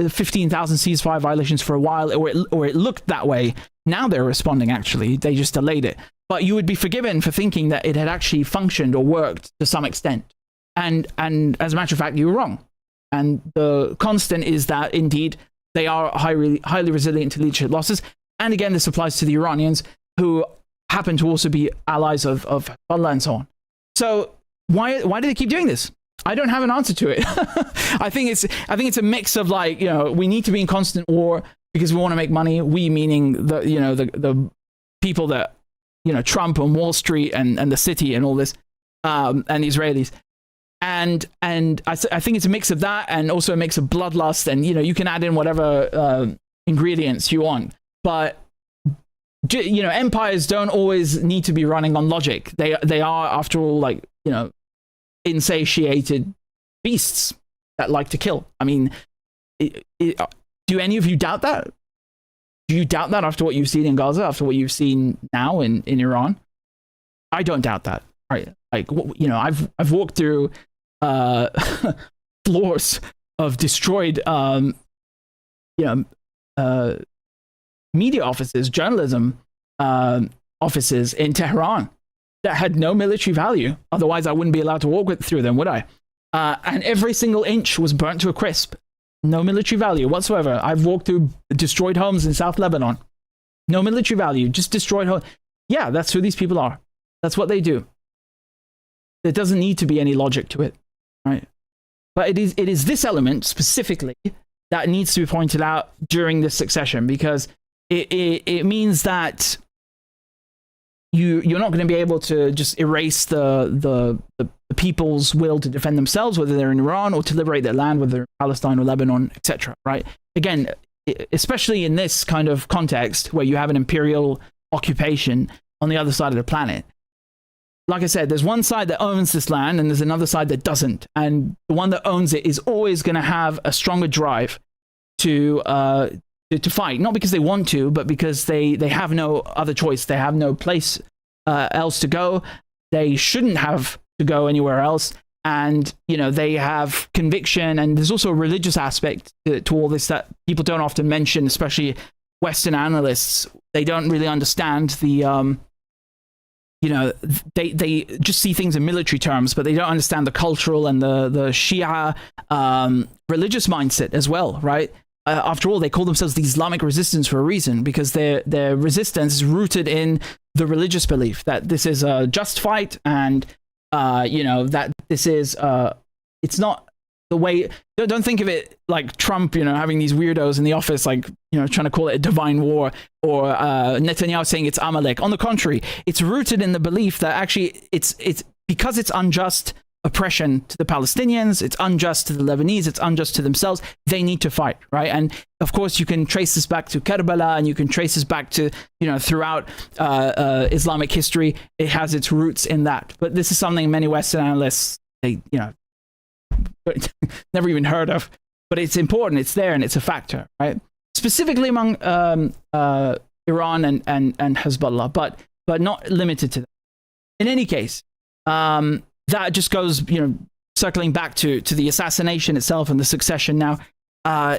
15,000 ceasefire violations for a while, or it looked that way. Now they're responding, actually. They just delayed it. But you would be forgiven for thinking that it had actually functioned or worked to some extent. And as a matter of fact, you were wrong. And the constant is that, indeed, they are highly resilient to leadership losses. And again, this applies to the Iranians, who happen to also be allies of Hezbollah and so on. So why do they keep doing this? I don't have an answer to it. I think it's a mix of like, we need to be in constant war because we want to make money. We meaning the people that, Trump and Wall Street and the city and all this, and the Israelis. And I think it's a mix of that and also a mix of bloodlust. And, you can add in whatever ingredients you want. But, empires don't always need to be running on logic. They are, after all, like, insatiated beasts that like to kill. I mean, do any of you doubt that? Do you doubt that after what you've seen in Gaza, after what you've seen now in Iran? I don't doubt that. Right? Like, I've walked through floors of destroyed, media offices, journalism offices in Tehran that had no military value. Otherwise, I wouldn't be allowed to walk through them, would I? And every single inch was burnt to a crisp. No military value whatsoever. I've walked through destroyed homes in South Lebanon. No military value, just destroyed homes. Yeah, that's who these people are. That's what they do. There doesn't need to be any logic to it, right? But it is this element specifically that needs to be pointed out during this succession, because it means that you're not going to be able to just erase the people's will to defend themselves, whether they're in Iran, or to liberate their land, whether they're in Palestine or Lebanon, etc. Right? Again, especially in this kind of context where you have an imperial occupation on the other side of the planet. Like I said, there's one side that owns this land and there's another side that doesn't. And the one that owns it is always going to have a stronger drive to fight, not because they want to, but because they have no other choice. They have no place else to go. They shouldn't have to go anywhere else. And, they have conviction. And there's also a religious aspect to all this that people don't often mention, especially Western analysts. They don't really understand the, they just see things in military terms, but they don't understand the cultural and the Shia religious mindset as well, right? After all, they call themselves the Islamic resistance for a reason, because their resistance is rooted in the religious belief that this is a just fight, and that this is it's not the way. Don't think of it like Trump, having these weirdos in the office, like trying to call it a divine war, or Netanyahu saying it's Amalek. On the contrary, it's rooted in the belief that actually it's because it's unjust oppression to the Palestinians, it's unjust to the Lebanese, it's unjust to themselves, they need to fight, right? And of course you can trace this back to Karbala, and you can trace this back to throughout Islamic history. It has its roots in that. But this is something many Western analysts, they never even heard of, but it's important, it's there, and it's a factor, right? Specifically among Iran and Hezbollah, but not limited to that. In any case, that just goes, circling back to the assassination itself and the succession now.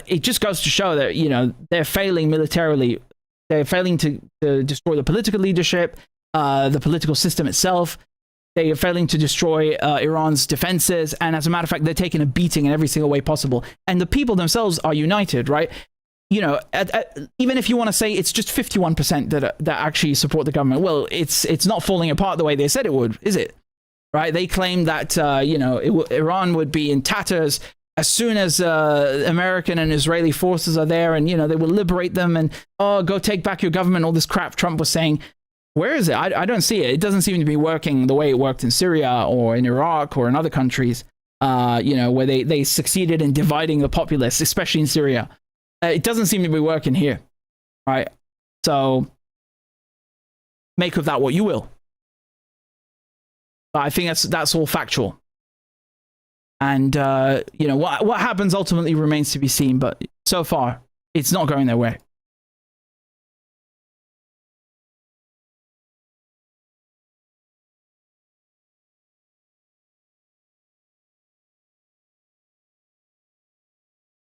It just goes to show that, they're failing militarily. They're failing to destroy the political leadership, the political system itself. They are failing to destroy Iran's defenses. And as a matter of fact, they're taking a beating in every single way possible. And the people themselves are united, right? Even if you want to say it's just 51% that actually support the government, well, it's not falling apart the way they said it would, is it? Right? They claim that, Iran would be in tatters as soon as American and Israeli forces are there, and, they will liberate them, and, go take back your government, all this crap Trump was saying. Where is it? I don't see it. It doesn't seem to be working the way it worked in Syria or in Iraq or in other countries, where they succeeded in dividing the populace, especially in Syria. It doesn't seem to be working here, right? So make of that what you will. But I think that's all factual. And, what happens ultimately remains to be seen. But so far, it's not going their way.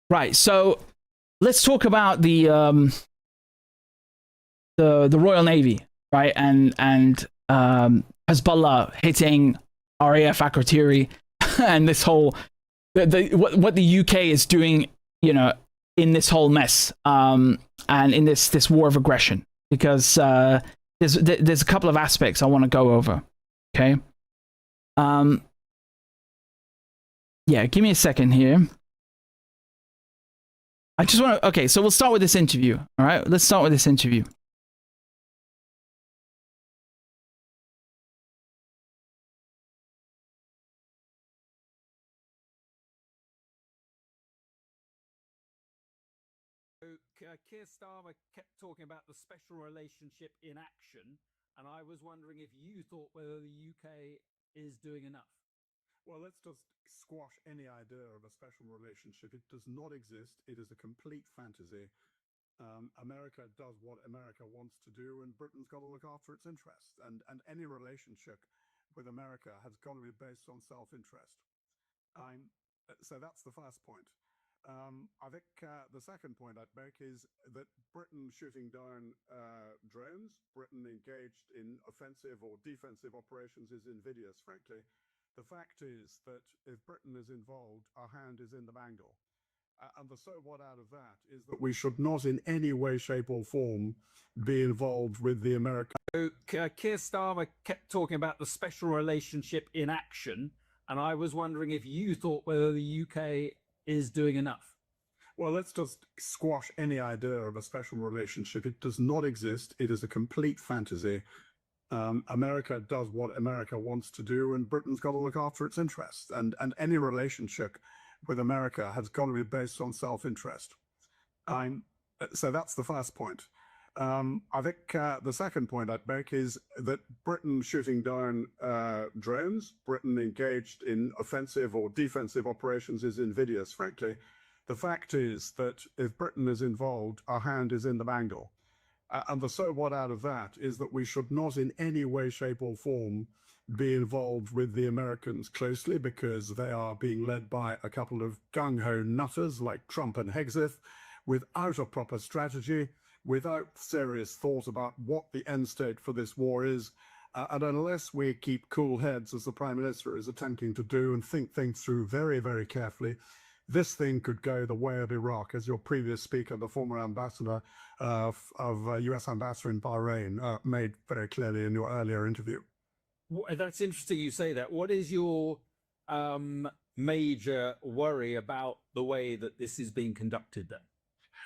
Right. So let's talk about the Royal Navy, right? And Hezbollah hitting RAF Accredited, and this whole what the UK is doing, in this whole mess, and in this war of aggression, because there's a couple of aspects I want to go over. Okay. Yeah, give me a second here. I just want to, okay, so we'll start with this interview. All right, let's start with this interview. Keir Starmer kept talking about the special relationship in action, and I was wondering if you thought whether the UK is doing enough. Well, let's just squash any idea of a special relationship. It does not exist. It is a complete fantasy. America does what America wants to do, and Britain's got to look after its interests. And any relationship with America has got to be based on self-interest. So that's the first point. I think the second point I'd make is that Britain shooting down drones, Britain engaged in offensive or defensive operations is invidious, frankly. The fact is that if Britain is involved, our hand is in the bangle. And the so what out of that is that we should not in any way, shape or form be involved with the American... Keir Starmer kept talking about the special relationship in action, and I was wondering if you thought whether the UK is doing enough. Well, let's just squash any idea of a special relationship. It does not exist. It is a complete fantasy. America does what America wants to do, and Britain's got to look after its interests. And any relationship with America has got to be based on self-interest. So that's the first point. I think the second point I'd make is that Britain shooting down drones, Britain engaged in offensive or defensive operations is invidious, frankly. The fact is that if Britain is involved, our hand is in the bangle. And the so what out of that is that we should not in any way, shape or form be involved with the Americans closely, because they are being led by a couple of gung-ho nutters like Trump and Hezbollah without a proper strategy, without serious thought about what the end state for this war is. And unless we keep cool heads, as the Prime Minister is attempting to do, and think things through very, very carefully, this thing could go the way of Iraq, as your previous speaker, the former ambassador US ambassador in Bahrain, made very clearly in your earlier interview. That's interesting you say that. What is your major worry about the way that this is being conducted then?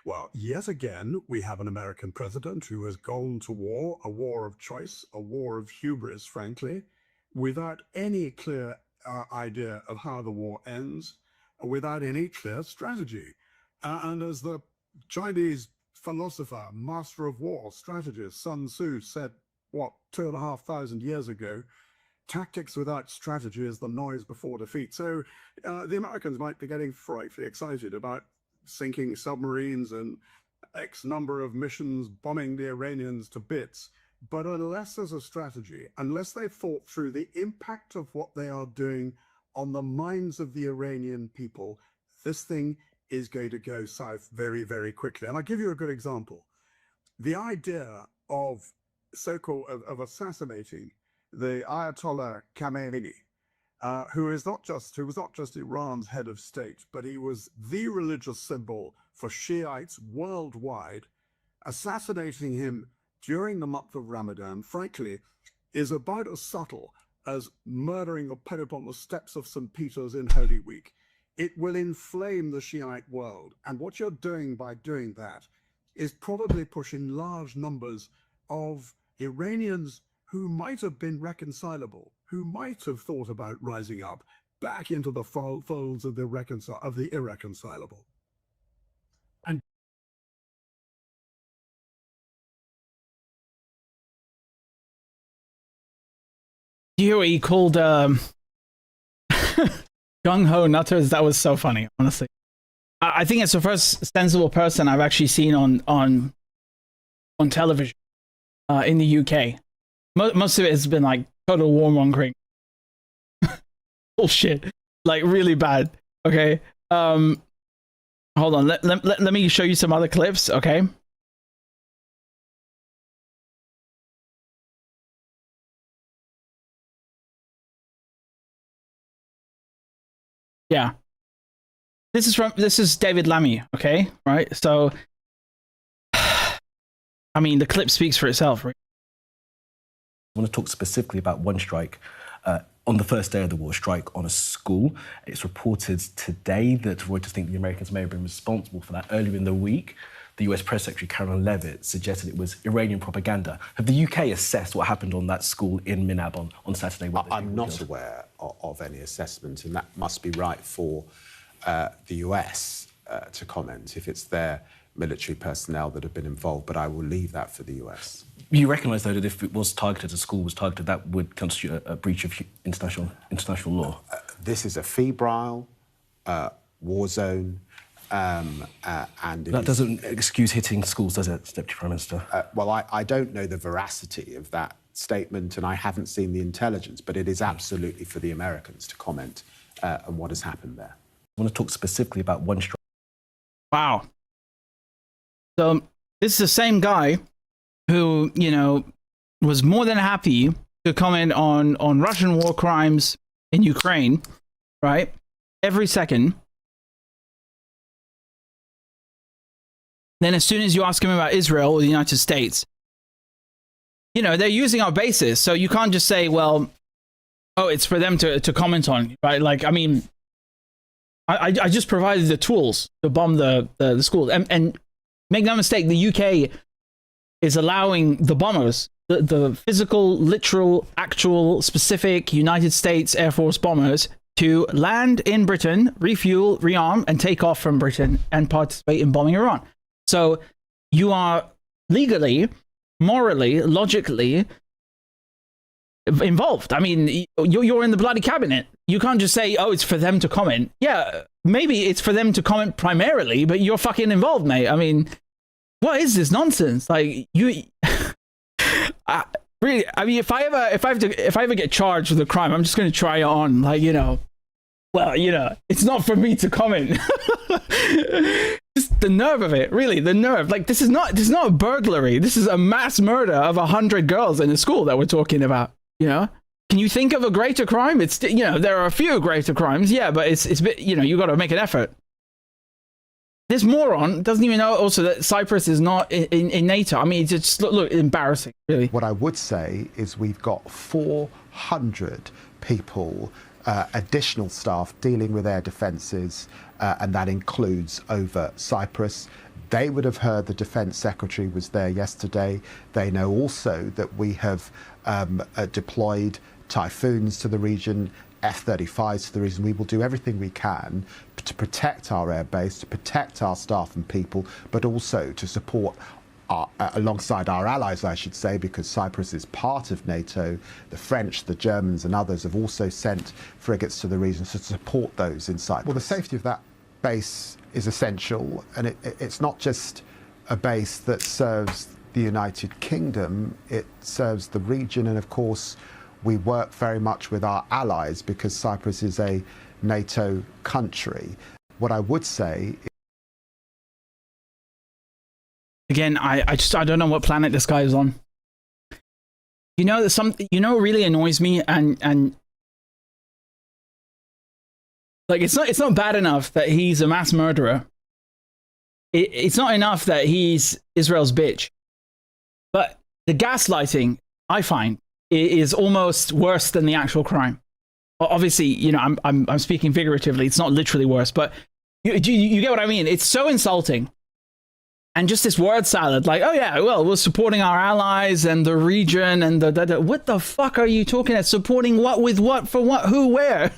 Well, yet again, we have an American president who has gone to war, a war of choice, a war of hubris, frankly, without any clear idea of how the war ends, without any clear strategy. And as the Chinese philosopher, master of war, strategist Sun Tzu said, what, 2,500 years ago, tactics without strategy is the noise before defeat. So the Americans might be getting frightfully excited about sinking submarines and X number of missions, bombing the Iranians to bits. But unless there's a strategy, unless they've thought through the impact of what they are doing on the minds of the Iranian people, this thing is going to go south very, very quickly. And I'll give you a good example. The idea of so-called of assassinating the Ayatollah Khamenei, who was not just Iran's head of state, but he was the religious symbol for Shiites worldwide. Assassinating him during the month of Ramadan, frankly, is about as subtle as murdering a pope on the steps of St. Peter's in Holy Week. It will inflame the Shiite world. And what you're doing by doing that is probably pushing large numbers of Iranians who might have been reconcilable, who might have thought about rising up, back into the folds of the irreconcilable. And you hear what he called gung-ho nutters? That was so funny, honestly. I think it's the first sensible person I've actually seen on television in the UK. Most of it has been like total warmongering. Bullshit. Like really bad. Okay. Hold on. Let me show you some other clips, okay? Yeah. This is David Lammy, okay? Right? So I mean, the clip speaks for itself, right? I want to talk specifically about one strike on the first day of the war, strike on a school. It's reported today that Reuters think the Americans may have been responsible for that. Earlier in the week, the US Press Secretary Caroline Leavitt suggested it was Iranian propaganda. Have the UK assessed what happened on that school in Minab on Saturday? I'm not aware of any assessment, and that must be right for the US to comment if it's their military personnel that have been involved, but I will leave that for the US. You recognise, though, that if it was targeted, a school was targeted, that would constitute a breach of international law? This is a febrile war zone. And that doesn't excuse hitting schools, does it, Deputy Prime Minister? Well, I don't know the veracity of that statement, and I haven't seen the intelligence, but it is absolutely for the Americans to comment on what has happened there. I want to talk specifically about one strike. Wow. So this is the same guy who, you know, was more than happy to comment on Russian war crimes in Ukraine, right? Every second. Then as soon as you ask him about Israel or the United States, you know, they're using our bases. So you can't just say, well, oh, it's for them to comment on, right? Like, I mean, I just provided the tools to bomb the schools. And make no mistake, the UK is allowing the bombers, the physical, literal, actual, specific United States Air Force bombers to land in Britain, refuel, rearm, and take off from Britain and participate in bombing Iran. So you are legally, morally, logically involved. I mean, you're in the bloody cabinet. You can't just say, oh, it's for them to comment. Yeah, maybe it's for them to comment primarily, but you're fucking involved, mate. I mean, what is this nonsense? Like, you really, I mean, if I ever get charged with a crime, I'm just going to try it on. Like, you know, well, you know, it's not for me to comment. Just the nerve of it, really, the nerve. Like, this is not a burglary. This is a mass murder of 100 girls in a school that we're talking about. You know, can you think of a greater crime? It's, you know, there are a few greater crimes, yeah, but it's a bit, you know, you got to make an effort. This moron doesn't even know also that Cyprus is not in NATO. I mean, it's just look embarrassing, really. What I would say is we've got 400 people, additional staff dealing with air defences, and that includes over Cyprus. They would have heard the Defence Secretary was there yesterday. They know also that we have deployed Typhoons to the region, F-35s to the region. We will do everything we can to protect our airbase, to protect our staff and people, but also to support alongside our allies, I should say, because Cyprus is part of NATO. The French, the Germans and others have also sent frigates to the region to support those in Cyprus. Well, the safety of that base is essential, and it's not just a base that serves the United Kingdom, it serves the region, and of course we work very much with our allies because Cyprus is a NATO country. What I would say, again, I don't know what planet this guy is on. You know, what really annoys me, and like, it's not bad enough that he's a mass murderer. It's not enough that he's Israel's bitch. But the gaslighting, I find, is almost worse than the actual crime. Obviously, you know, I'm speaking figuratively. It's not literally worse, but you get what I mean. It's so insulting. And just this word salad, like, oh yeah, well, we're supporting our allies and the region and what the fuck are you talking about? Supporting what with what for what? Who? Where?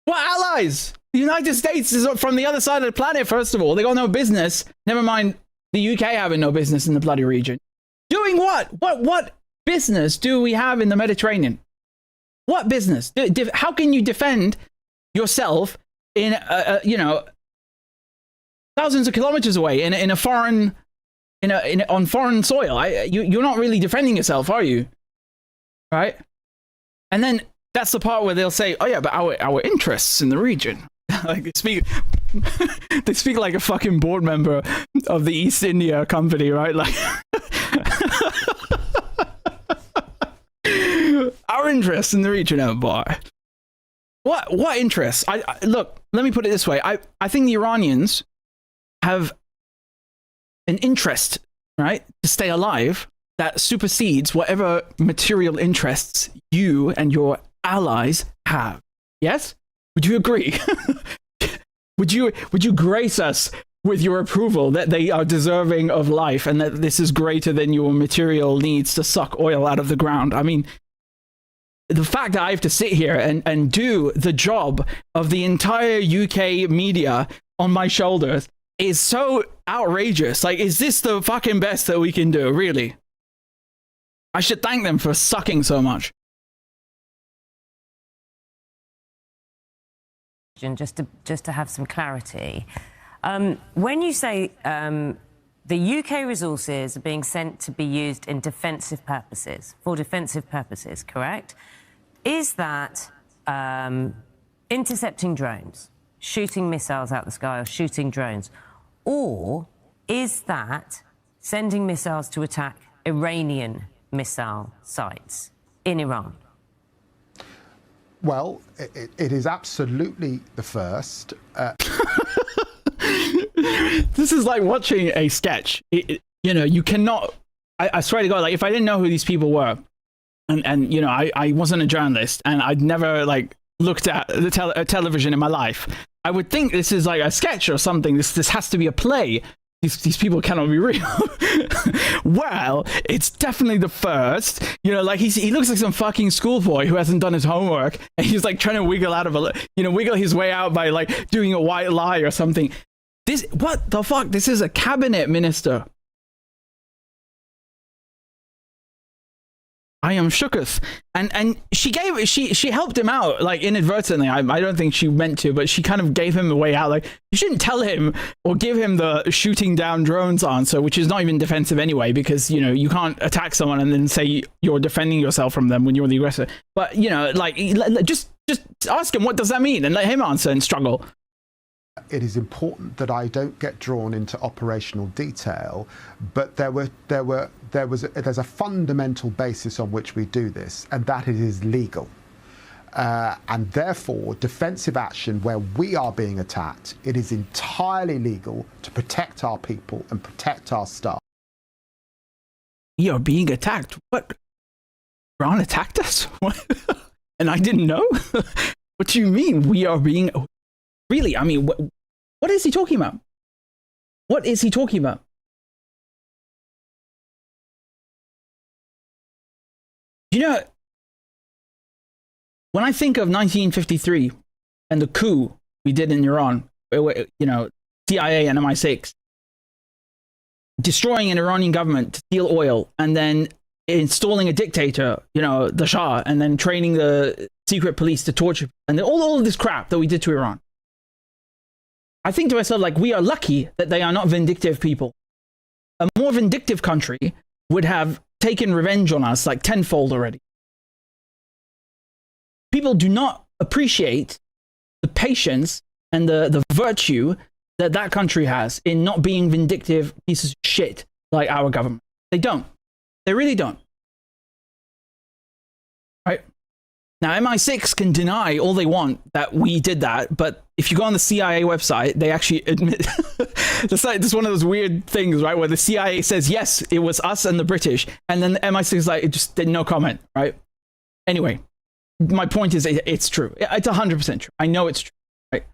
What allies? The United States is from the other side of the planet, first of all. They got no business. Never mind the UK having no business in the bloody region. Doing what? What business do we have in the Mediterranean? What business? How can you defend yourself in, you know, thousands of kilometers away in a foreign, on foreign soil? You're not really defending yourself, are you? Right? And then that's the part where they'll say, "Oh yeah, but our interests in the region." Like they speak like a fucking board member of the East India Company, right? Like our interests in the region, oh boy. What interests? I look. Let me put it this way. I think the Iranians have an interest, right, to stay alive that supersedes whatever material interests you and your allies have. Yes? Would you agree? Would you grace us with your approval that they are deserving of life and that this is greater than your material needs to suck oil out of the ground? I mean, the fact that I have to sit here and do the job of the entire UK media on my shoulders is so outrageous. Like, is this the fucking best that we can do? Really? I should thank them for sucking so much. Just to have some clarity, when you say the UK resources are being sent to be used in defensive purposes, for defensive purposes, correct? Is that intercepting drones, shooting missiles out the sky or shooting drones? Or is that sending missiles to attack Iranian missile sites in Iran? Well, it is absolutely the first. This is like watching a sketch. You know, you cannot... I swear to God, like, if I didn't know who these people were, and you know, I wasn't a journalist, and I'd never, like, looked at the television in my life, I would think this is like a sketch or something. This has to be a play. These people cannot be real. Well, it's definitely the first. You know, like he looks like some fucking schoolboy who hasn't done his homework, and he's like trying to wiggle out of wiggle his way out by like doing a white lie or something. What the fuck? This is a cabinet minister. I am shooketh. And she helped him out, like, inadvertently. I don't think she meant to, but she kind of gave him a way out. Like, you shouldn't tell him or give him the shooting down drones answer, which is not even defensive anyway, because, you know, you can't attack someone and then say you're defending yourself from them when you're the aggressor. But, you know, like, just ask him, what does that mean? And let him answer and struggle. It is important that I don't get drawn into operational detail, but there's a fundamental basis on which we do this, and that it is legal. And therefore, defensive action where we are being attacked, it is entirely legal to protect our people and protect our staff. We are being attacked? What? Iran attacked us? What? And I didn't know? What do you mean we are being... Really? I mean, what is he talking about? What is he talking about? You know, when I think of 1953 and the coup we did in Iran, you know, CIA and MI6, destroying an Iranian government to steal oil and then installing a dictator, you know, the Shah, and then training the secret police to torture, and all of this crap that we did to Iran. I think to myself, like, we are lucky that they are not vindictive people. A more vindictive country would have taken revenge on us like tenfold already. People do not appreciate the patience and the virtue that that country has in not being vindictive pieces of shit like our government. They don't. They really don't. Right? Now, MI6 can deny all they want that we did that, but if you go on the CIA website, they actually admit... It's one of those weird things, right, where the CIA says, yes, it was us and the British, and then the MI6 is like, it just did no comment, right? Anyway, my point is, it's true. It's 100% true. I know it's true, right?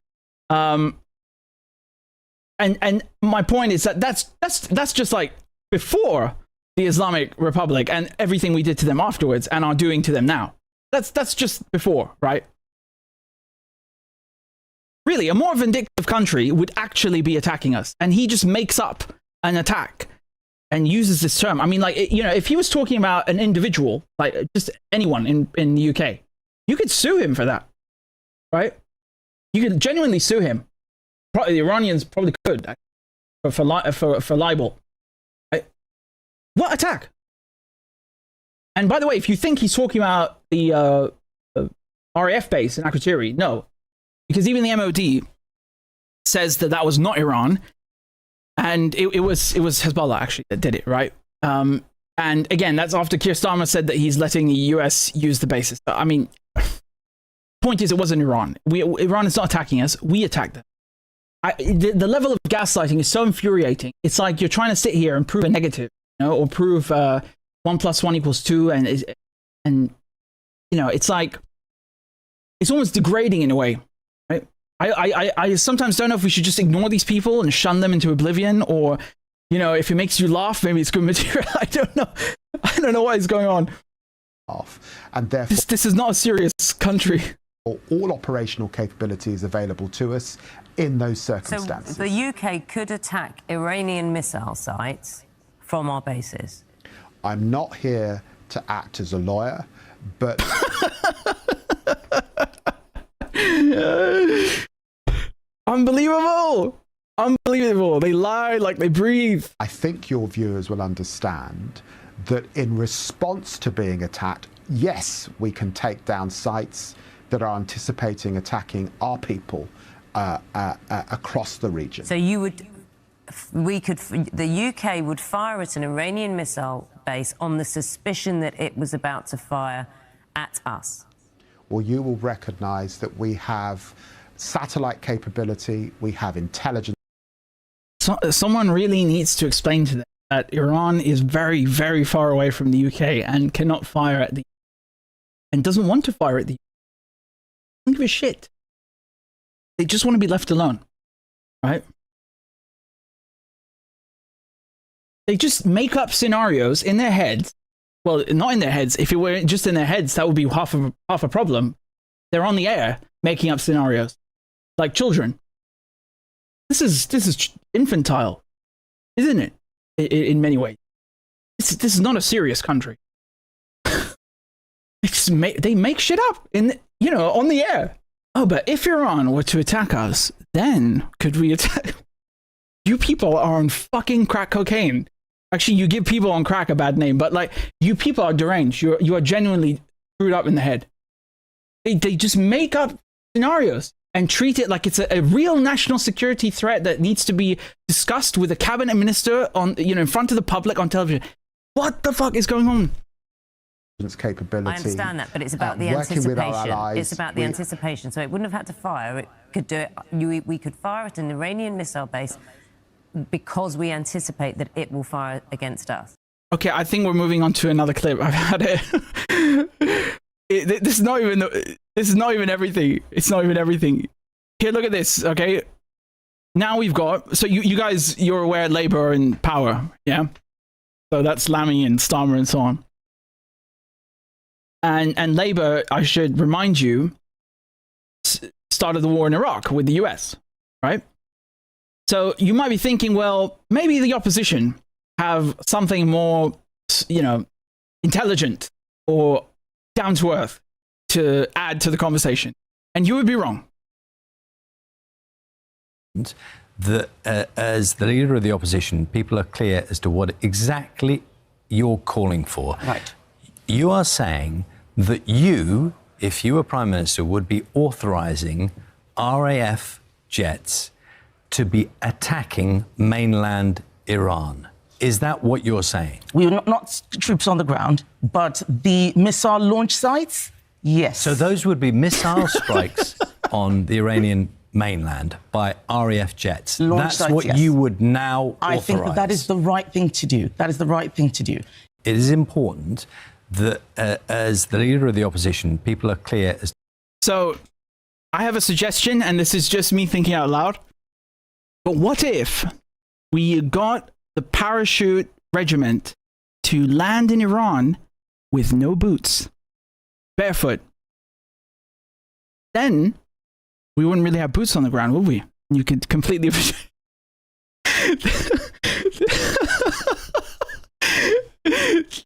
And my point is that that's just like before the Islamic Republic and everything we did to them afterwards and are doing to them now. That's just before, right? Really, a more vindictive country would actually be attacking us, and he just makes up an attack and uses this term. I mean, like, you know, if he was talking about an individual, like just anyone in the UK, you could sue him for that, right? You could genuinely sue him. Probably the Iranians probably could for libel. Right? What attack? And by the way, if you think he's talking about the RAF base in Accredited, no. Because even the MOD says that that was not Iran, and it was Hezbollah actually that did it, right? And again, that's after Keir Starmer said that he's letting the US use the bases. I mean, point is, it wasn't Iran. Iran is not attacking us. We attacked them. The level of gaslighting is so infuriating. It's like you're trying to sit here and prove a negative, you know, or prove 1 + 1 = 2, and you know, it's like, it's almost degrading in a way, right? I sometimes don't know if we should just ignore these people and shun them into oblivion, or, you know, if it makes you laugh, maybe it's good material. I don't know what is going on. And therefore, this is not a serious country. All operational capabilities available to us in those circumstances. So the UK could attack Iranian missile sites from our bases. I'm not here to act as a lawyer, but Unbelievable! Unbelievable. They lie like they breathe. I think your viewers will understand that in response to being attacked, yes, we can take down sites that are anticipating attacking our people across the region. So the UK would fire at an Iranian missile base on the suspicion that it was about to fire at us. Well, you will recognise that we have satellite capability, we have intelligence. So, someone really needs to explain to them that Iran is very, very far away from the UK and cannot fire at the and doesn't want to fire at the don't give a shit. They just want to be left alone, right? They just make up scenarios in their heads. Well, not in their heads. If it were just in their heads, that would be half a problem. They're on the air making up scenarios like children. This is infantile, isn't it? In many ways, this is not a serious country. They make shit up on the air. Oh, but if Iran were to attack us, then could we attack? You people are on fucking crack cocaine. Actually, you give people on crack a bad name, but like, you people are deranged. You are genuinely screwed up in the head. They just make up scenarios and treat it like it's a real national security threat that needs to be discussed with a cabinet minister in front of the public on television. What the fuck is going on? Capability. I understand that, but it's about the anticipation. It's about the anticipation. So it wouldn't have had to fire. It could do it. We could fire at an Iranian missile base because we anticipate that it will fire against us. Okay, I think we're moving on to another clip. I've had it. This is not even everything. It's not even everything. Here, look at this. Okay, now we've got. So you guys, you're aware Labour and power, yeah. So that's Lamy and Starmer and so on. And Labour, I should remind you, started the war in Iraq with the US, right? So you might be thinking, well, maybe the opposition have something more, intelligent or down to earth to add to the conversation. And you would be wrong. As the leader of the opposition, people are clear as to what exactly you're calling for. Right. You are saying that you, if you were Prime Minister, would be authorising RAF jets to be attacking mainland Iran. Is that what you're saying? We are not troops on the ground, but the missile launch sites, yes. So those would be missile strikes on the Iranian mainland by RAF jets. That's sites, what you would now authorise. I think that is the right thing to do. That is the right thing to do. It is important that as the leader of the opposition, people are clear as... So I have a suggestion, and this is just me thinking out loud. But what if we got the parachute regiment to land in Iran with no boots, barefoot? Then we wouldn't really have boots on the ground, would we? You could completely...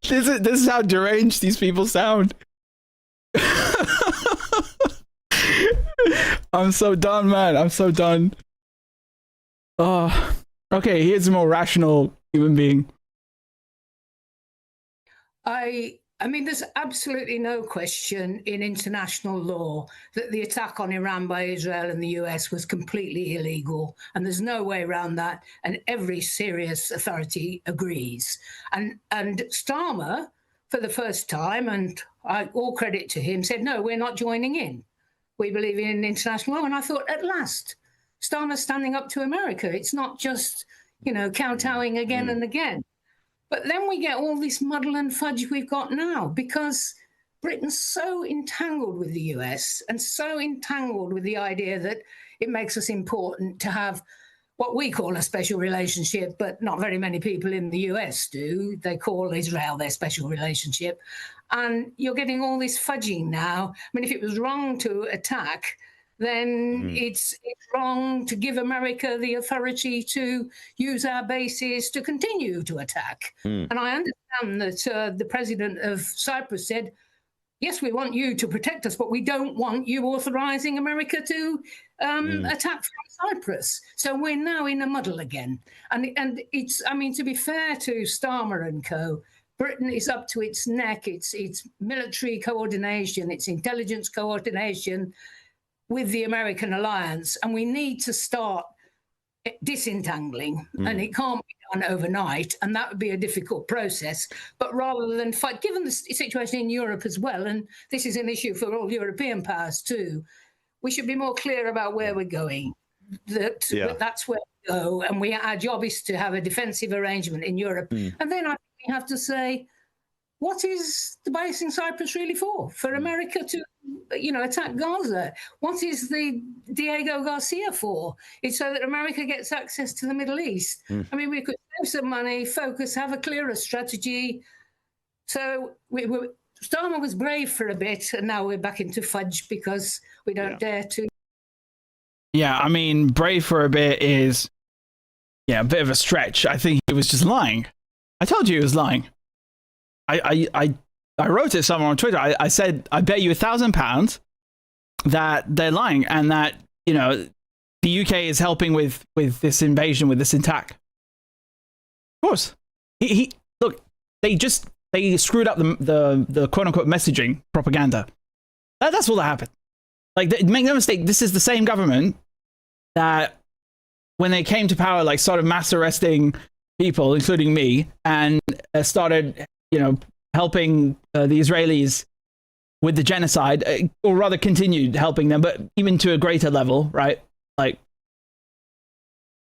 This is how deranged these people sound. I'm so done, man. I'm so done. Oh, okay. Here's a more rational human being. I mean, there's absolutely no question in international law that the attack on Iran by Israel and the US was completely illegal, and there's no way around that, and every serious authority agrees. And Starmer, for the first time, and all credit to him, said, no, we're not joining in. We believe in international law. And I thought, at last, Starmer's standing up to America. It's not just, kowtowing again and again. But then we get all this muddle and fudge we've got now because Britain's so entangled with the US and so entangled with the idea that it makes us important to have what we call a special relationship, but not very many people in the US do. They call Israel their special relationship. And you're getting all this fudging now. I mean, if it was wrong to attack, then it's wrong to give America the authority to use our bases to continue to attack. And I understand that the president of Cyprus said, yes, we want you to protect us, but we don't want you authorizing America to attack from Cyprus. So we're now in a muddle again. And it's, I mean, to be fair to Starmer and co., Britain is up to its neck. It's military coordination, it's intelligence coordination with the American alliance. And we need to start disentangling. And it can't be done overnight. And that would be a difficult process. But rather than fight, given the situation in Europe as well, and this is an issue for all European powers too, we should be more clear about where we're going. That's where we go. And our job is to have a defensive arrangement in Europe. And then I think we have to say, what is the base in Cyprus really for? For America to, attack Gaza? What is the Diego Garcia for? It's so that America gets access to the Middle East. I mean, we could save some money, focus, have a clearer strategy. So Starmer was brave for a bit, and now we're back into fudge because we don't dare to. Yeah, I mean, brave for a bit is, a bit of a stretch. I think he was just lying. I told you he was lying. I wrote it somewhere on Twitter. I said, I bet you £1,000 that they're lying and that, the UK is helping with this invasion, with this attack. Of course. Look, they screwed up the quote unquote messaging propaganda. That's all that happened. Like, make no mistake, this is the same government that when they came to power, like, started mass arresting people, including me, and started, helping the Israelis with the genocide, or rather continued helping them, but even to a greater level, right? Like,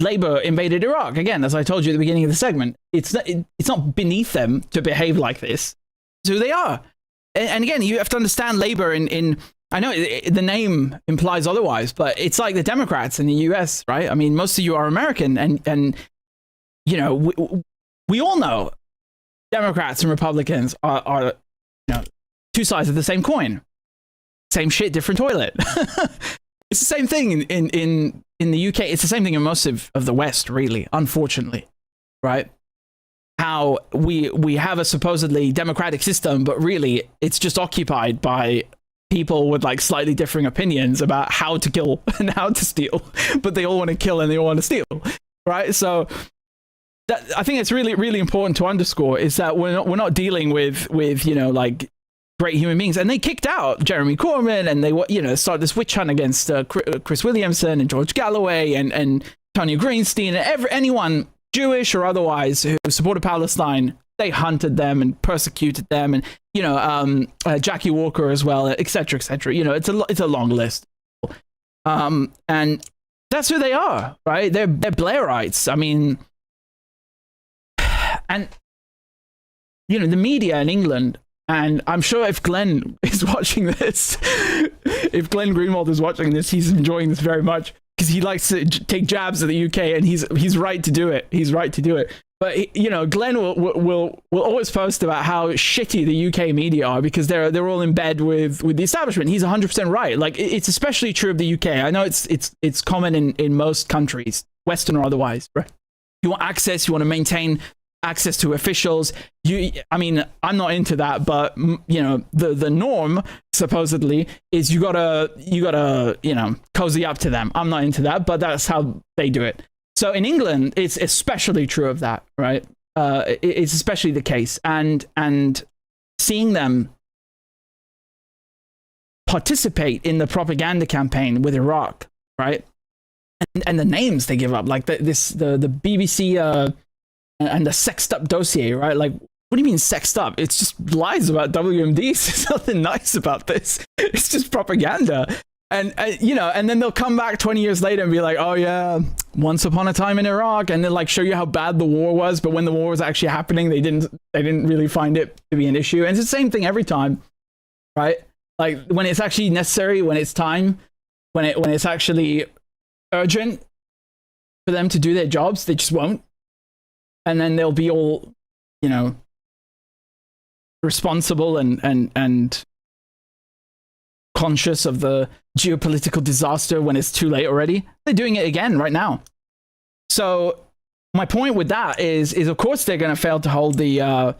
Labour invaded Iraq, again, as I told you at the beginning of the segment. It's not beneath them to behave like this. It's who they are. And again, you have to understand Labour in I know the name implies otherwise, but it's like the Democrats in the US, right? I mean, most of you are American, and we all know Democrats and Republicans are two sides of the same coin. Same shit, different toilet. It's the same thing in the UK. It's the same thing in most of the West, really, unfortunately, right? How we have a supposedly democratic system, but really it's just occupied by people with like slightly differing opinions about how to kill and how to steal, but they all want to kill and they all want to steal, right? So that, I think it's really, really important to underscore is that we're not dealing with like great human beings. And they kicked out Jeremy Corbyn, and they started this witch hunt against Chris Williamson and George Galloway and Tony Greenstein and anyone Jewish or otherwise who supported Palestine. They hunted them and persecuted them, and Jackie Walker as well, etc., etc. It's a long list, and that's who they are, right? They're Blairites. I mean, and the media in England, and I'm sure if Glenn is watching this, if Glenn Greenwald is watching this, he's enjoying this very much because he likes to take jabs at the UK, and he's right to do it. He's right to do it. But Glenn will always post about how shitty the UK media are because they're all in bed with the establishment. He's 100% right. Like, it's especially true of the UK. I know it's common in most countries, Western or otherwise. Right? You want access. You want to maintain access to officials. I mean, I'm not into that, but the norm supposedly is you gotta cozy up to them. I'm not into that, but that's how they do it. So in England, it's especially true of that, right? It's especially the case, and seeing them participate in the propaganda campaign with Iraq, right? And the names they give up, like the BBC and the sexed up dossier, right? Like, what do you mean sexed up? It's just lies about WMDs. There's nothing nice about this. It's just propaganda. And you know, and then they'll come back 20 years later and be like, oh yeah, once upon a time in Iraq, and they'll like show you how bad the war was, but when the war was actually happening, they didn't really find it to be an issue. And it's the same thing every time, right? Like when it's actually necessary, when it's time, when it's actually urgent for them to do their jobs, they just won't. And then they'll be all, you know, responsible and conscious of the geopolitical disaster when it's too late already. They're doing it again right now. So my point with that is of course they're going to fail to hold the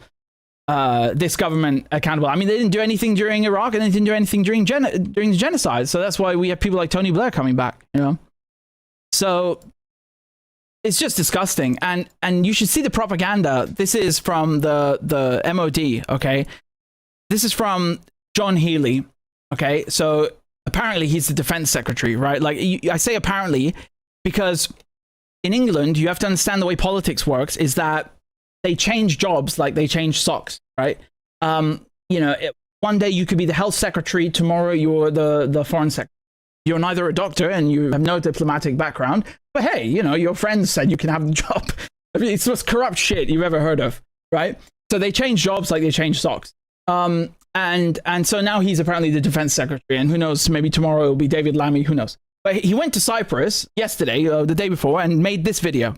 this government accountable. I mean, they didn't do anything during Iraq, and they didn't do anything during the genocide. So that's why we have people like Tony Blair coming back, you know. So it's just disgusting, and you should see the propaganda. This is from the MOD, okay? This is from John Healey, okay? So apparently he's the defense secretary, right? Like I say apparently because in England, you have to understand the way politics works is that they change jobs like they change socks, right? You know, one day you could be the health secretary, tomorrow you're the foreign secretary. You're neither a doctor and you have no diplomatic background, but hey, you know, your friends said you can have the job. I mean, it's the most corrupt shit you've ever heard of, right? So they change jobs like they change socks. And so now he's apparently the defense secretary, and who knows, maybe tomorrow it'll be David Lammy, who knows. But he went to Cyprus yesterday, the day before, and made this video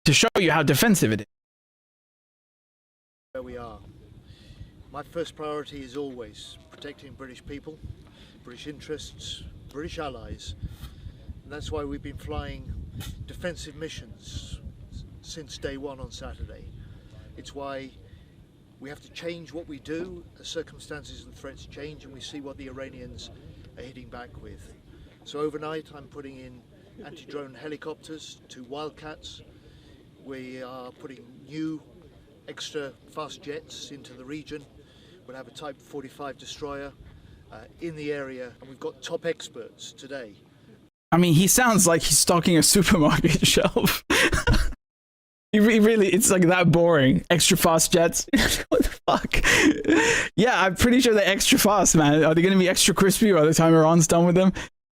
to show you how defensive it is. Where we are. My first priority is always protecting British people, British interests, British allies. And that's why we've been flying defensive missions since day one on Saturday. It's why we have to change what we do as circumstances and threats change, and we see what the Iranians are hitting back with. So overnight I'm putting in anti-drone helicopters, 2 Wildcats. We are putting new extra fast jets into the region. We'll have a Type 45 destroyer in the area, and we've got top experts today. I mean, he sounds like he's stocking a supermarket shelf. He really, it's like that boring. Extra fast jets. What the fuck? Yeah, I'm pretty sure they're extra fast, man. Are they going to be extra crispy by the time Iran's done with them?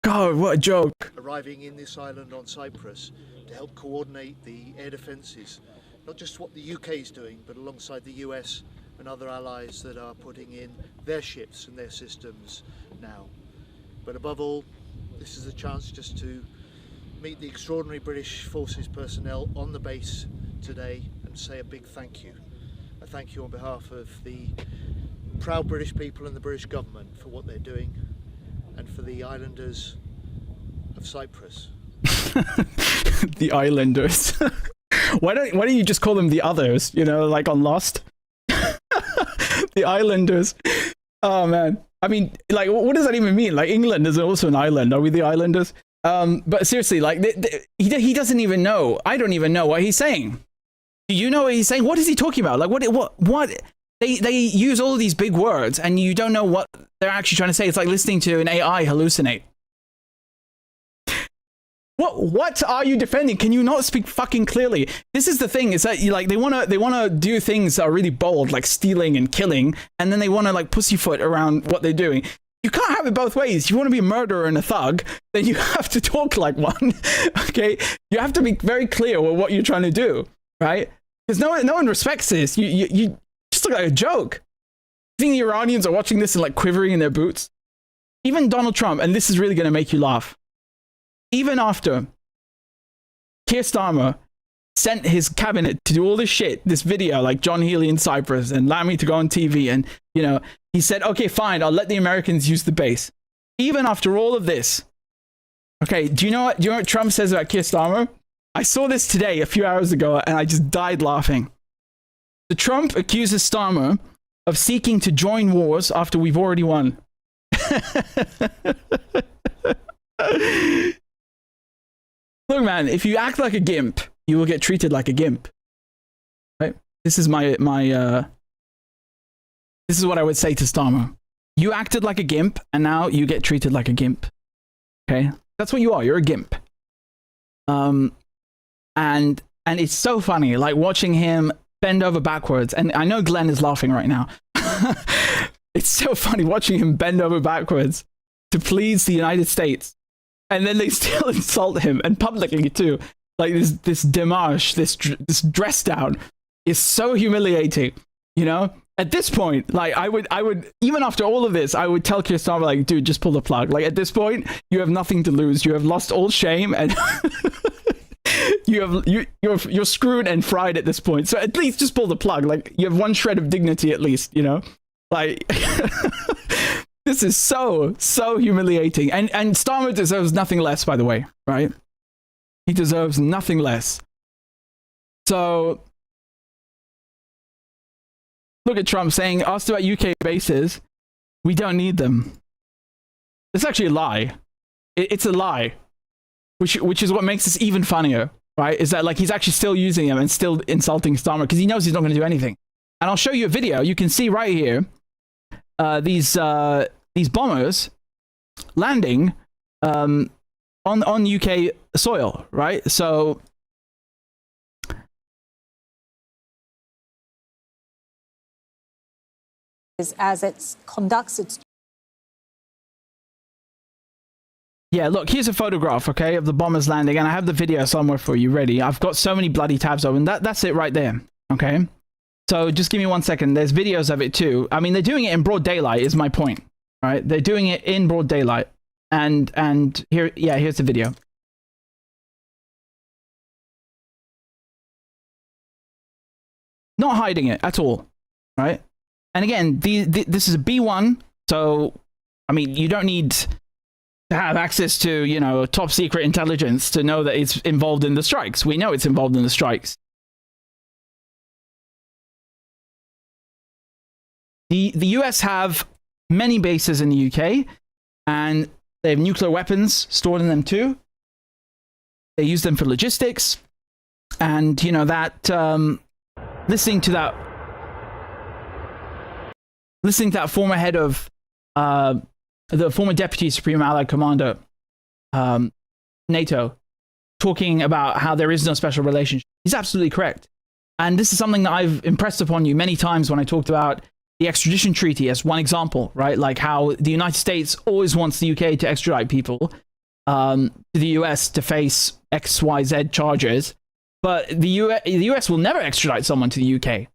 God, what a joke. Arriving in this island on Cyprus to help coordinate the air defences, not just what the UK is doing, but alongside the US and other allies that are putting in their ships and their systems now. But above all, this is a chance just to meet the extraordinary British Forces personnel on the base today and say a big thank you. A thank you on behalf of the proud British people and the British government for what they're doing, and for the islanders of Cyprus. The islanders. Why don't you just call them the others, you know, like on Lost? The islanders. Oh man. I mean, like, what does that even mean? Like, England is also an island. Are we the islanders? But seriously, like, he doesn't even know. I don't even know what he's saying. Do you know what he's saying? What is he talking about? Like, what? They use all of these big words, and you don't know what they're actually trying to say. It's like listening to an AI hallucinate. What are you defending? Can you not speak fucking clearly? This is the thing, is that they wanna do things that are really bold, like stealing and killing, and then they wanna like pussyfoot around what they're doing. You can't have it both ways. If you want to be a murderer and a thug, then you have to talk like one. Okay? You have to be very clear with what you're trying to do, right? Because no one respects this. You just look like a joke. I think the Iranians are watching this and like quivering in their boots. Even Donald Trump, and this is really gonna make you laugh. Even after Keir Starmer sent his cabinet to do all this shit, this video, like John Healey in Cyprus and Lammy to go on TV, and, you know, he said, okay, fine, I'll let the Americans use the base. Even after all of this, okay, do you know what Trump says about Keir Starmer? I saw this today, a few hours ago, and I just died laughing. So Trump accuses Starmer of seeking to join wars after we've already won. Look, man, if you act like a gimp, you will get treated like a gimp. Right? This is this is what I would say to Starmer. You acted like a gimp, and now you get treated like a gimp. Okay? That's what you are. You're a gimp. And it's so funny, like watching him bend over backwards. And I know Glenn is laughing right now. It's so funny watching him bend over backwards to please the United States, and then they still insult him, and publicly too. Like this démarche, this dress down is so humiliating, you know? At this point, like I would even after all of this, I would tell Keir Starmer, like, dude, just pull the plug. Like at this point, you have nothing to lose. You have lost all shame, and you're screwed and fried at this point. So at least just pull the plug. Like you have one shred of dignity at least, you know? Like this is so humiliating. And Starmer deserves nothing less, by the way, right? He deserves nothing less. So look at Trump saying, asked about UK bases, we don't need them. It's actually a lie. It's a lie, which is what makes this even funnier, right? Is that like he's actually still using them and still insulting Starmer because he knows he's not going to do anything. And I'll show you a video. You can see right here these bombers landing on UK soil, right? So as it conducts its. Yeah, look, here's a photograph, okay, of the bombers landing, and I have the video somewhere for you ready. I've got so many bloody tabs open. That's it right there, okay? So just give me 1 second. There's videos of it too. I mean, they're doing it in broad daylight is my point, right? They're doing it in broad daylight. And here, yeah, here's the video. Not hiding it at all, right? And again, this is a B1, so, I mean, you don't need to have access to, you know, top secret intelligence to know that it's involved in the strikes. We know it's involved in the strikes. The US have many bases in the UK, and they have nuclear weapons stored in them too. They use them for logistics, and, you know, that, listening to that former head of the former deputy supreme allied commander, NATO, talking about how there is no special relationship, he's absolutely correct. And this is something that I've impressed upon you many times when I talked about the extradition treaty as one example, right? Like how the United States always wants the UK to extradite people to the US to face XYZ charges, but the US will never extradite someone to the UK,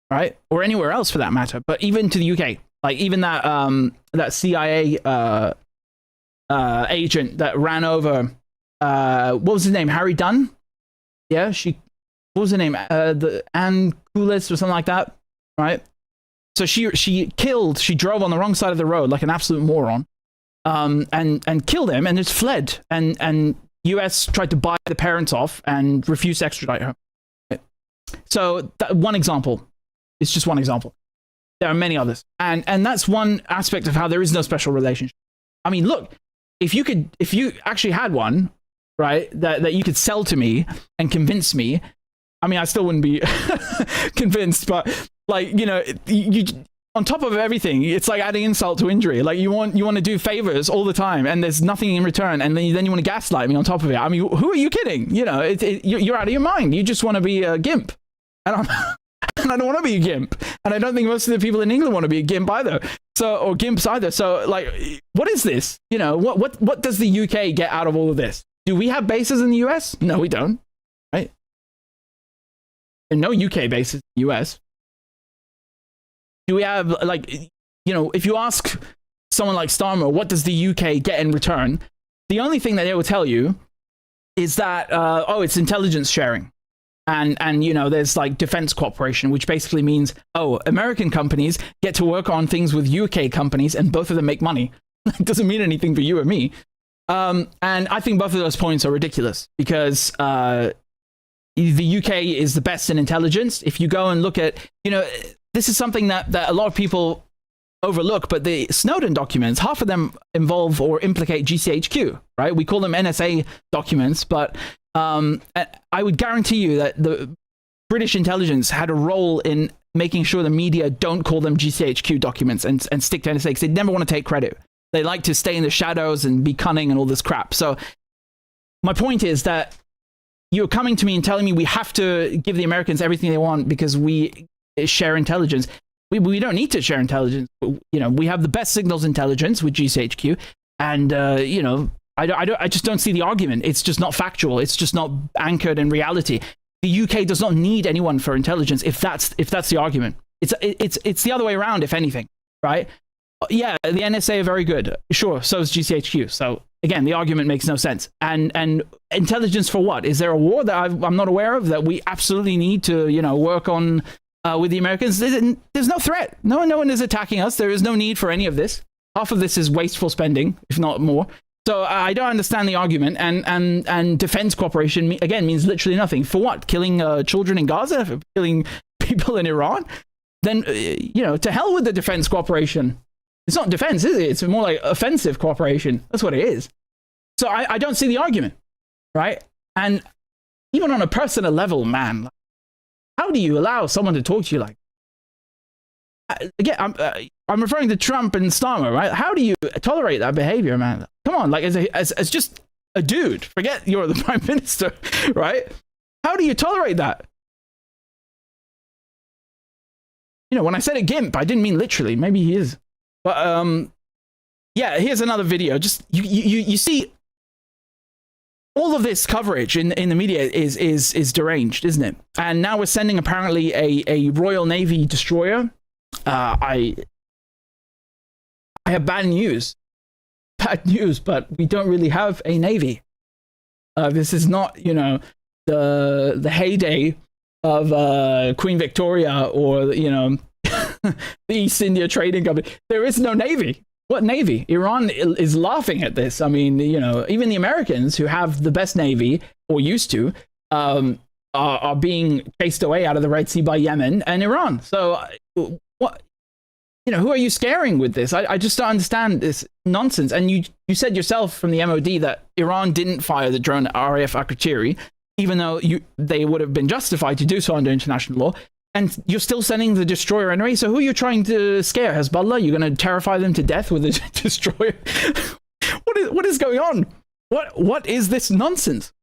right? Or anywhere else for that matter, but even to the UK. Like even that that CIA agent that ran over what was his name? Harry Dunn? Yeah, what was her name? The Ann Coulis or something like that, right? So she drove on the wrong side of the road like an absolute moron, and killed him and just fled. And US tried to buy the parents off and refused to extradite her. So that one example. It's just one example. There are many others. And that's one aspect of how there is no special relationship. I mean, look, if you actually had one, right, that you could sell to me and convince me, I mean, I still wouldn't be convinced, but like, you know, you on top of everything, it's like adding insult to injury. Like you want to do favors all the time and there's nothing in return, and then you want to gaslight me on top of it. I mean, who are you kidding? You know, you're out of your mind. You just want to be a gimp. And I don't want to be a gimp, and I don't think most of the people in England want to be a gimp either. So, or gimps either. So, like, what is this? You know, what does the UK get out of all of this? Do we have bases in the US? No, we don't. Right? And no UK bases in the US. Do we have, like, you know, if you ask someone like Starmer, what does the UK get in return? The only thing that they will tell you is that, oh, it's intelligence sharing. And you know, there's like defense cooperation, which basically means, oh, American companies get to work on things with UK companies and both of them make money. It doesn't mean anything for you or me. And I think both of those points are ridiculous because the UK is the best in intelligence. If you go and look at, you know, this is something that a lot of people overlook, but the Snowden documents, half of them involve or implicate GCHQ, right? We call them NSA documents, but I would guarantee you that the British intelligence had a role in making sure the media don't call them GCHQ documents and stick to NSA because they never want to take credit. They like to stay in the shadows and be cunning and all this crap. So my point is that you're coming to me and telling me we have to give the Americans everything they want because we share intelligence. We don't need to share intelligence. You know, we have the best signals intelligence with GCHQ, and you know, I just don't see the argument. It's just not factual. It's just not anchored in reality. The UK does not need anyone for intelligence if that's the argument. It's the other way around, if anything, right? Yeah, the NSA are very good. Sure, so is GCHQ. So again, the argument makes no sense. And intelligence for what? Is there a war that I'm not aware of that we absolutely need to, you know, work on with the Americans? There's no threat. No one is attacking us. There is no need for any of this. Half of this is wasteful spending, if not more. So I don't understand the argument. And defense cooperation again means literally nothing. For what? Killing children in Gaza? For killing people in Iran? Then you know, to hell with the defense cooperation. It's not defense, is it? It's more like offensive cooperation. That's what it is. So I don't see the argument, right? And even on a personal level, man, how do you allow someone to talk to you like? Again, I'm referring to Trump and Starmer, right? How do you tolerate that behavior, man? Come on, like as just a dude. Forget you're the prime minister, right? How do you tolerate that? You know, when I said a gimp, I didn't mean literally. Maybe he is. But yeah, here's another video. Just you see, all of this coverage in the media is deranged, isn't it? And now we're sending apparently a Royal Navy destroyer. I have bad news, but we don't really have a navy. This is not, you know, the heyday of Queen Victoria or, you know, the East India Trading Company. There is no navy. What navy? Iran is laughing at this. I mean, you know, even the Americans, who have the best navy, or used to, are being chased away out of the Red Sea by Yemen and Iran. So what, you know, who are you scaring with this? I just don't understand this nonsense. And you said yourself from the MOD that Iran didn't fire the drone at RAF Accredited, even though they would have been justified to do so under international law. And you're still sending the destroyer anyway. So who are you trying to scare? Hezbollah? You're going to terrify them to death with a destroyer? What is going on? What is this nonsense?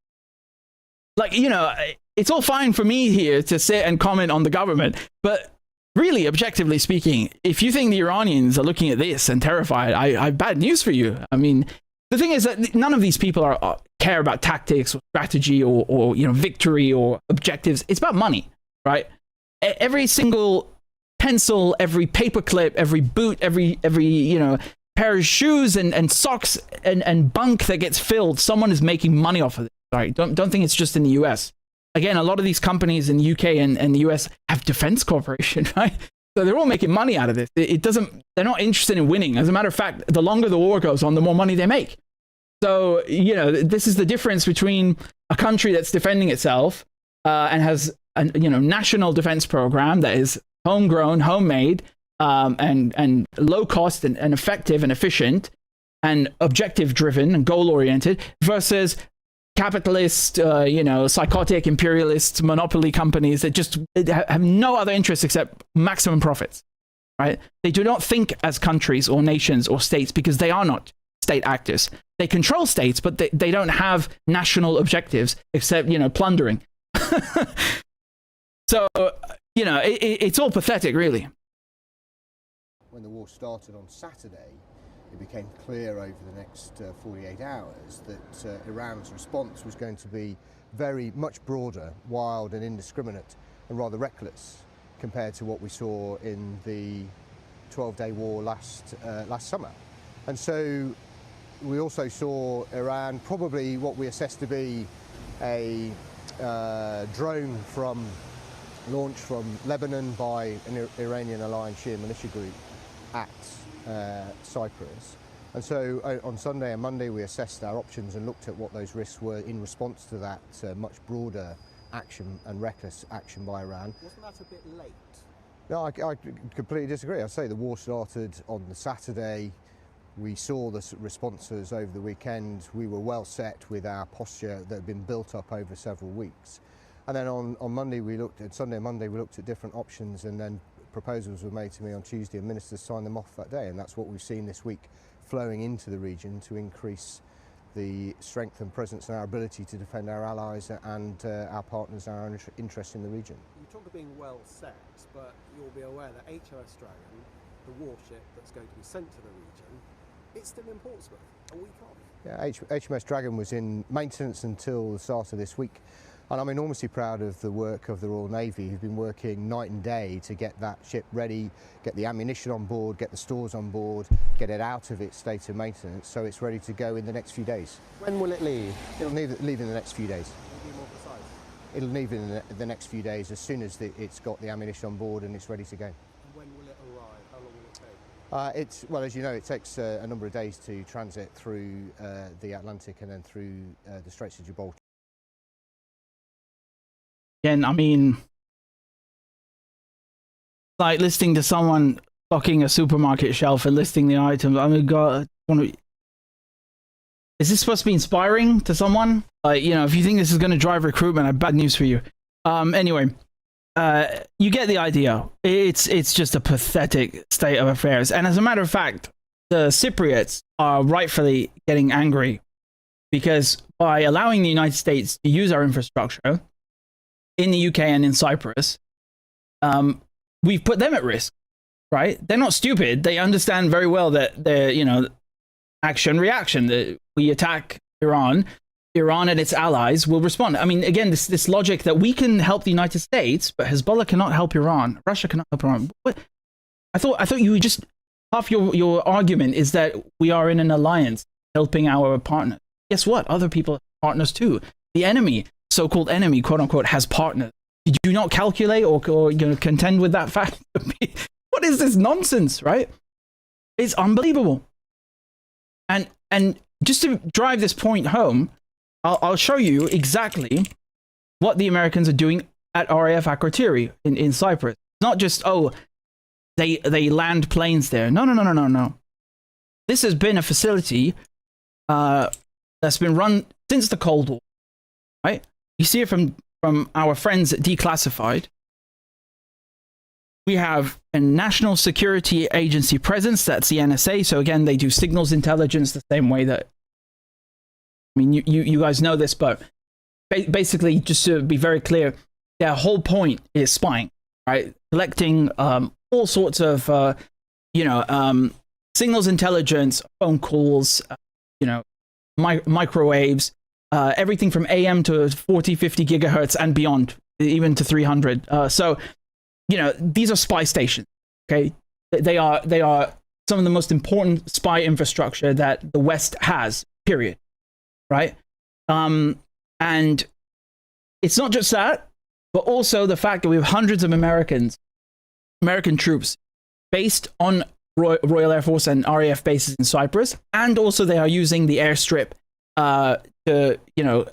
Like, you know, it's all fine for me here to sit and comment on the government, but really, objectively speaking, if you think the Iranians are looking at this and terrified, I have bad news for you. I mean, the thing is that none of these people care about tactics or strategy or you know, victory or objectives. It's about money, right? Every single pencil, every paperclip, every boot, every you know, pair of shoes and socks and bunk that gets filled, someone is making money off of it. Right? Don't think it's just in the US. Again, a lot of these companies in the UK and the US have defense cooperation, right? So they're all making money out of this. They're not interested in winning. As a matter of fact, the longer the war goes on, the more money they make. So, you know, this is the difference between a country that's defending itself and has a, you know, national defense program that is homegrown, homemade, and low cost and effective and efficient and objective driven and goal oriented, versus capitalist, you know, psychotic imperialist monopoly companies that just have no other interest except maximum profits, right? They do not think as countries or nations or states because they are not state actors. They control states, but they don't have national objectives except, you know, plundering. So, you know, it's all pathetic, really. When the war started on Saturday, it became clear over the next 48 hours that Iran's response was going to be very much broader, wild and indiscriminate and rather reckless compared to what we saw in the 12-day war last summer. And so we also saw Iran, probably what we assess to be a drone launched from Lebanon by an Iranian aligned Shia militia group at Cyprus. And so on Sunday and Monday we assessed our options and looked at what those risks were in response to that much broader action and reckless action by Iran. Wasn't that a bit late? No, I completely disagree. I say the war started on the Saturday. We saw the responses over the weekend. We were well set with our posture that had been built up over several weeks. And then on Monday we looked at, Sunday and Monday we looked at different options, and then proposals were made to me on Tuesday and ministers signed them off that day, and that's what we've seen this week flowing into the region to increase the strength and presence and our ability to defend our allies and our partners and our interests in the region. You talk of being well set, but you'll be aware that HMS Dragon, the warship that's going to be sent to the region, it's still in Portsmouth, a week off. Yeah, HMS Dragon was in maintenance until the start of this week. And I'm enormously proud of the work of the Royal Navy, who've been working night and day to get that ship ready, get the ammunition on board, get the stores on board, get it out of its state of maintenance so it's ready to go in the next few days. When will it leave? It'll leave in the next few days. Can you be more precise? It'll leave in the next few days as soon as it's got the ammunition on board and it's ready to go. And when will it arrive? How long will it take? Well, as you know, it takes a number of days to transit through the Atlantic and then through the Straits of Gibraltar. Again, I mean, like listening to someone stocking a supermarket shelf and listing the items. I mean, God, is this supposed to be inspiring to someone? Like, you know, if you think this is going to drive recruitment, I have bad news for you. Anyway, you get the idea. It's just a pathetic state of affairs. And as a matter of fact, the Cypriots are rightfully getting angry because by allowing the United States to use our infrastructure in the UK and in Cyprus, we've put them at risk, right? They're not stupid. They understand very well that they're, you know, action, reaction, that we attack Iran and its allies will respond. I mean, again, this logic that we can help the United States, but Hezbollah cannot help Iran, Russia cannot help Iran. What? I thought you just, half your argument is that we are in an alliance helping our partners. Guess what? Other people are partners too. The enemy, so-called enemy, quote unquote, has partners. Did you not calculate or you know, contend with that fact? What is this nonsense, right? It's unbelievable. And just to drive this point home, I'll show you exactly what the Americans are doing at RAF Accredited in Cyprus. It's not just, oh, they land planes there. No. This has been a facility that's been run since the Cold War, right? You see it from our friends at Declassified. We have a national security agency presence, that's the NSA. So again, they do signals intelligence the same way that, I mean, you guys know this, but basically, just to be very clear, their whole point is spying, right? Collecting all sorts of, signals intelligence, phone calls, microwaves, everything from AM to 40, 50 gigahertz and beyond, even to 300. So, these are spy stations, okay? They are some of the most important spy infrastructure that the West has, period, right? And it's not just that, but also the fact that we have hundreds of American troops based on Royal Air Force and RAF bases in Cyprus, and also they are using the airstrip to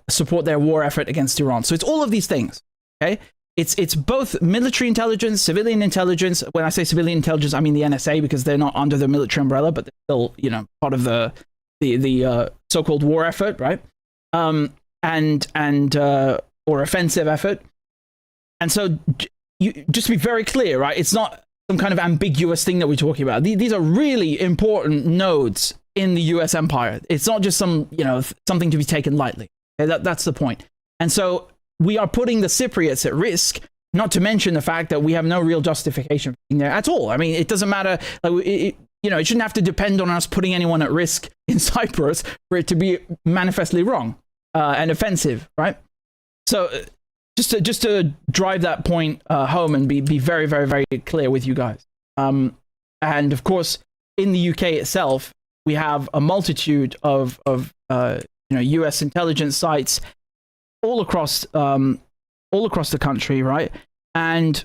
support their war effort against Iran. So it's all of these things, okay? It's both military intelligence, civilian intelligence. When I say civilian intelligence, I mean the NSA, because they're not under the military umbrella, but they're still, part of the so-called war effort, right? Or offensive effort. And so you just to be very clear, right? It's not some kind of ambiguous thing that we're talking about. These are really important nodes in the US empire. It's not just something to be taken lightly. Okay? That's the point. And so we are putting the Cypriots at risk, not to mention the fact that we have no real justification for being there at all. I mean, it doesn't matter. It shouldn't have to depend on us putting anyone at risk in Cyprus for it to be manifestly wrong and offensive, right? So just to drive that point home and be very, very, very clear with you guys. And of course, in the UK itself, we have a multitude of US intelligence sites all across the country, right? And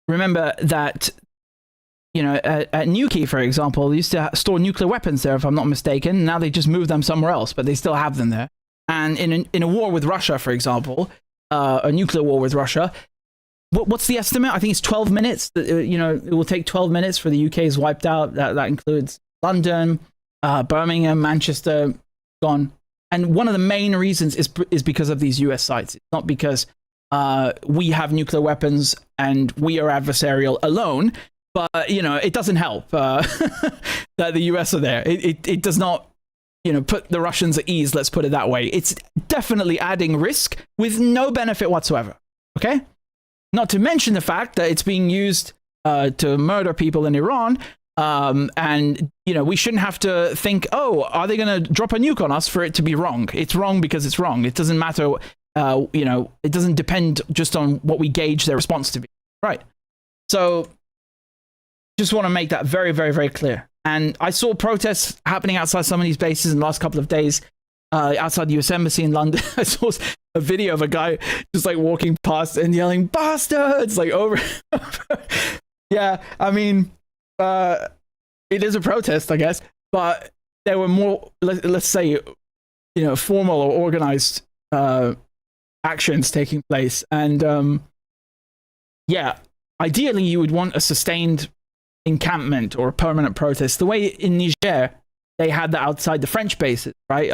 remember that at Newquay, for example, they used to store nuclear weapons there, if I'm not mistaken. Now they just moved them somewhere else, but they still have them there. And in a war with Russia, for example, a nuclear war with Russia, what's the estimate? I think it's 12 minutes. It will take 12 minutes for the UK is wiped out. That includes London, Birmingham, Manchester, gone. And one of the main reasons is because of these US sites. It's not because we have nuclear weapons and we are adversarial alone, but it doesn't help that the US are there. It does not put the Russians at ease, let's put it that way. It's definitely adding risk with no benefit whatsoever, okay? Not to mention the fact that it's being used to murder people in Iran, and, we shouldn't have to think, oh, are they going to drop a nuke on us for it to be wrong? It's wrong because it's wrong. It doesn't matter, it doesn't depend just on what we gauge their response to be, right? So, just want to make that very, very, very clear. And I saw protests happening outside some of these bases in the last couple of days, outside the US Embassy in London. I saw a video of a guy just like walking past and yelling, bastards, like over. Yeah, I mean, it is a protest, I guess, but there were more, let's say, formal or organized actions taking place. And yeah, ideally you would want a sustained encampment or a permanent protest, the way in Niger they had that outside the French bases, right?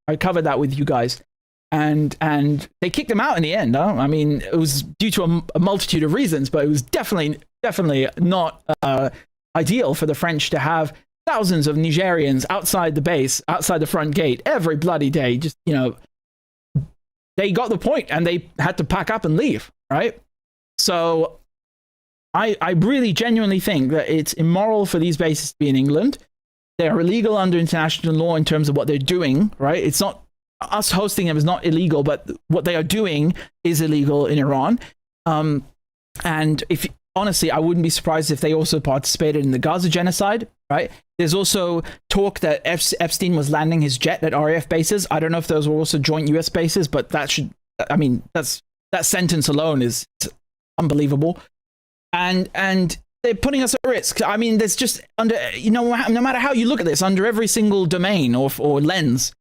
I covered that with you guys, and they kicked them out in the end. Huh? I mean, it was due to a multitude of reasons, but it was definitely not ideal for the French to have thousands of Nigerians outside the base, outside the front gate every bloody day. Just they got the point and they had to pack up and leave, right? So I really genuinely think that it's immoral for these bases to be in England. They are illegal under international law in terms of what they're doing, right? It's not us hosting them is not illegal, but what they are doing is illegal in Iran. And if honestly, I wouldn't be surprised if they also participated in the Gaza genocide, right? There's also talk that Epstein was landing his jet at RAF bases. I don't know if those were also joint US bases, but that sentence alone is unbelievable. And they're putting us at risk. I mean, there's just no matter how you look at this, under every single domain or lens,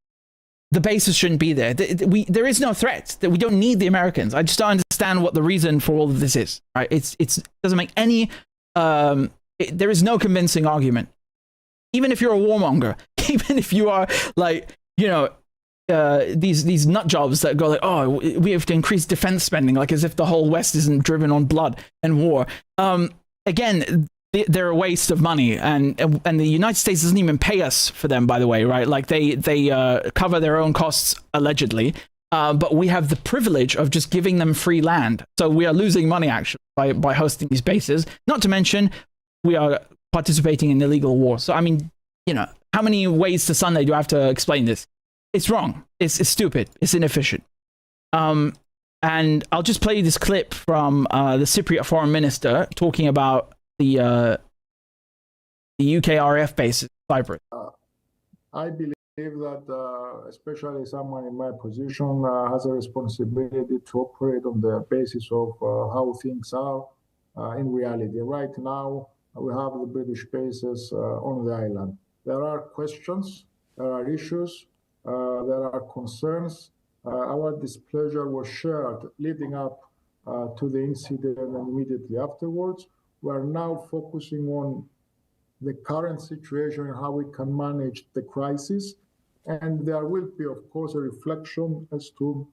the bases shouldn't be there. There is no threat. That we don't need the Americans. I just don't understand what the reason for all of this is. Right? It doesn't make any. There is no convincing argument. Even if you're a warmonger, even if you are like these nut jobs that go like, oh, we have to increase defense spending, like as if the whole West isn't driven on blood and war. Again, they're a waste of money, and the United States doesn't even pay us for them, by the way, right? Like they cover their own costs allegedly, but we have the privilege of just giving them free land. So we are losing money actually by hosting these bases. Not to mention, we are participating in illegal war. So I mean, how many ways to Sunday do I have to explain this? It's wrong. It's stupid. It's inefficient. And I'll just play you this clip from the Cypriot foreign minister talking about the UK RAF base in Cyprus. I believe that especially someone in my position has a responsibility to operate on the basis of how things are in reality. Right now, we have the British bases on the island. There are questions, there are issues, there are concerns. Our displeasure was shared leading up to the incident and immediately afterwards. We are now focusing on the current situation and how we can manage the crisis. And there will be, of course, a reflection as to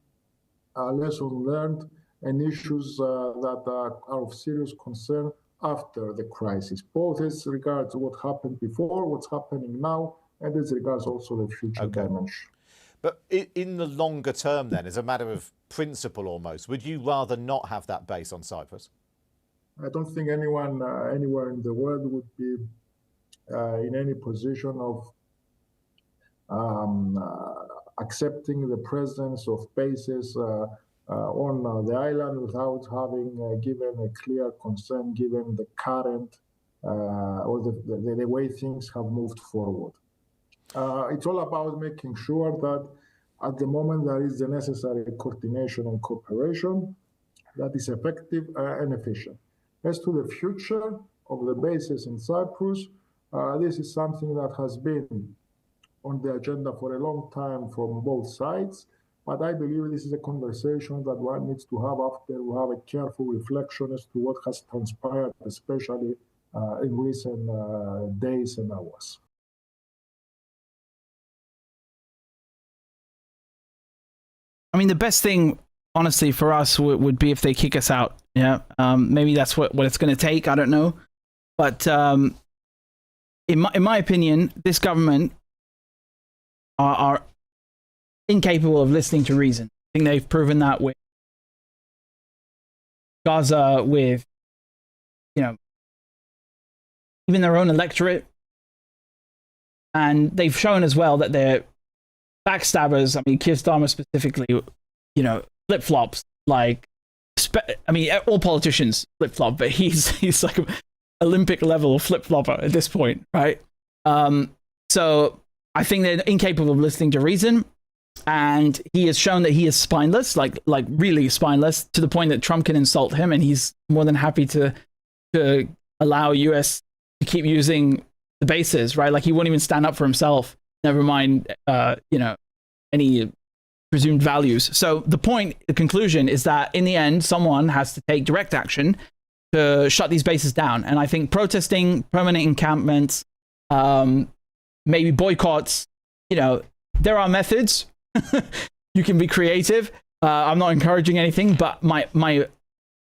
lessons learned and issues that are of serious concern after the crisis, both as regards what happened before, what's happening now, and as regards also the future dimension. But in the longer term then, as a matter of principle almost, would you rather not have that base on Cyprus? I don't think anyone anywhere in the world would be in any position of accepting the presence of bases on the island without having given a clear concern, given the current or the way things have moved forward. It's all about making sure that at the moment there is the necessary coordination and cooperation that is effective and efficient. As to the future of the bases in Cyprus, this is something that has been on the agenda for a long time from both sides, but I believe this is a conversation that one needs to have after we have a careful reflection as to what has transpired, especially in recent days and hours. I mean, the best thing, honestly, for us would be if they kick us out. Yeah, maybe that's what it's going to take. I don't know, but in my opinion, this government are incapable of listening to reason. I think they've proven that with Gaza, with, you know, even their own electorate. And they've shown as well that they're backstabbers. I mean, Keir Starmer specifically, you know, flip-flops. Like, I mean, all politicians flip-flop, but he's like an Olympic level flip-flopper at this point, right? So I think they're incapable of listening to reason. And he has shown that he is spineless, like really spineless, to the point that Trump can insult him, and he's more than happy to allow US to keep using the bases, right? Like, he won't even stand up for himself, never mind, you know, any presumed values. So the conclusion is that in the end, someone has to take direct action to shut these bases down. And I think protesting, permanent encampments, maybe boycotts, you know, there are methods. You can be creative. I'm not encouraging anything, but my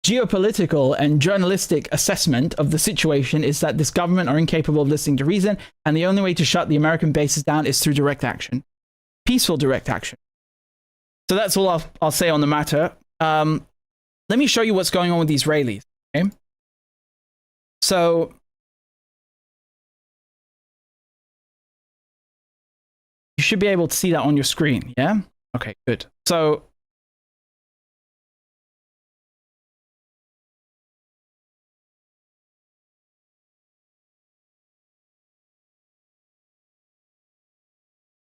geopolitical and journalistic assessment of the situation is that this government are incapable of listening to reason, and the only way to shut the American bases down is through direct action, peaceful direct action. So that's all I'll say on the matter. Let me show you what's going on with the Israelis. Okay? So you should be able to see that on your screen, yeah? Okay, good. So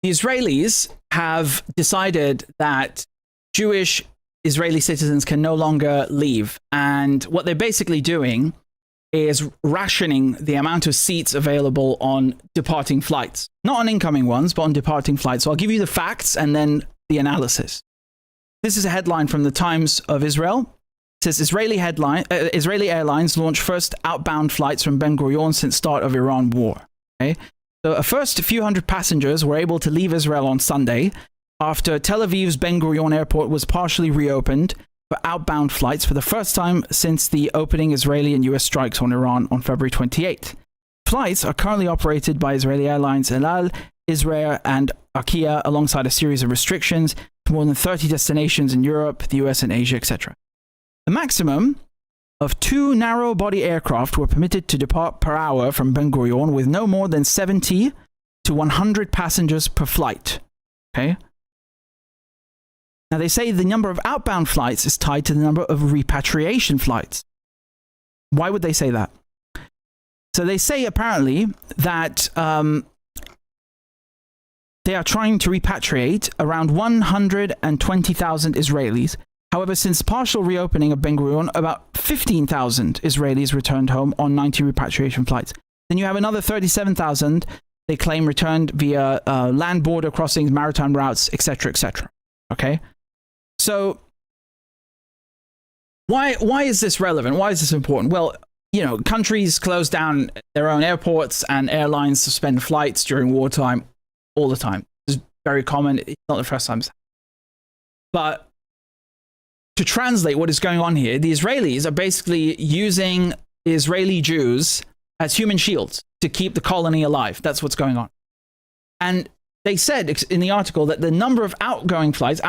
the Israelis have decided that Jewish Israeli citizens can no longer leave. And what they're basically doing is rationing the amount of seats available on departing flights. Not on incoming ones, but on departing flights. So I'll give you the facts and then the analysis. This is a headline from the Times of Israel. It says, Israeli airlines launch first outbound flights from Ben Gurion since start of Iran war. Okay? So a first few hundred passengers were able to leave Israel on Sunday after Tel Aviv's Ben Gurion airport was partially reopened for outbound flights for the first time since the opening Israeli and US strikes on Iran on February 28th. Flights are currently operated by Israeli Airlines, El Al, Israel, and Arkia, alongside a series of restrictions to more than 30 destinations in Europe, the US, and Asia, etc. The maximum of 2 narrow-body aircraft were permitted to depart per hour from Ben Gurion with no more than 70 to 100 passengers per flight. Okay? Now, they say the number of outbound flights is tied to the number of repatriation flights. Why would they say that? So they say, apparently, that they are trying to repatriate around 120,000 Israelis. However, since partial reopening of Ben Gurion, about 15,000 Israelis returned home on 90 repatriation flights. Then you have another 37,000, they claim, returned via land border crossings, maritime routes, etc., etc. Okay? So why is this relevant? Why is this important? Well, you know, countries close down their own airports and airlines suspend flights during wartime all the time. It's very common. It's not the first time. But to translate what is going on here, the Israelis are basically using Israeli Jews as human shields to keep the colony alive. That's what's going on. And they said in the article that the number of outbound flights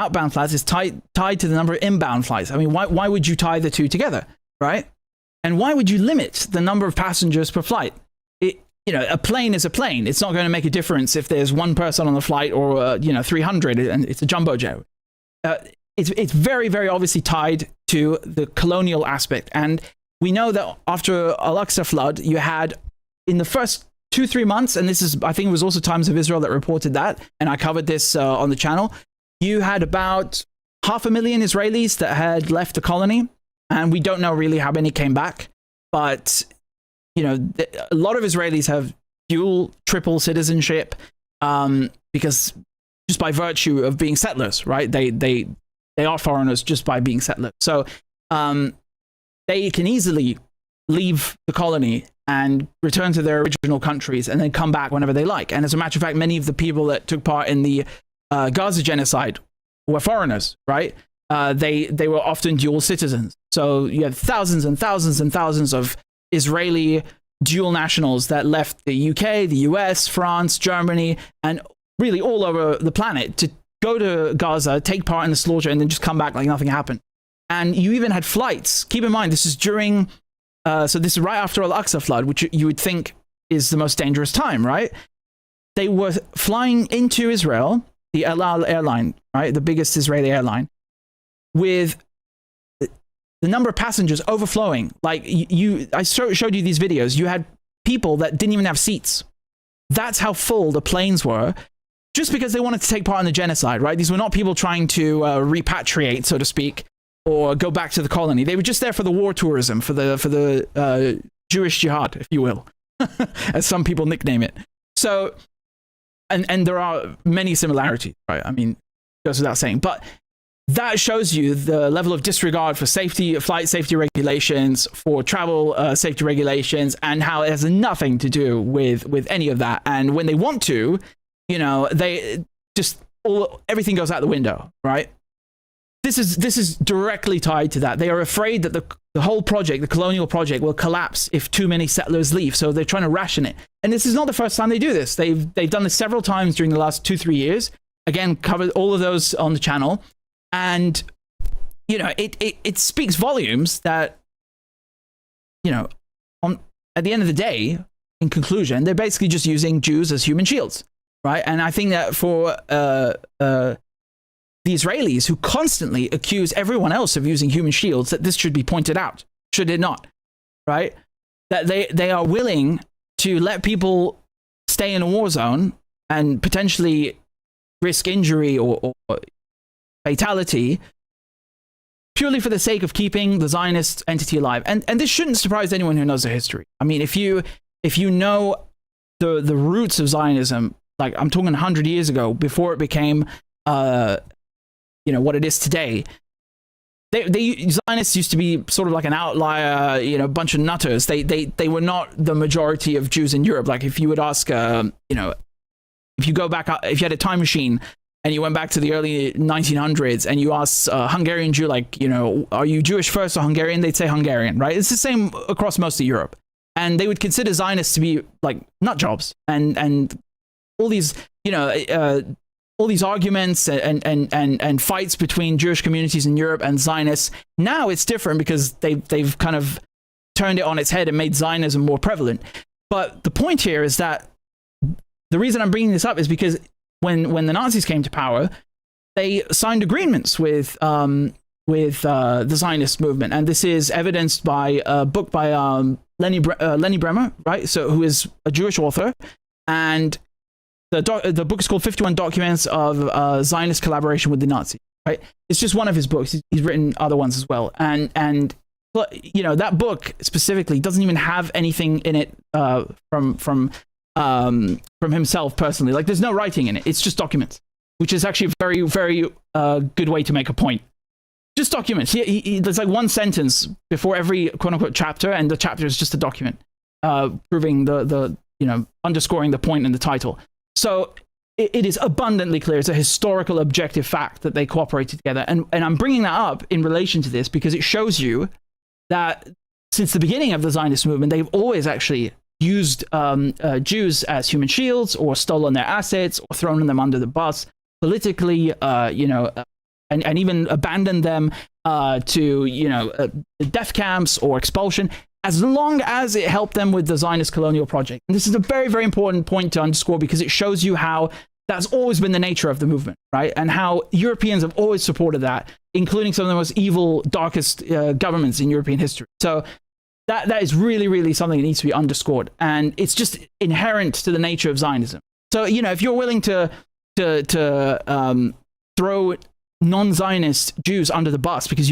is tied to the number of inbound flights. I mean, why would you tie the two together, right? And why would you limit the number of passengers per flight? You know, a plane is a plane. It's not going to make a difference if there's one person on the flight or, 300 and it's a jumbo jet. It's very, very obviously tied to the colonial aspect. And we know that after Al-Aqsa flood, you had in the first 2-3 months, and this is, I think it was also Times of Israel that reported that, and I covered this on the channel, you had about 500,000 Israelis that had left the colony, and we don't know really how many came back, but, you know, a lot of Israelis have dual, triple citizenship, because just by virtue of being settlers, right? They are foreigners just by being settlers. So they can easily leave the colony and return to their original countries and then come back whenever they like. And as a matter of fact, many of the people that took part in the Gaza genocide were foreigners, right? They were often dual citizens. So you have thousands and thousands and thousands of Israeli dual nationals that left the UK, the US, France, Germany, and really all over the planet to go to Gaza, take part in the slaughter, and then just come back like nothing happened. And you even had flights. Keep in mind, this is during, so this is right after Al-Aqsa flood, which you would think is the most dangerous time, right? They were flying into Israel, the El Al airline, right, the biggest Israeli airline, with the number of passengers overflowing. Like I showed you these videos. You had people that didn't even have seats. That's how full the planes were, just because they wanted to take part in the genocide, right? These were not people trying to repatriate, so to speak, or go back to the colony. They were just there for the war tourism, for the Jewish jihad, if you will, as some people nickname it. So, and there are many similarities, right? I mean, goes without saying, but that shows you the level of disregard for safety, flight safety regulations, for travel safety regulations, and how it has nothing to do with any of that. And when they want to, you know, they just everything goes out the window, right? This is directly tied to that. They are afraid that the whole project, the colonial project, will collapse if too many settlers leave. So they're trying to ration it. And this is not the first time they do this. They've done this several times during the last 2-3 years. Again, covered all of those on the channel. And, you know, it speaks volumes that, you know, at the end of the day, in conclusion, they're basically just using Jews as human shields, right? And I think that for the Israelis, who constantly accuse everyone else of using human shields, that this should be pointed out, should it not, right? That they are willing to let people stay in a war zone and potentially risk injury or fatality purely for the sake of keeping the Zionist entity alive. And this shouldn't surprise anyone who knows the history. I mean, if you know the roots of Zionism, like I'm talking 100 years ago, before it became you know what it is today, Zionists used to be sort of like an outlier, you know, bunch of nutters. They were not the majority of Jews in Europe. Like if you would ask, you know, if you go back, if you had a time machine and you went back to the early 1900s and you asked a Hungarian Jew, like, you know, are you Jewish first or Hungarian? They'd say Hungarian, right? It's the same across most of Europe. And they would consider Zionists to be like nut jobs and all these, you know, all these arguments and fights between Jewish communities in Europe and Zionists. Now it's different because they've kind of turned it on its head and made Zionism more prevalent. But the point here is that the reason I'm bringing this up is because when the Nazis came to power, they signed agreements with the Zionist movement, and this is evidenced by a book by Lenny Bremer, right? So who is a Jewish author, and the book is called 51 Documents of Zionist Collaboration with the Nazis. Right? It's just one of his books. He's written other ones as well, and you know that book specifically doesn't even have anything in it from himself personally. Like there's no writing in it. It's just documents, which is actually a very, very good way to make a point. Just documents. There's like one sentence before every quote unquote chapter, and the chapter is just a document, proving the you know, underscoring the point in the title. So it is abundantly clear. It's a historical objective fact that they cooperated together. And I'm bringing that up in relation to this because it shows you that since the beginning of the Zionist movement, they've always actually used Jews as human shields, or stolen their assets, or thrown them under the bus politically, you know, and even abandoned them to, you know, death camps or expulsion, as long as it helped them with the Zionist colonial project. And this is a very, very important point to underscore because it shows you how that's always been the nature of the movement, right? And how Europeans have always supported that, including some of the most evil, darkest governments in European history. So that is really, really something that needs to be underscored. And it's just inherent to the nature of Zionism. So, you know, if you're willing to throw non-Zionist Jews under the bus because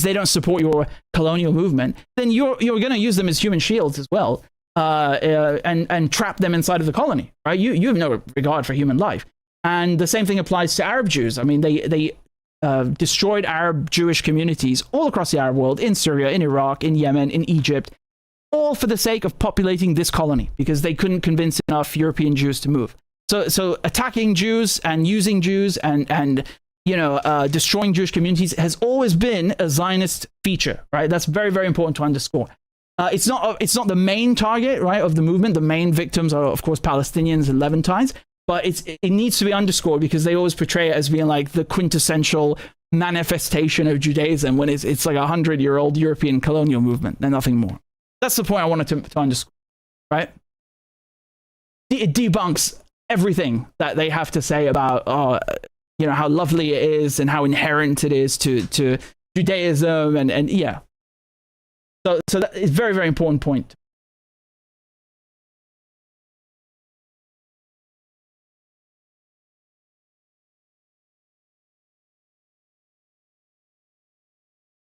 they don't support your colonial movement, then you're going to use them as human shields as well, and trap them inside of the colony, right? You have no regard for human life. And the same thing applies to Arab Jews. I mean, they destroyed Arab Jewish communities all across the Arab world, in Syria, in Iraq, in Yemen, in Egypt, all for the sake of populating this colony because they couldn't convince enough European Jews to move. So attacking Jews and using Jews and you know, destroying Jewish communities has always been a Zionist feature, right? That's very, very important to underscore. It's not the main target, right, of the movement. The main victims are, of course, Palestinians and Levantines, but it needs to be underscored because they always portray it as being like the quintessential manifestation of Judaism when it's like 100-year-old European colonial movement and nothing more. That's the point I wanted to underscore, right? It debunks everything that they have to say about, how lovely it is and how inherent it is to Judaism and yeah. So that is a very, very important point.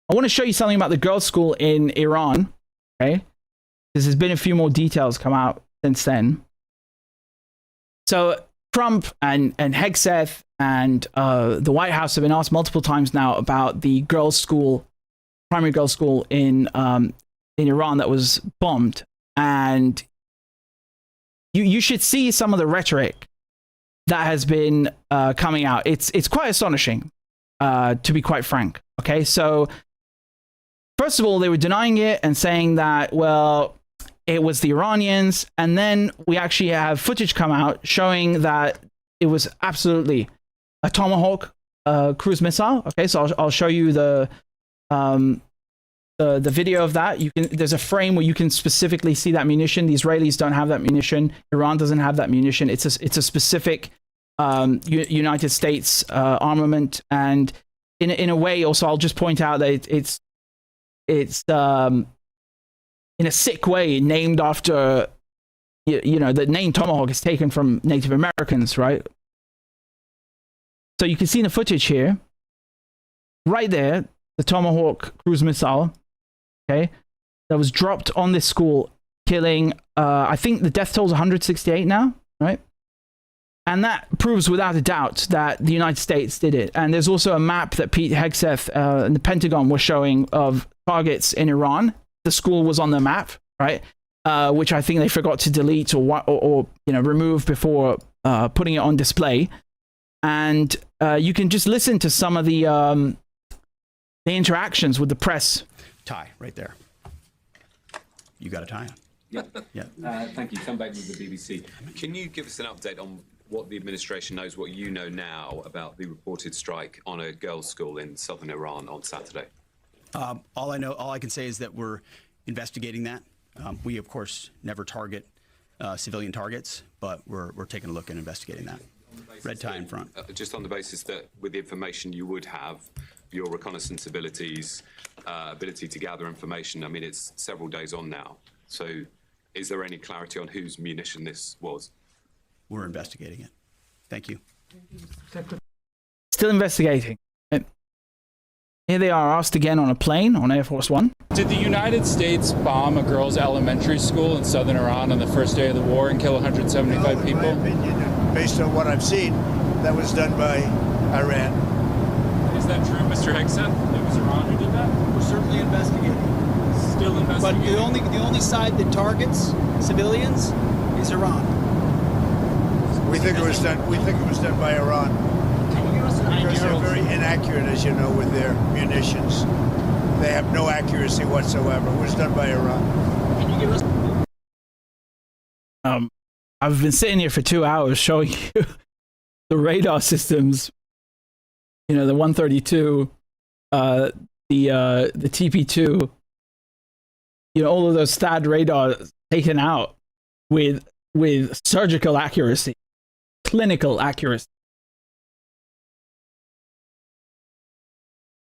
I want to show you something about the girls' school in Iran, okay? Because there's been a few more details come out since then. So Trump and Hegseth and the White House have been asked multiple times now about the girls' school, primary girls' school in Iran that was bombed. And you should see some of the rhetoric that has been coming out. It's quite astonishing, to be quite frank. Okay, so first of all, they were denying it and saying that, well, it was the Iranians. And then we actually have footage come out showing that it was absolutely a Tomahawk cruise missile. Okay, so I'll show you the video of that. There's a frame where you can specifically see that munition. The Israelis don't have that munition. Iran doesn't have that munition. It's a specific United States armament. And in a way, also, I'll just point out that it's in a sick way named after, the name Tomahawk is taken from Native Americans, right? So you can see in the footage here, right there, the Tomahawk cruise missile, okay, that was dropped on this school, killing, I think the death toll is 168 now, right? And that proves without a doubt that the United States did it. And there's also a map that Pete Hegseth and the Pentagon were showing of targets in Iran. The school was on the map, right? Which I think they forgot to delete or remove before putting it on display. And you can just listen to some of the interactions with the press. Tie right there. You got a tie on. Yeah. Thank you. Come back with the BBC. Can you give us an update on what the administration knows, what you know now about the reported strike on a girls' school in southern Iran on Saturday? All I can say is that we're investigating that. We, of course, never target civilian targets, but we're taking a look and investigating that. Red tie in front. Just on the basis that with the information you would have, your reconnaissance abilities, ability to gather information, I mean, it's several days on now. So is there any clarity on whose munition this was? We're investigating it. Thank you. Still investigating. Here they are asked again on a plane on Air Force One. Did the United States bomb a girls' elementary school in southern Iran on the first day of the war and kill 175 people? In my opinion, based on what I've seen, that was done by Iran. Is that true, Mr. Hegseth? It was Iran who did that? We're certainly investigating. Still investigating. But the only side that targets civilians is Iran. We think it was done. We think it was done by Iran. Can you give us an idea? Because they're very inaccurate, as you know, with their munitions. They have no accuracy whatsoever. It was done by Iran. Can you give us? I've been sitting here for 2 hours showing you the radar systems. The 132, the TP2. All of those THAAD radars taken out with surgical accuracy, clinical accuracy.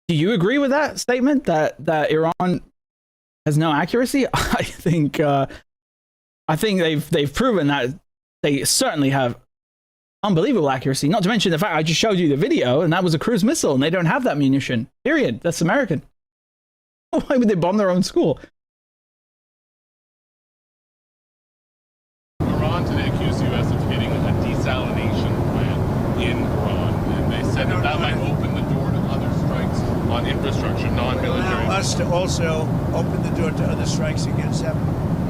Do you agree with that statement that Iran has no accuracy? I think they've proven that they certainly have unbelievable accuracy. Not to mention the fact I just showed you the video, and that was a cruise missile, and they don't have that munition. Period. That's American. Why would they bomb their own school? Iran today accused the U.S. of hitting a desalination plant in Iran, and they said that might open the door to other strikes on infrastructure, non-military. Allow us to also open the door to other strikes against them.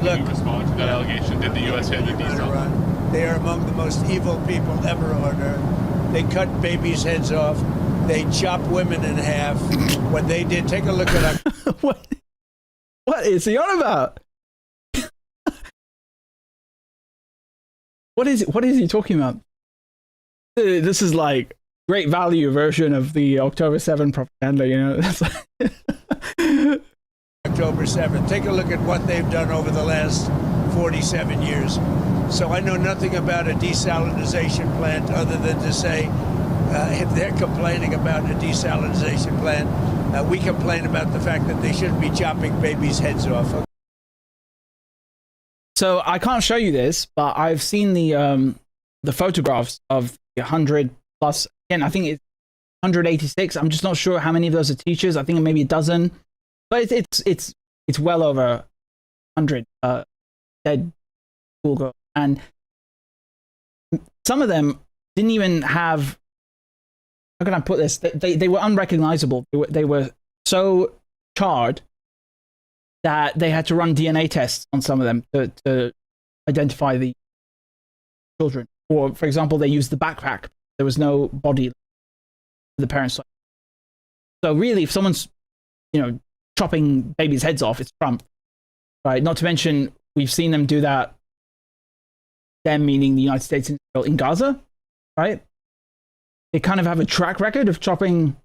Look, can you respond to that allegation? Did the U.S. hit the desalination? They are among the most evil people ever on earth. They cut babies' heads off. They chop women in half. What they did, take a look at our... What is he on about? What is he talking about? This is like great value version of the October 7 propaganda, you know. October 7th. Take a look at what they've done over the last 47 years. So I know nothing about a desalinization plant other than to say if they're complaining about a desalinization plant, we complain about the fact that they shouldn't be chopping babies' heads off. So I can't show you this, but I've seen the photographs of 100 plus. Again, I think it's 186. I'm just not sure how many of those are teachers. I think maybe a dozen, but it's well over 100 dead schoolgirls, and some of them didn't even have. How can I put this? They were unrecognizable. They were so charred that they had to run DNA tests on some of them to identify the children. Or, for example, they used the backpack. There was no body for the parents. So really, if someone's, chopping babies' heads off, it's Trump, right? Not to mention, we've seen them do that, them meaning the United States and Israel, in Gaza, right? They kind of have a track record of chopping,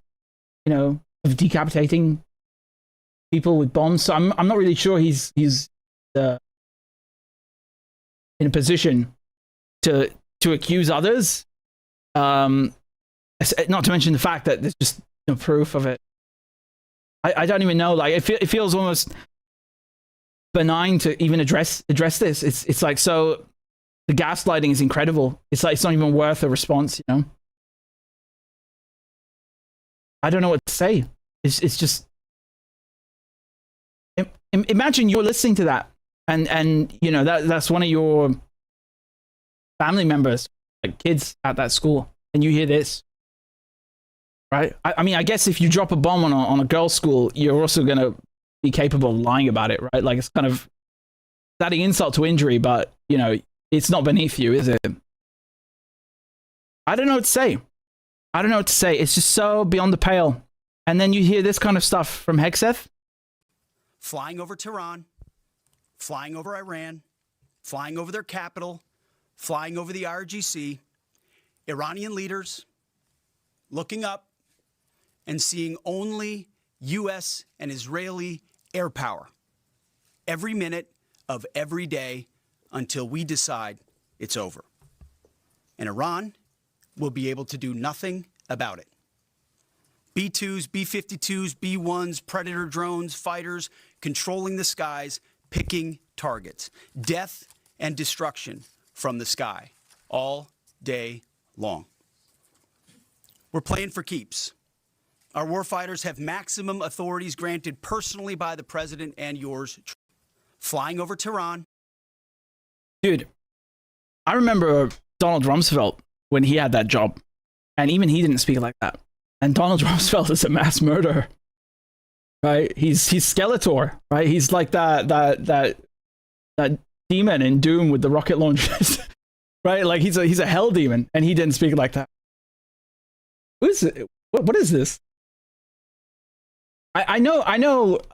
of decapitating people with bombs. So I'm not really sure he's in a position to accuse others. Not to mention the fact that there's just no proof of it. I don't even know. Like it feels almost benign to even address this. It's like, so the gaslighting is incredible. It's like it's not even worth a response. I don't know what to say. It's just. Imagine you're listening to that, and that's one of your family members, like kids at that school, and you hear this, right? I mean, I guess if you drop a bomb on a girls' school, you're also going to be capable of lying about it, right? Like it's kind of adding insult to injury, but it's not beneath you, is it? I don't know what to say. It's just so beyond the pale. And then you hear this kind of stuff from Hegseth. Flying over Tehran, flying over Iran, flying over their capital, flying over the IRGC, Iranian leaders looking up and seeing only U.S. and Israeli air power every minute of every day until we decide it's over. And Iran will be able to do nothing about it. B-2s, B-52s, B-1s, Predator drones, fighters, controlling the skies, picking targets. Death and destruction from the sky all day long. We're playing for keeps. Our warfighters have maximum authorities granted personally by the president and yours. Flying over Tehran. Dude, I remember Donald Rumsfeld when he had that job, and even he didn't speak like that. And Donald Rumsfeld is a mass murderer, right? He's Skeletor, right? He's like that demon in Doom with the rocket launchers, right? Like he's a hell demon, and he didn't speak like that. What is it? What is this? I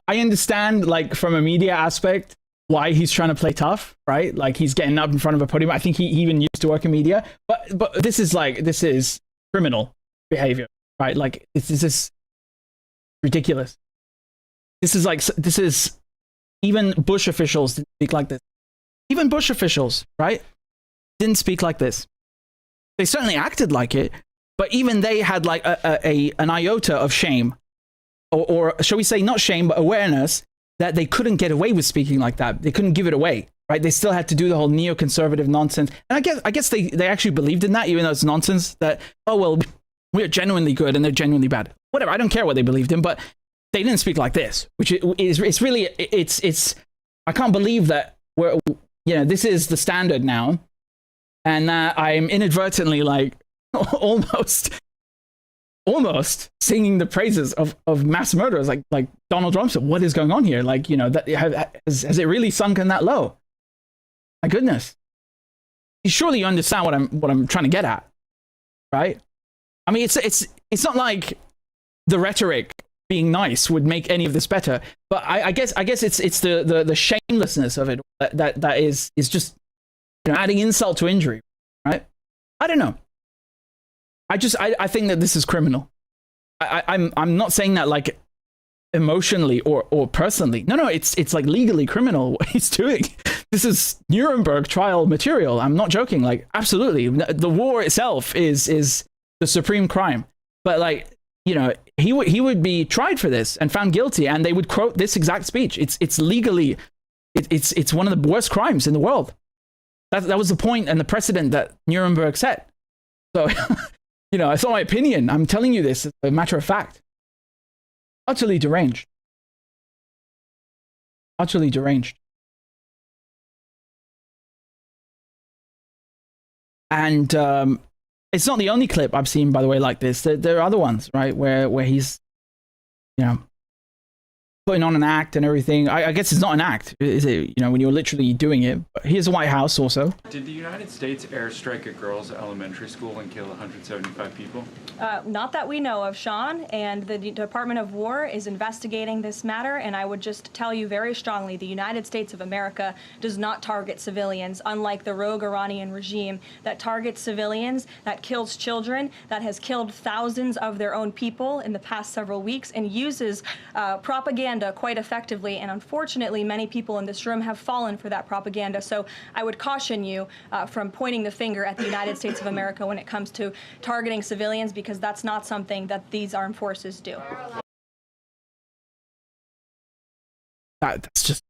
understand, like, from a media aspect why he's trying to play tough, right? Like he's getting up in front of a podium. I think he even used to work in media, but this is criminal behavior. Right, like this is ridiculous. This is even Bush officials didn't speak like this. Even Bush officials, right, didn't speak like this. They certainly acted like it, but even they had like an iota of shame, or shall we say, not shame, but awareness that they couldn't get away with speaking like that. They couldn't give it away, right? They still had to do the whole neoconservative nonsense, and I guess they actually believed in that, even though it's nonsense. That, oh well, we're genuinely good and they're genuinely bad. Whatever, I don't care what they believed in, but they didn't speak like this, which it's really, I can't believe that this is the standard now, and that I'm inadvertently like almost singing the praises of mass murderers like Donald Rumsfeld. What is going on here? Like, has it really sunken that low? My goodness. Surely you understand what I'm trying to get at, right? I mean, it's not like the rhetoric being nice would make any of this better, but I guess it's the shamelessness of it that is just adding insult to injury, right? I don't know. I think that this is criminal. I'm not saying that like emotionally or personally. No, it's like legally criminal what he's doing. This is Nuremberg trial material. I'm not joking. Like, absolutely, the war itself is the supreme crime. But like, you know, he would be tried for this and found guilty, and they would quote this exact speech. It's legally, it's one of the worst crimes in the world. That was the point and the precedent that Nuremberg set. So, you know, it's not my opinion. I'm telling you this as a matter of fact. Utterly deranged. Utterly deranged. And it's not the only clip I've seen, by the way, like this. There are other ones, right, where he's, you know, putting on an act and everything. I guess it's not an act, is it? You know, when you're literally doing it. But here's the White House also. Did the United States airstrike a girls' elementary school and kill 175 people? Not that we know of, Sean, and the Department of War is investigating this matter, and I would just tell you very strongly, the United States of America does not target civilians, unlike the rogue Iranian regime that targets civilians, that kills children, that has killed thousands of their own people in the past several weeks, and uses propaganda quite effectively, and unfortunately many people in this room have fallen for that propaganda. So I would caution you from pointing the finger at the United States of America when it comes to targeting civilians, because that's not something that these armed forces do. That's just,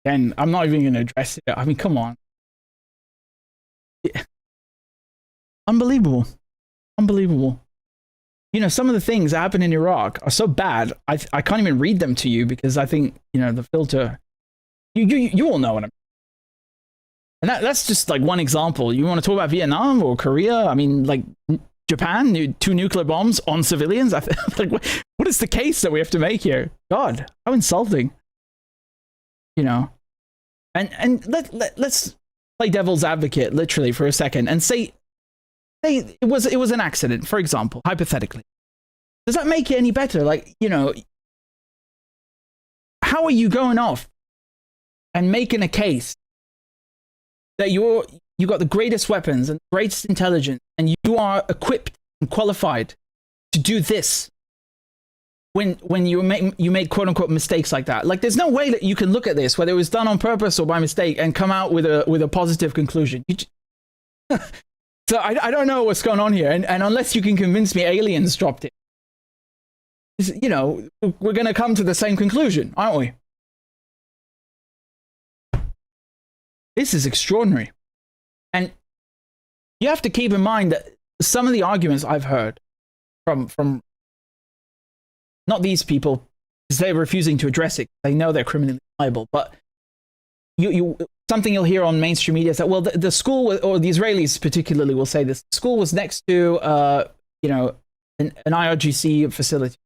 and I'm not even going to address it. I mean, come on. Yeah. Unbelievable. Unbelievable. You know, some of the things that happen in Iraq are so bad, I can't even read them to you, because I think, you know, the filter, you all know what I'm. And that's just like one example. You want to talk about Vietnam or Korea? I mean, like Japan, 2 nuclear bombs on civilians. Like, what is the case that we have to make here? God, how insulting. You know, and let's play devil's advocate literally for a second and say it was an accident, for example, hypothetically. Does that make it any better? Like, you know, how are you going off and making a case that you got the greatest weapons and greatest intelligence, and you are equipped and qualified to do this when you make quote unquote mistakes like that? Like, there's no way that you can look at this, whether it was done on purpose or by mistake, and come out with a positive conclusion. So I don't know what's going on here, and unless you can convince me aliens dropped it, you know, we're going to come to the same conclusion, aren't we? This is extraordinary. And you have to keep in mind that some of the arguments I've heard from not these people, because they're refusing to address it, they know they're criminally liable, but something you'll hear on mainstream media is that, well, the school, or the Israelis particularly will say this, the school was next to, you know, an IRGC facility.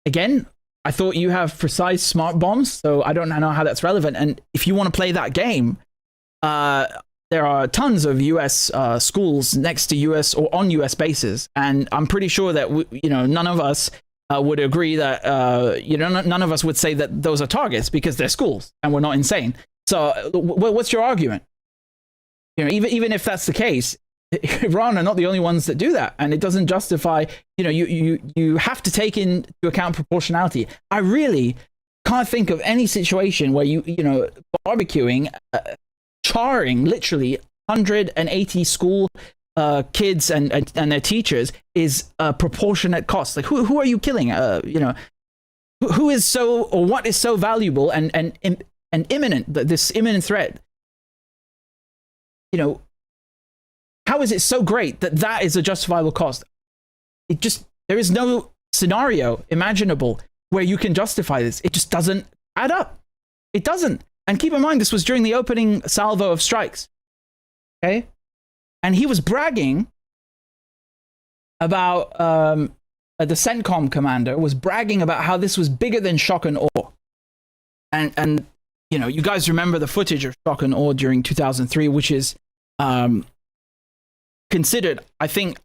Again, I thought you have precise smart bombs, so I don't know how that's relevant. And if you want to play that game, there are tons of US schools next to US or on US bases, and I'm pretty sure that you know, none of us would agree that you know, none of us would say that those are targets, because they're schools and we're not insane. So what's your argument? You know, even if that's the case, Iran are not the only ones that do that, and it doesn't justify, you know, you have to take into account proportionality. I really can't think of any situation where you know, barbecuing, charring literally 180 school kids and their teachers is a proportionate cost. Like, who are you killing? You know, who is so, or what is so valuable and imminent, this imminent threat? You know, how is it so great that is a justifiable cost? It just, there is no scenario imaginable where you can justify this. It just doesn't add up. It doesn't. And keep in mind, this was during the opening salvo of strikes. Okay? And he was bragging about, the CENTCOM commander was bragging about how this was bigger than shock and awe. And you know, you guys remember the footage of shock and awe during 2003, which is considered, I think,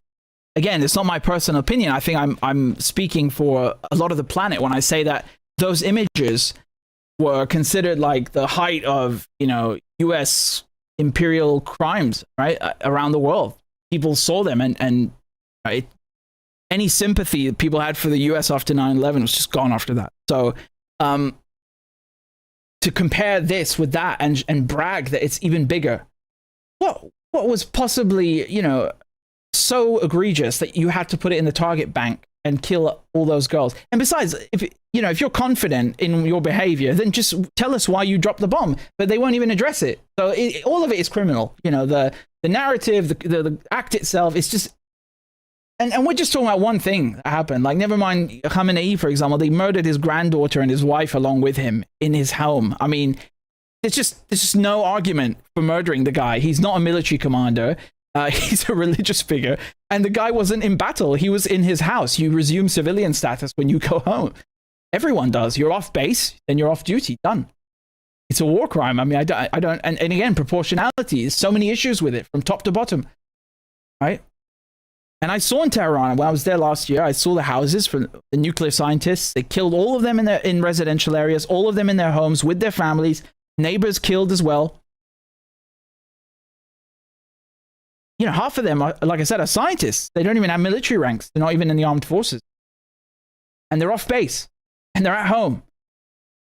again, it's not my personal opinion. I think I'm speaking for a lot of the planet when I say that those images were considered like the height of, you know, US imperial crimes, right, around the world. People saw them, and right, any sympathy that people had for the US after 9/11 was just gone after that. So to compare this with that and brag that it's even bigger, what was possibly, you know, so egregious that you had to put it in the target bank and kill all those girls? And besides, if you're confident in your behavior, then just tell us why you dropped the bomb. But they won't even address it. So all of it is criminal. You know, the narrative, the act itself is just. And we're just talking about one thing that happened. Like, never mind Khamenei, for example. They murdered his granddaughter and his wife along with him in his home. I mean, there's just no argument for murdering the guy. He's not a military commander. He's a religious figure. And the guy wasn't in battle. He was in his house. You resume civilian status when you go home. Everyone does. You're off base, then you're off duty. Done. It's a war crime. I mean, I don't. And again, proportionality. There's so many issues with it from top to bottom. Right? And I saw in Tehran, when I was there last year, I saw the houses for the nuclear scientists. They killed all of them in residential areas, all of them in their homes with their families, neighbors killed as well. You know, half of them, like I said, are scientists. They don't even have military ranks. They're not even in the armed forces. And they're off base. And they're at home.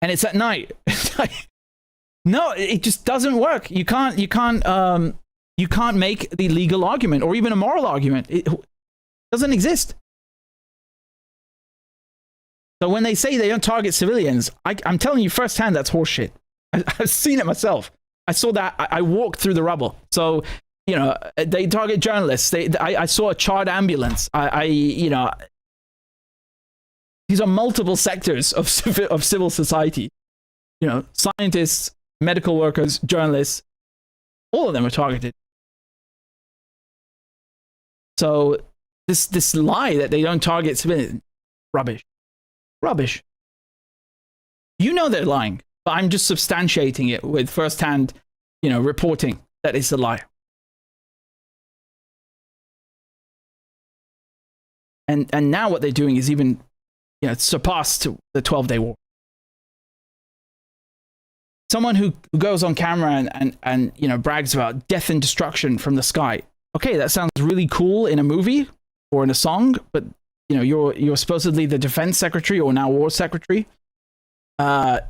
And it's at night. No, it just doesn't work. You can't make the legal argument or even a moral argument. It doesn't exist. So when they say they don't target civilians, I'm telling you firsthand, that's horseshit. I've seen it myself. I saw that. I walked through the rubble. So, you know, they target journalists. I saw a charred ambulance. You know, these are multiple sectors of civil society. You know, scientists, medical workers, journalists, all of them are targeted. So this lie that they don't target civilians, rubbish. You know they're lying, but I'm just substantiating it with firsthand, you know, reporting that it's a lie. And now what they're doing is even, you know, surpassed the 12-day war. Someone who goes on camera and you know, brags about death and destruction from the sky. Okay, that sounds really cool in a movie or in a song, but you know, you're supposedly the defense secretary or now war secretary, and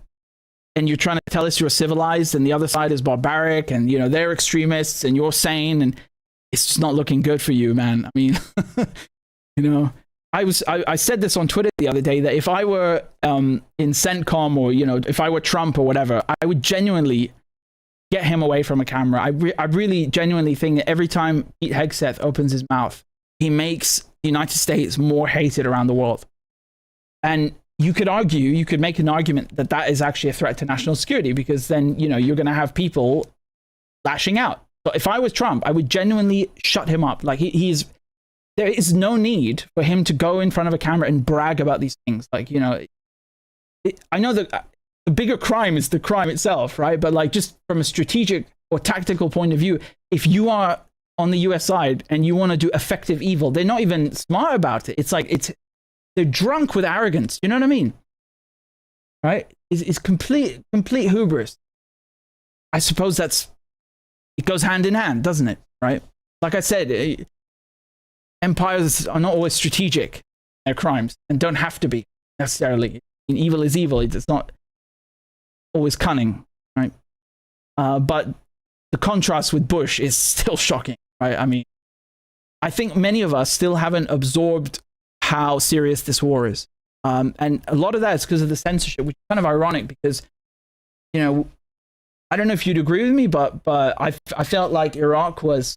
you're trying to tell us you're civilized and the other side is barbaric and, you know, they're extremists and you're sane, and it's just not looking good for you, man. I mean, you know, I said this on Twitter the other day that if I were in CENTCOM or, you know, if I were Trump or whatever, I would genuinely get him away from a camera. I really genuinely think that every time Pete Hegseth opens his mouth, he makes the United States more hated around the world. And you could make an argument that that is actually a threat to national security, because then, you know, you're going to have people lashing out. So if I was Trump, I would genuinely shut him up. Like there is no need for him to go in front of a camera and brag about these things. Like, you know, I know that the bigger crime is the crime itself, right? But like, just from a strategic or tactical point of view, if you are on the US side and you want to do effective evil, they're not even smart about it. It's like, they're drunk with arrogance. You know what I mean? Right? It's complete hubris. I suppose it goes hand in hand, doesn't it? Right? Like I said, empires are not always strategic in their crimes and don't have to be necessarily. I mean, evil is evil. It's not always cunning, right? But the contrast with Bush is still shocking, right? I mean, I think many of us still haven't absorbed how serious this war is. And a lot of that is because of the censorship, which is kind of ironic because, you know, I don't know if you'd agree with me, but I felt like Iraq was,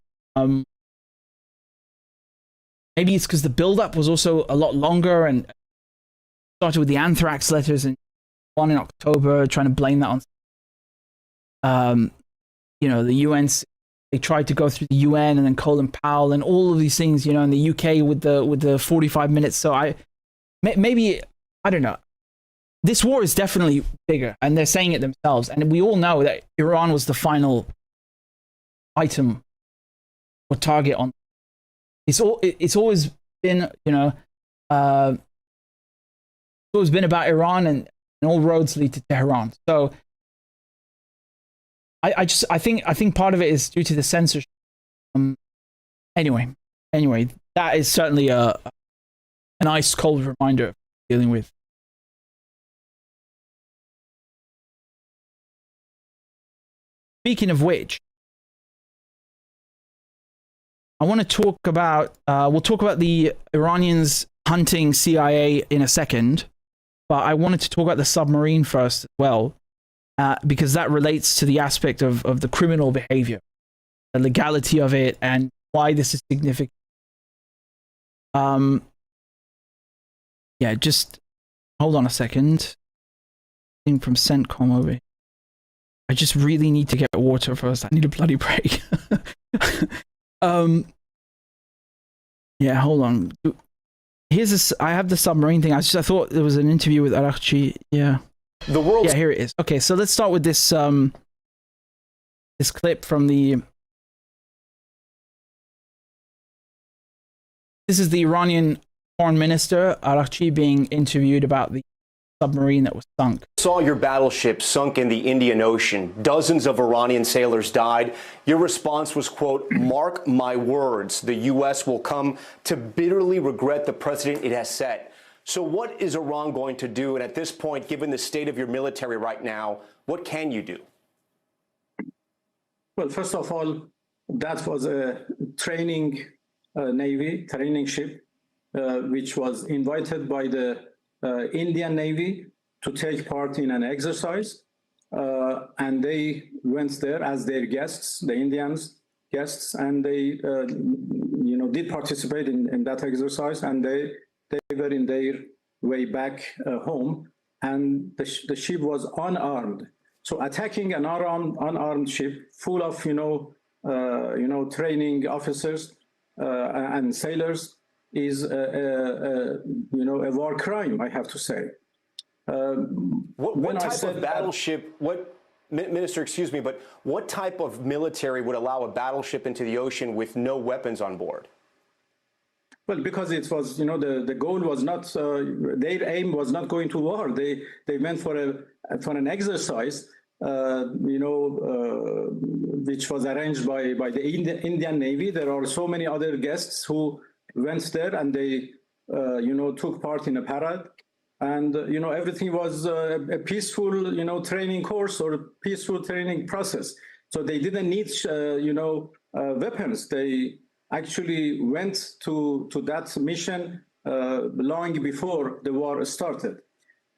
maybe it's because the build-up was also a lot longer and started with the anthrax letters and one in October, trying to blame that on, you know, the UN's. They tried to go through the UN and then Colin Powell and all of these things, you know, in the UK with the 45 minutes. So maybe, I don't know. This war is definitely bigger, and they're saying it themselves. And we all know that Iran was the final item or target on. It's always been, you know, it's always been about Iran, and all roads lead to Tehran. So I think part of it is due to the censorship. Anyway, that is certainly an ice cold reminder of dealing with. Speaking of which, I want to talk about, we'll talk about the Iranians hunting CIA in a second, but I wanted to talk about the submarine first as well, because that relates to the aspect of the criminal behavior, the legality of it, and why this is significant. Yeah, just hold on a second. Thing from CENTCOM over here. I just really need to get water first. I need a bloody break. Yeah, hold on. Here's this. I have the submarine thing. I thought there was an interview with Araghchi. Yeah. The world. Yeah, here it is. Okay, so let's start with this this clip from the. This is the Iranian foreign minister Araghchi being interviewed about the submarine that was sunk. Saw your battleship sunk in the Indian Ocean. Dozens of Iranian sailors died. Your response was, quote, "Mark my words, the U.S. will come to bitterly regret the precedent it has set." So what is Iran going to do? And at this point, given the state of your military right now, what can you do? Well, first of all, that was a training Navy, training ship, which was invited by the Indian Navy to take part in an exercise, and they went there as their guests, the Indians guests, and they did participate in that exercise, and they were in their way back home, and the ship was unarmed. So attacking an unarmed ship full of training officers and sailors is a war crime, I have to say. What type of battleship, Minister, excuse me, but what type of military would allow a battleship into the ocean with no weapons on board? Well, because it was, the goal was not, their aim was not going to war. They went for an exercise, which was arranged by the Indian Navy. There are so many other guests who went there, and they, took part in a parade, and everything was a peaceful, training course or a peaceful training process. So they didn't need, weapons. They actually went to that mission long before the war started.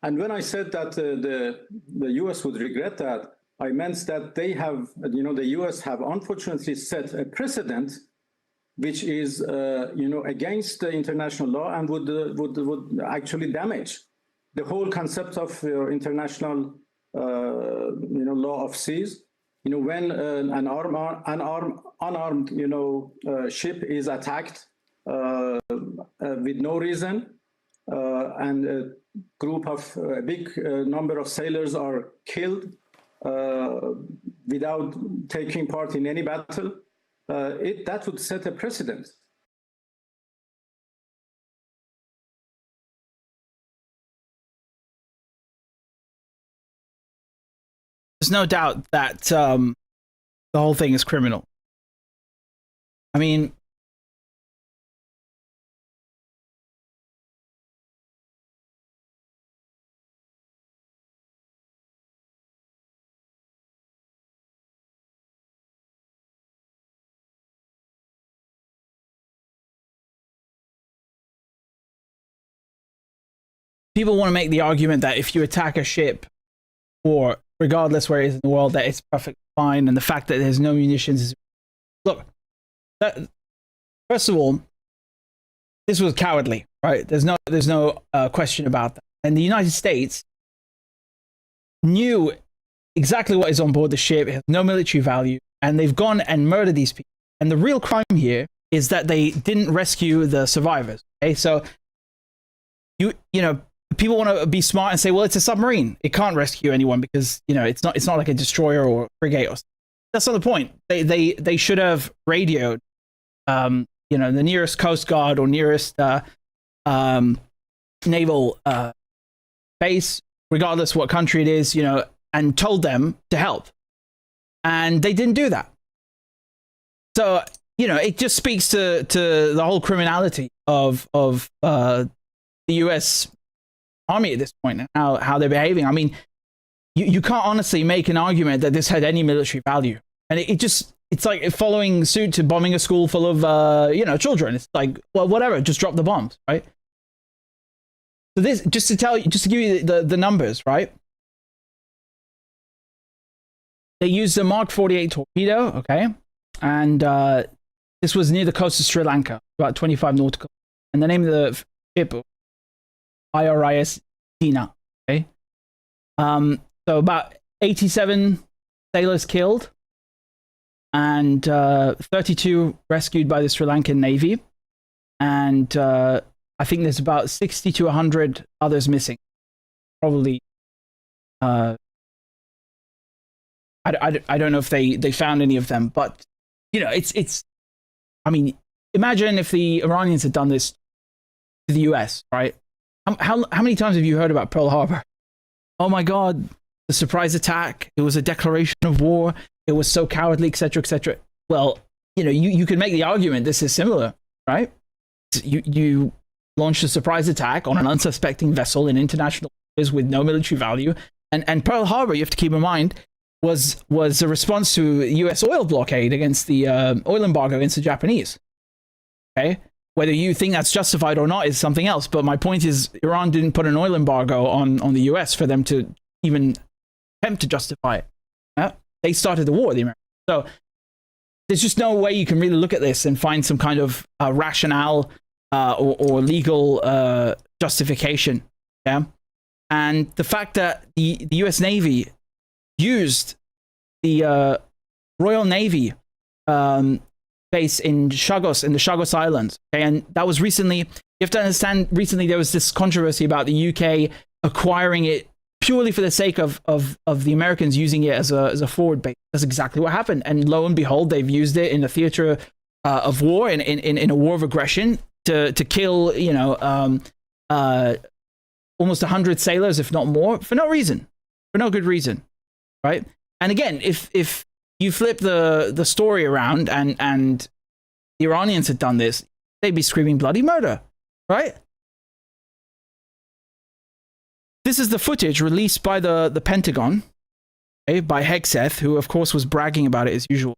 And when I said that the U.S. would regret that, I meant that they have, the U.S. have unfortunately set a precedent which is, against the international law and would actually damage the whole concept of international, law of seas. When an unarmed, ship is attacked with no reason, and a big number of sailors are killed without taking part in any battle, that would set a precedent. There's no doubt that the whole thing is criminal. I mean, people want to make the argument that if you attack a ship, or regardless where it is in the world, that it's perfectly fine, and the fact that there's no munitions is... Look, first of all, this was cowardly, right? There's no question about that. And the United States knew exactly what is on board the ship. It has no military value, and they've gone and murdered these people. And the real crime here is that they didn't rescue the survivors. Okay, so people want to be smart and say, well, it's a submarine. It can't rescue anyone because, it's not like a destroyer or a frigate. That's not the point. They should have radioed, the nearest Coast Guard or nearest naval base, regardless what country it is, and told them to help. And they didn't do that. So, you know, it just speaks to the whole criminality of the US Army at this point and how they're behaving. I mean, you can't honestly make an argument that this had any military value. And it's like following suit to bombing a school full of, you know, children. It's like, well, whatever, just drop the bombs, right? So this, just to give you the numbers, right? They used a Mark 48 torpedo, okay? And this was near the coast of Sri Lanka, about 25 nautical. And the name of the ship, IRIS Dina, okay? So about 87 sailors killed and 32 rescued by the Sri Lankan Navy. And I think there's about 60 to 100 others missing. Probably, I don't know if they found any of them, but, you know, it's, I mean, imagine if the Iranians had done this to the US, right? How many times have you heard about Pearl Harbor? Oh my God, the surprise attack. It was a declaration of war. It was so cowardly, etc., etc. Well, you know, you can make the argument this is similar, right? You launched a surprise attack on an unsuspecting vessel in international waters with no military value. And Pearl Harbor, you have to keep in mind, was a response to US oil blockade against the oil embargo against the Japanese. Okay? Whether you think that's justified or not is something else. But my point is, Iran didn't put an oil embargo on the US for them to even attempt to justify it. Yeah? They started the war, the Americans. So there's just no way you can really look at this and find some kind of rationale or legal justification. Yeah? And the fact that the US Navy used the Royal Navy base in Chagos, in the Chagos Islands. Okay? And that was recently, you have to understand, recently there was this controversy about the UK acquiring it purely for the sake of the Americans using it as a forward base. That's exactly what happened. And lo and behold, they've used it in a theater of war, in a war of aggression to kill, you know, almost 100 sailors, if not more, for no reason, for no good reason, right? And again, if you flip the story around and the Iranians had done this, they'd be screaming bloody murder, right? This is the footage released by the Pentagon, okay, by Hegseth, who of course was bragging about it as usual.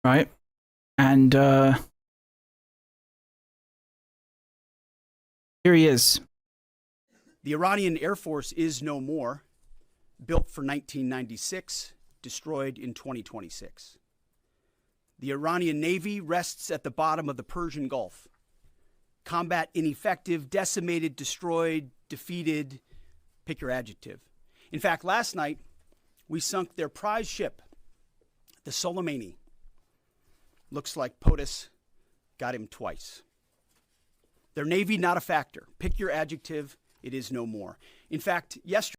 Right? And here he is. The Iranian Air Force is no more, built for 1996, destroyed in 2026. The Iranian Navy rests at the bottom of the Persian Gulf. Combat ineffective, decimated, destroyed, defeated, pick your adjective. In fact, last night, we sunk their prize ship, the Soleimani. Looks like POTUS got him twice. Their Navy, not a factor. Pick your adjective, it is no more. In fact, yesterday,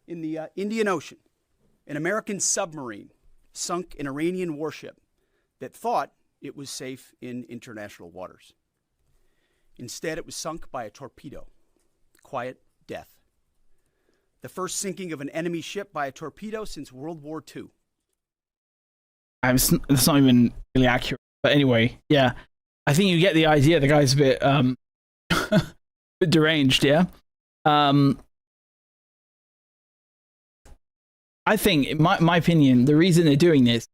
in the Indian Ocean, an American submarine sunk an Iranian warship that thought it was safe in international waters. Instead, it was sunk by a torpedo. Quiet death. The first sinking of an enemy ship by a torpedo since World War II. That's not even really accurate. But anyway, yeah. I think you get the idea. The guy's a bit, bit deranged, yeah? I think, in my opinion, the reason they're doing this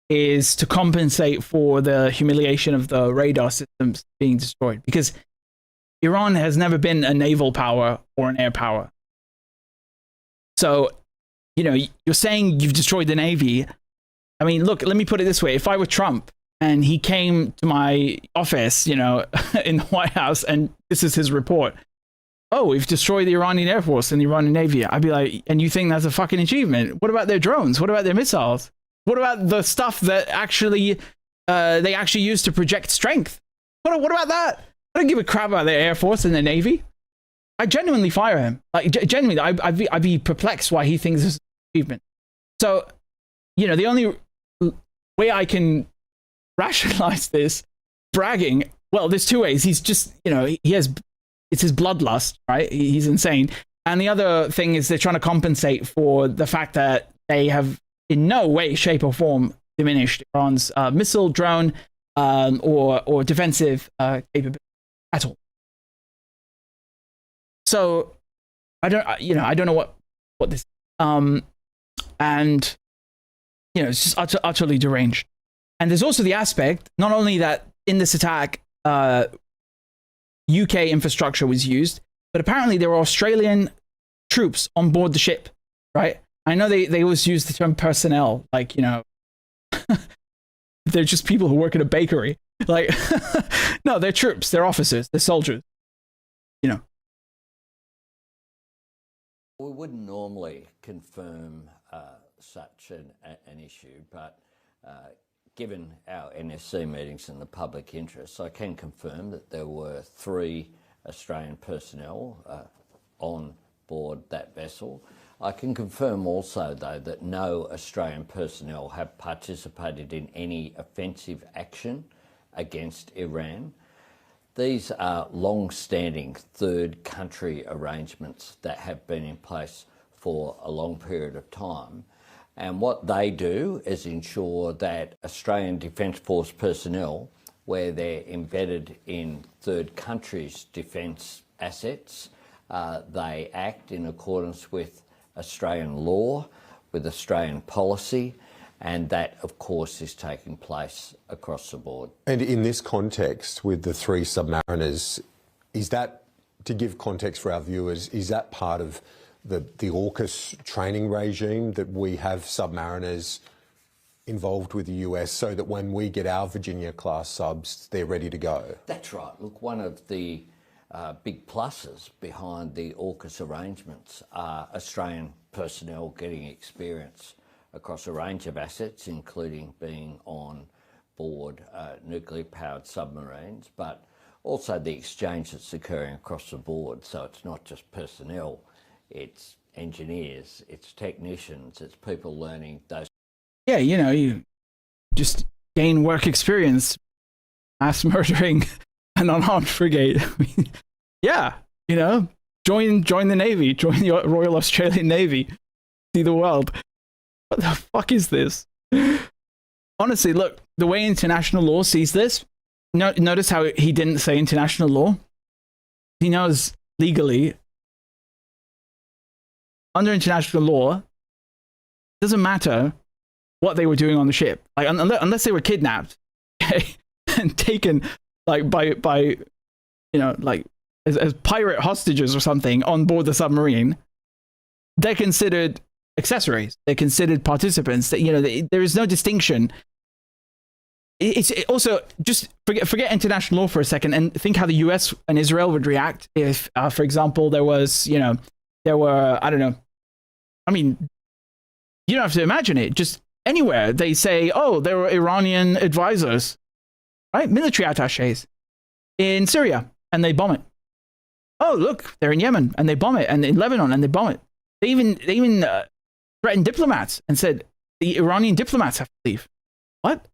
is to compensate for the humiliation of the radar systems being destroyed. Because Iran has never been a naval power or an air power. So, you know, you're saying you've destroyed the Navy. I mean, look, let me put it this way. If I were Trump and he came to my office, you know, in the White House, and this is his report. Oh, we've destroyed the Iranian Air Force and the Iranian Navy. I'd be like, and you think that's a fucking achievement? What about their drones? What about their missiles? What about the stuff that actually they actually use to project strength? What about that? I don't give a crap about the Air Force and the Navy. I genuinely fire him. Like, genuinely, I'd be perplexed why he thinks this is an achievement. So, you know, the only way I can rationalize this bragging, well, there's two ways. He's just, you know, it's his bloodlust, right? He's insane. And the other thing is they're trying to compensate for the fact that they have in no way, shape, or form diminished Iran's missile, drone, or defensive capability at all. So I don't know what this, and you know, it's just utterly deranged. And there's also the aspect, not only that in this attack, UK infrastructure was used, but apparently there were Australian troops on board the ship, right? I know they always use the term personnel, like, you know, they're just people who work in a bakery. Like, no, they're troops, they're officers, they're soldiers, you know. We wouldn't normally confirm such an issue, but given our NSC meetings and the public interest, I can confirm that there were 3 Australian personnel on board that vessel. I can confirm also, though, that no Australian personnel have participated in any offensive action against Iran. These are long-standing third country arrangements that have been in place for a long period of time. And what they do is ensure that Australian Defence Force personnel, where they're embedded in third countries' defence assets, they act in accordance with Australian law, with Australian policy, and that, of course, is taking place across the board. And in this context, with the 3 submariners, is that, to give context for our viewers, is that part of the AUKUS training regime, that we have submariners involved with the US so that when we get our Virginia-class subs, they're ready to go? That's right. Look, one of the big pluses behind the AUKUS arrangements are Australian personnel getting experience across a range of assets, including being on board nuclear-powered submarines, but also the exchange that's occurring across the board. So it's not just personnel, it's engineers, it's technicians, it's people learning those. Yeah, you know, you just gain work experience, mass murdering an unarmed frigate. I mean, yeah, you know, join the Navy, join the Royal Australian Navy, see the world. What the fuck is this? Honestly, look, the way international law sees this, notice how he didn't say international law. He knows legally, under international law, it doesn't matter what they were doing on the ship. Like, unless they were kidnapped and taken like by you know, like as pirate hostages or something on board the submarine, they're considered accessories. They're considered participants. That, you know, there is no distinction. It's also, just forget international law for a second and think how the US and Israel would react if, for example, there were, I don't know, I mean, you don't have to imagine it. Just anywhere they say, oh, there were Iranian advisors, right? Military attaches in Syria, and they bomb it. Oh, look, they're in Yemen, and they bomb it, and in Lebanon, and they bomb it. They even threatened diplomats and said the Iranian diplomats have to leave. What?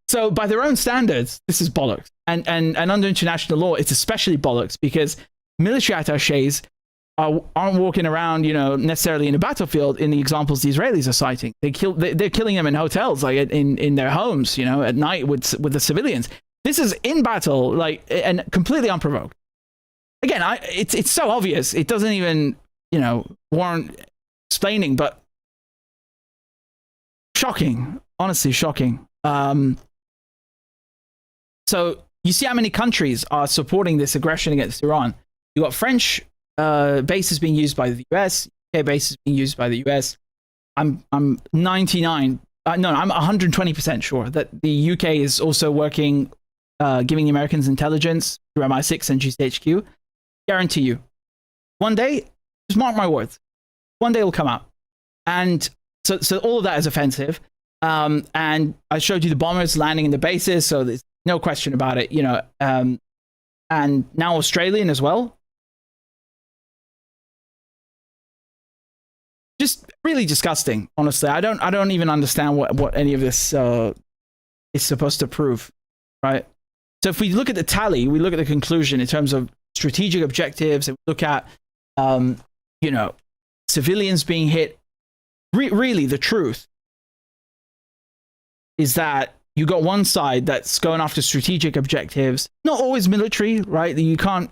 So by their own standards, this is bollocks. And under international law, it's especially bollocks because military attaches aren't walking around, you know, necessarily in a battlefield in the examples the Israelis are citing. They're killing them in hotels, like in their homes, you know, at night with the civilians. This is in battle, like, and completely unprovoked. Again, it's so obvious. It doesn't even, you know, warrant explaining, but shocking, honestly shocking. So you see how many countries are supporting this aggression against Iran. You got French bases being used by the US, UK bases being used by the US. I'm 120% sure that the UK is also working, giving the Americans intelligence through MI6 and GCHQ. Guarantee you, one day, just mark my words, one day it'll come out. And so all of that is offensive. And I showed you the bombers landing in the bases, so there's no question about it. You know, and now Australian as well. Just really disgusting, honestly. I don't even understand what any of this is supposed to prove, right? So if we look at the tally, we look at the conclusion in terms of strategic objectives, and we look at you know, civilians being hit. Really, the truth is that you got one side that's going after strategic objectives, not always military, right? You can't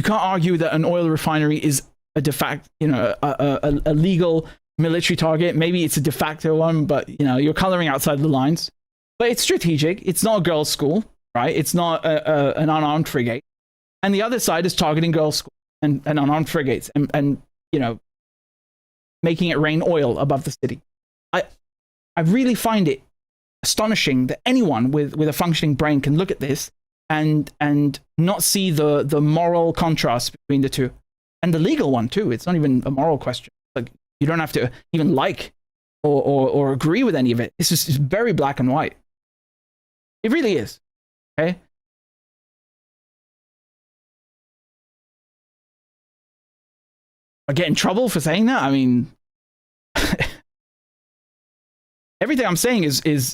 argue that an oil refinery is a de facto, you know, a legal military target. Maybe it's a de facto one, but you know, you're coloring outside the lines. But it's strategic. It's not a girls' school, right? It's not an unarmed frigate. And the other side is targeting girls' school and unarmed frigates, and you know, making it rain oil above the city. I really find it astonishing that anyone with a functioning brain can look at this and not see the moral contrast between the two, and the legal one too. It's not even a moral question. Like, you don't have to even like or agree with any of it. It's just very black and white. It really is. Okay. I get in trouble for saying that. I mean, everything I'm saying is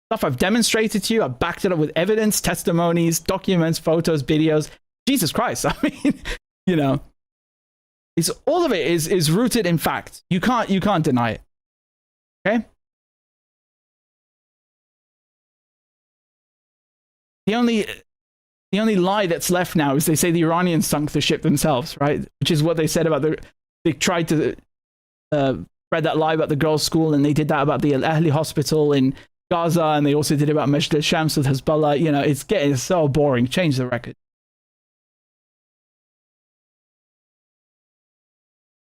stuff I've demonstrated to you. I've backed it up with evidence, testimonies, documents, photos, videos. Jesus Christ. I mean, you know, it's all of it is rooted in fact. You can't deny it. Okay? The only lie that's left now is they say the Iranians sunk the ship themselves, right? Which is what they said about they tried to spread that lie about the girls' school, and they did that about the Al-Ahli hospital in Gaza, and they also did it about Majd al-Shams with Hezbollah. You know, it's getting so boring. Change the record.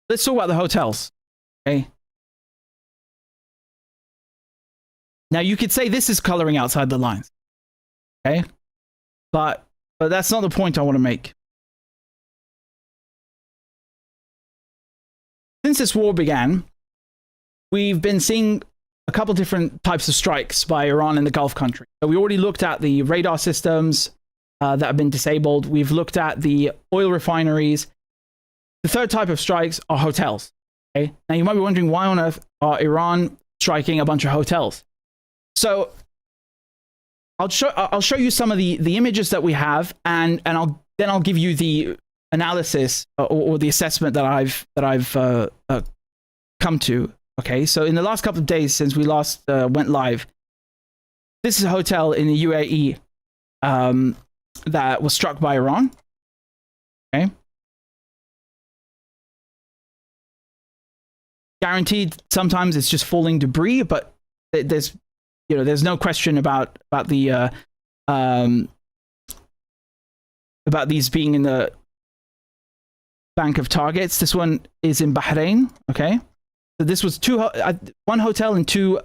Let's talk about the hotels, okay? Now, you could say this is coloring outside the lines, okay? But that's not the point I want to make. Since this war began, we've been seeing a couple different types of strikes by Iran in the Gulf country. So we already looked at the radar systems that have been disabled. We've looked at the oil refineries. The third type of strikes are hotels. Okay? Now you might be wondering, why on earth are Iran striking a bunch of hotels? So I'll show you some of the images that we have, and I'll give you the analysis or the assessment that I've come to. Okay, so in the last couple of days since we last went live, this is a hotel in the UAE that was struck by Iran. Okay, guaranteed. Sometimes it's just falling debris, but there's no question about these being in the bank of targets. This one is in Bahrain. Okay, so this was one hotel and two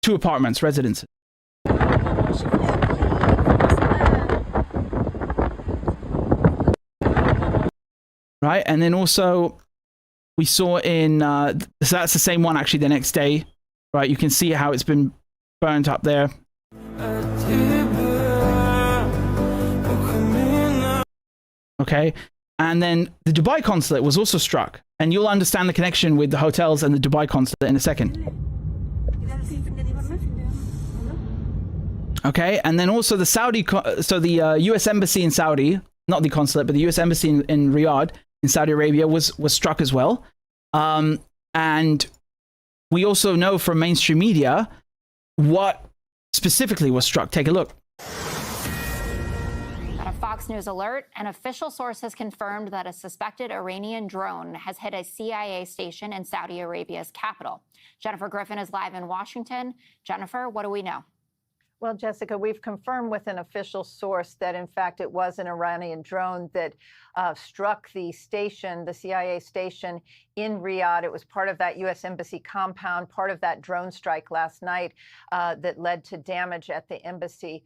apartments, residences. Right, and then also we saw in so that's the same one actually the next day. Right, you can see how it's been burnt up there. Okay, and then the Dubai consulate was also struck, and you'll understand the connection with the hotels and the Dubai consulate in a second. Okay, and then also the Saudi, the U.S. embassy in Saudi, not the consulate, but the U.S. embassy in Riyadh in Saudi Arabia was struck as well, and we also know from mainstream media what specifically was struck. Take a look. At a Fox News alert, an official source has confirmed that a suspected Iranian drone has hit a CIA station in Saudi Arabia's capital. Jennifer Griffin is live in Washington. Jennifer, what do we know? Well, Jessica, we've confirmed with an official source that, in fact, it was an Iranian drone that struck the station, the CIA station in Riyadh. It was part of that U.S. embassy compound, part of that drone strike last night that led to damage at the embassy.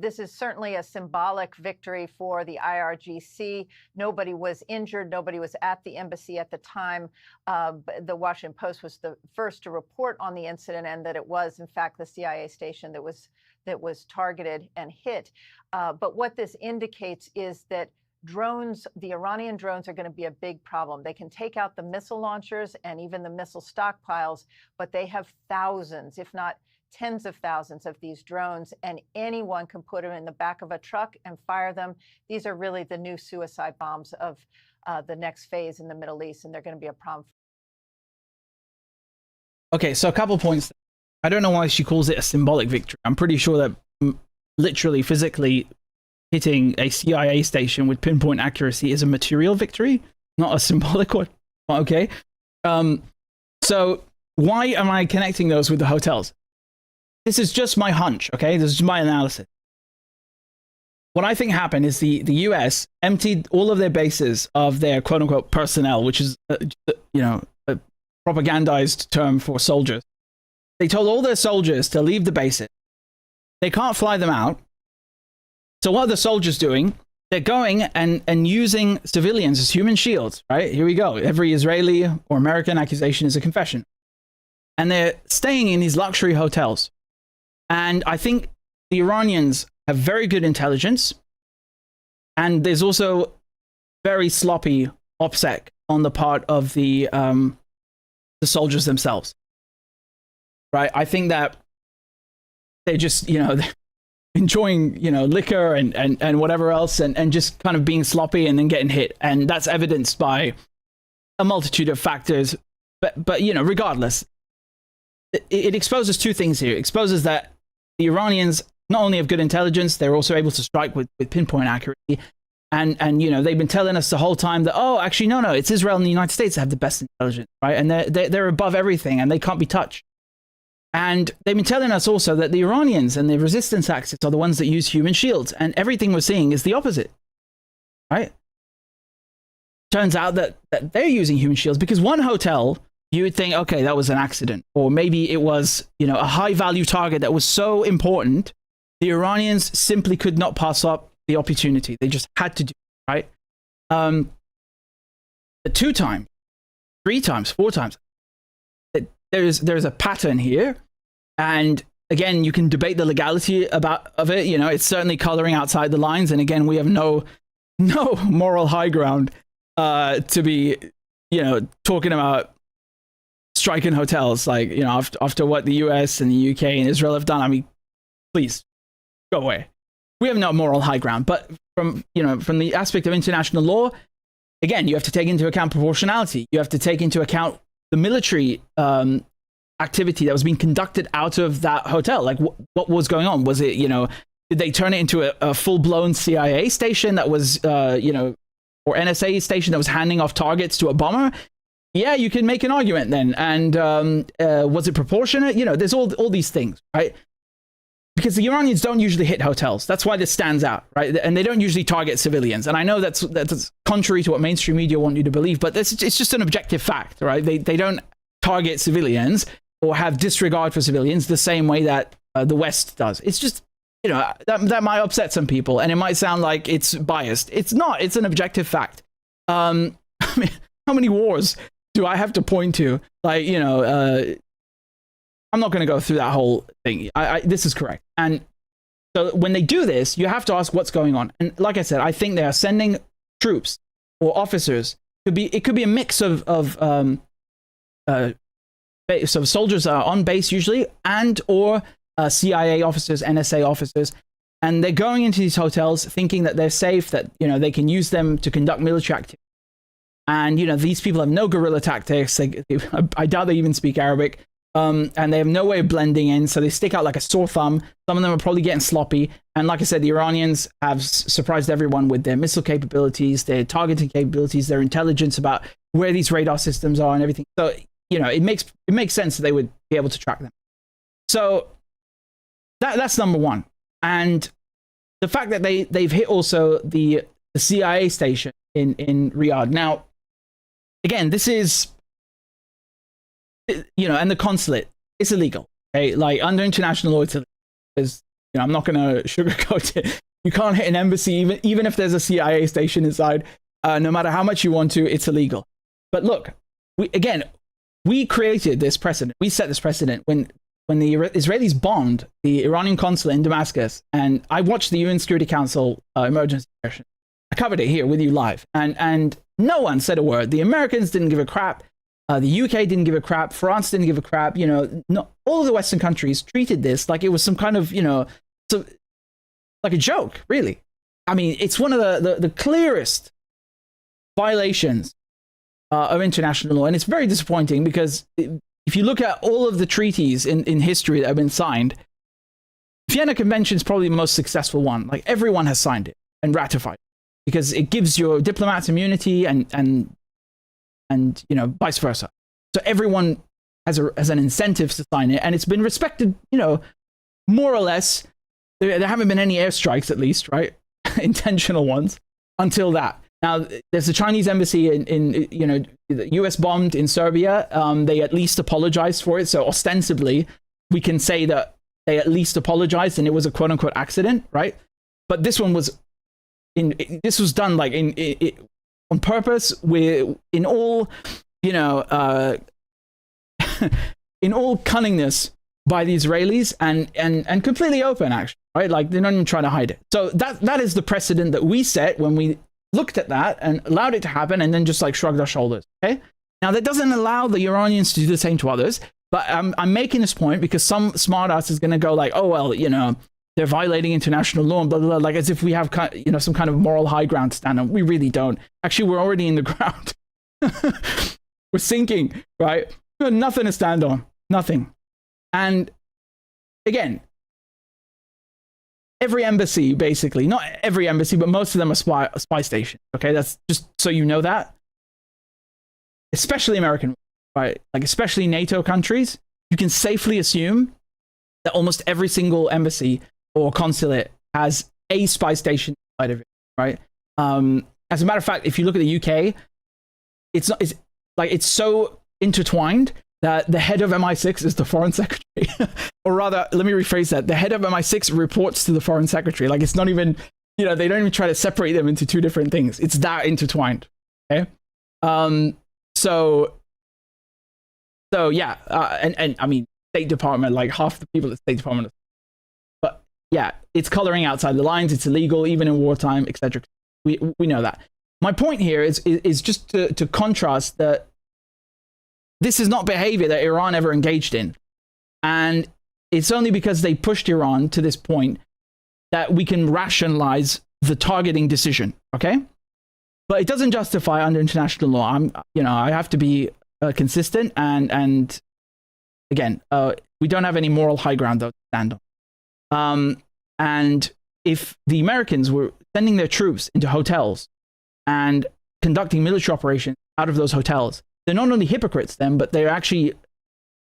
This is certainly a symbolic victory for the IRGC. Nobody was injured. Nobody was at the embassy at the time. The Washington Post was the first to report on the incident, and that it was, in fact, the CIA station that was that was targeted and hit. But what this indicates is that drones, the Iranian drones, are going to be a big problem. They can take out the missile launchers and even the missile stockpiles, but they have thousands, if not tens of thousands of these drones, and anyone can put them in the back of a truck and fire them. These are really the new suicide bombs of the next phase in the Middle East, and they're going to be a problem. Okay, so a couple points. I don't know why she calls it a symbolic victory. I'm pretty sure that literally, physically hitting a CIA station with pinpoint accuracy is a material victory, not a symbolic one. Okay. So why am I connecting those with the hotels? This is just my hunch, okay? This is my analysis. What I think happened is the US emptied all of their bases of their quote-unquote personnel, which is, you know, a propagandized term for soldiers. They told all their soldiers to leave the bases. They can't fly them out. So what are the soldiers doing? They're going and using civilians as human shields, right? Here we go. Every Israeli or American accusation is a confession. And they're staying in these luxury hotels. And I think the Iranians have very good intelligence. And there's also very sloppy OPSEC on the part of the soldiers themselves. Right? I think that they're just, you know, enjoying, you know, liquor and whatever else, and just kind of being sloppy and then getting hit. And that's evidenced by a multitude of factors. But you know, regardless, it exposes two things here. It exposes that the Iranians not only have good intelligence, they're also able to strike with pinpoint accuracy. And you know, they've been telling us the whole time that, oh, actually, no, it's Israel and the United States that have the best intelligence, right? And they're above everything and they can't be touched. And they've been telling us also that the Iranians and the resistance axis are the ones that use human shields. And everything we're seeing is the opposite, right? Turns out that they're using human shields because one hotel, you would think, okay, that was an accident. Or maybe it was, you know, a high value target that was so important, the Iranians simply could not pass up the opportunity. They just had to do it, right? 2 times, 3 times, 4 times. There's a pattern here. And again, you can debate the legality of it. You know, it's certainly coloring outside the lines. And again, we have no moral high ground to be, you know, talking about striking hotels. Like, you know, after what the US and the UK and Israel have done, I mean, please go away. We have no moral high ground. But from the aspect of international law, again, you have to take into account proportionality. You have to take into account the military activity that was being conducted out of that hotel. Like, what was going on? Was it, you know, did they turn it into a full-blown CIA station that was, you know, or NSA station that was handing off targets to a bomber? Yeah, you can make an argument then. And was it proportionate? You know, there's all these things, right? Because the Iranians don't usually hit hotels. That's why this stands out, right? And they don't usually target civilians. And I know that's contrary to what mainstream media want you to believe, but it's just an objective fact, right? They don't target civilians or have disregard for civilians the same way that the West does. It's just, you know, that might upset some people, and it might sound like it's biased. It's not. It's an objective fact. I mean, how many wars do I have to point to? Like, you know, I'm not going to go through that whole thing. This is correct. And so when they do this, you have to ask what's going on. And like I said, I think they are sending troops or officers. It could be a mix of soldiers are on base usually, and or CIA officers, NSA officers, and they're going into these hotels thinking that they're safe, that, you know, they can use them to conduct military activity. And, you know, these people have no guerrilla tactics. I doubt they even speak Arabic. And they have no way of blending in, so they stick out like a sore thumb. Some of them are probably getting sloppy. And like I said, the Iranians have surprised everyone with their missile capabilities, their targeting capabilities, their intelligence about where these radar systems are and everything. So, you know, it makes sense that they would be able to track them. So that's number one. And the fact that they've hit also the CIA station in Riyadh. Now, again, this is, you know, and the consulate, it's illegal. Okay? Like, under international law, it's illegal. Because, you know, I'm not going to sugarcoat it. You can't hit an embassy, even if there's a CIA station inside. No matter how much you want to, it's illegal. But look, we created this precedent. We set this precedent when when the Israelis bombed the Iranian consulate in Damascus, and I watched the UN Security Council emergency session. I covered it here with you live, and no one said a word. The Americans didn't give a crap. The UK didn't give a crap. France didn't give a crap. You know, all of the Western countries treated this like it was some kind of, you know, like a joke, really. I mean, it's one of the clearest violations of international law, and it's very disappointing because if you look at all of the treaties in history that have been signed, Vienna Convention is probably the most successful one. Like, everyone has signed it and ratified it because it gives your diplomats immunity and you know, vice versa. So everyone has an incentive to sign it, and it's been respected, you know, more or less. There haven't been any airstrikes, at least, right? Intentional ones until that. Now, there's the Chinese embassy in you know, the US bombed in Serbia. They at least apologized for it. So ostensibly, we can say that they at least apologized and it was a quote unquote accident, right? But this one was this was done like on purpose, in all, you know, in all cunningness by the Israelis and completely open, actually, right? Like, they're not even trying to hide it. So that is the precedent that we set when we looked at that and allowed it to happen, and then just like shrugged our shoulders. Okay. Now, that doesn't allow the Iranians to do the same to others, but I'm making this point because some smartass is going to go like, oh, well, you know, they're violating international law and blah, blah, blah, like as if we have, you know, some kind of moral high ground to stand on. We really don't. Actually, we're already in the ground. We're sinking, right? We have nothing to stand on. Nothing. And again, every embassy, basically, not every embassy, but most of them are spy stations. Okay, that's just so you know that. Especially American, right? Like, especially NATO countries, you can safely assume that almost every single embassy or consulate has a spy station inside of it, right? As a matter of fact, if you look at the UK, it's so intertwined that the head of MI6 is the foreign secretary. Or rather, let me rephrase that. The head of MI6 reports to the foreign secretary. Like, it's not even, you know, they don't even try to separate them into two different things. It's that intertwined. Okay. So yeah. And I mean, State Department, like half the people at State Department. But yeah, it's coloring outside the lines. It's illegal, even in wartime, etc. We know that. My point here is just to contrast that this is not behavior that Iran ever engaged in. And it's only because they pushed Iran to this point that we can rationalize the targeting decision, okay? But it doesn't justify under international law. I have to be consistent, and again, we don't have any moral high ground though to stand on. And if the Americans were sending their troops into hotels and conducting military operations out of those hotels, they're not only hypocrites then, but they're actually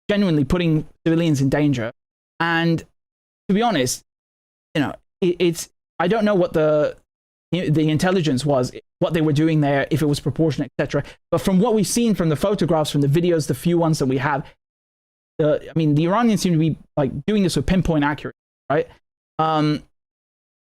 genuinely putting civilians in danger. And to be honest, you know, I don't know what the intelligence was, what they were doing there, if it was proportionate, etc. But from what we've seen from the photographs, from the videos, the few ones that we have, I mean, the Iranians seem to be like doing this with pinpoint accuracy, right?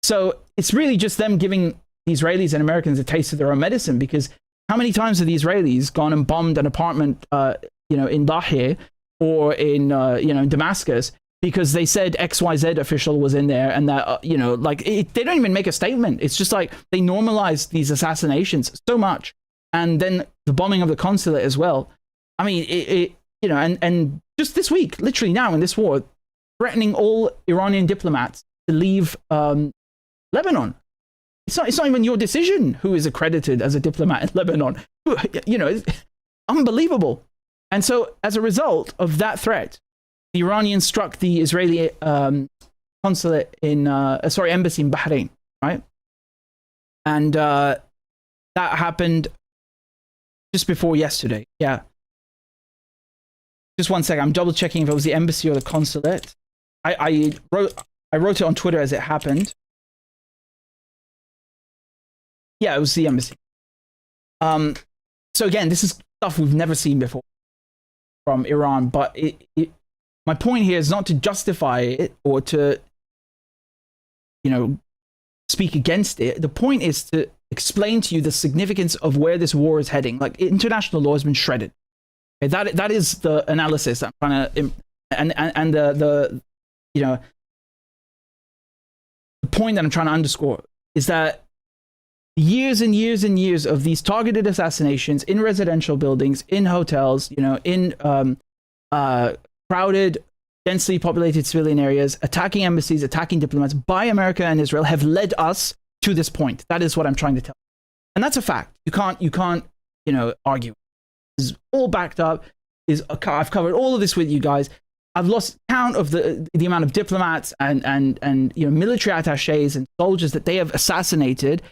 So it's really just them giving the Israelis and Americans a taste of their own medicine, because how many times have the Israelis gone and bombed an apartment, you know, in Lahore or in, you know, in Damascus, because they said XYZ official was in there, and that, you know, like, they don't even make a statement. It's just like they normalize these assassinations so much. And then the bombing of the consulate as well. I mean, you know, and just this week, literally now in this war, threatening all Iranian diplomats to leave Lebanon. It's not even your decision who is accredited as a diplomat in Lebanon. You know, it's unbelievable. And so as a result of that threat, the Iranians struck the Israeli consulate in, embassy in Bahrain, right? And that happened just before yesterday. Yeah. Just one second. I'm double checking if it was the embassy or the consulate. I wrote it on Twitter as it happened. Yeah, it was the embassy. So again, this is stuff we've never seen before from Iran, but my point here is not to justify it or to, you know, speak against it. The point is to explain to you the significance of where this war is heading. Like, international law has been shredded. Okay, that is the analysis I'm trying to and the you know, the point that I'm trying to underscore is that years and years and years of these targeted assassinations in residential buildings, in hotels, you know, in crowded, densely populated civilian areas, attacking embassies, attacking diplomats by America and Israel have led us to this point. That is what I'm trying to tell you. And that's a fact. You can't, you know, argue. It's all backed up. I've covered all of this with you guys. I've lost count of the amount of diplomats and you know, military attaches and soldiers that they have assassinated.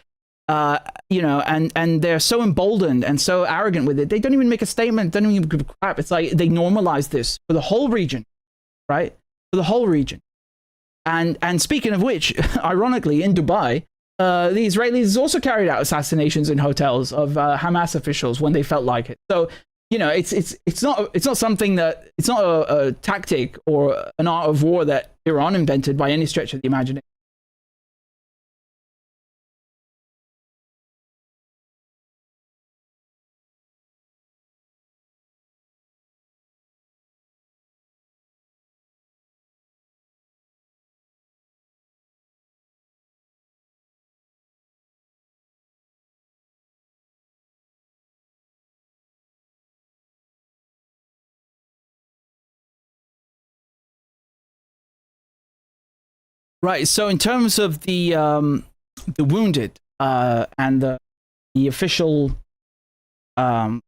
You know, and they're so emboldened and so arrogant with it. They don't even make a statement. Don't even give a crap. It's like they normalize this for the whole region, right? For the whole region. And speaking of which, ironically, in Dubai, the Israelis also carried out assassinations in hotels of Hamas officials when they felt like it. So, you know, it's not something that, it's not a tactic or an art of war that Iran invented by any stretch of the imagination. Right. So in terms of the wounded and the official you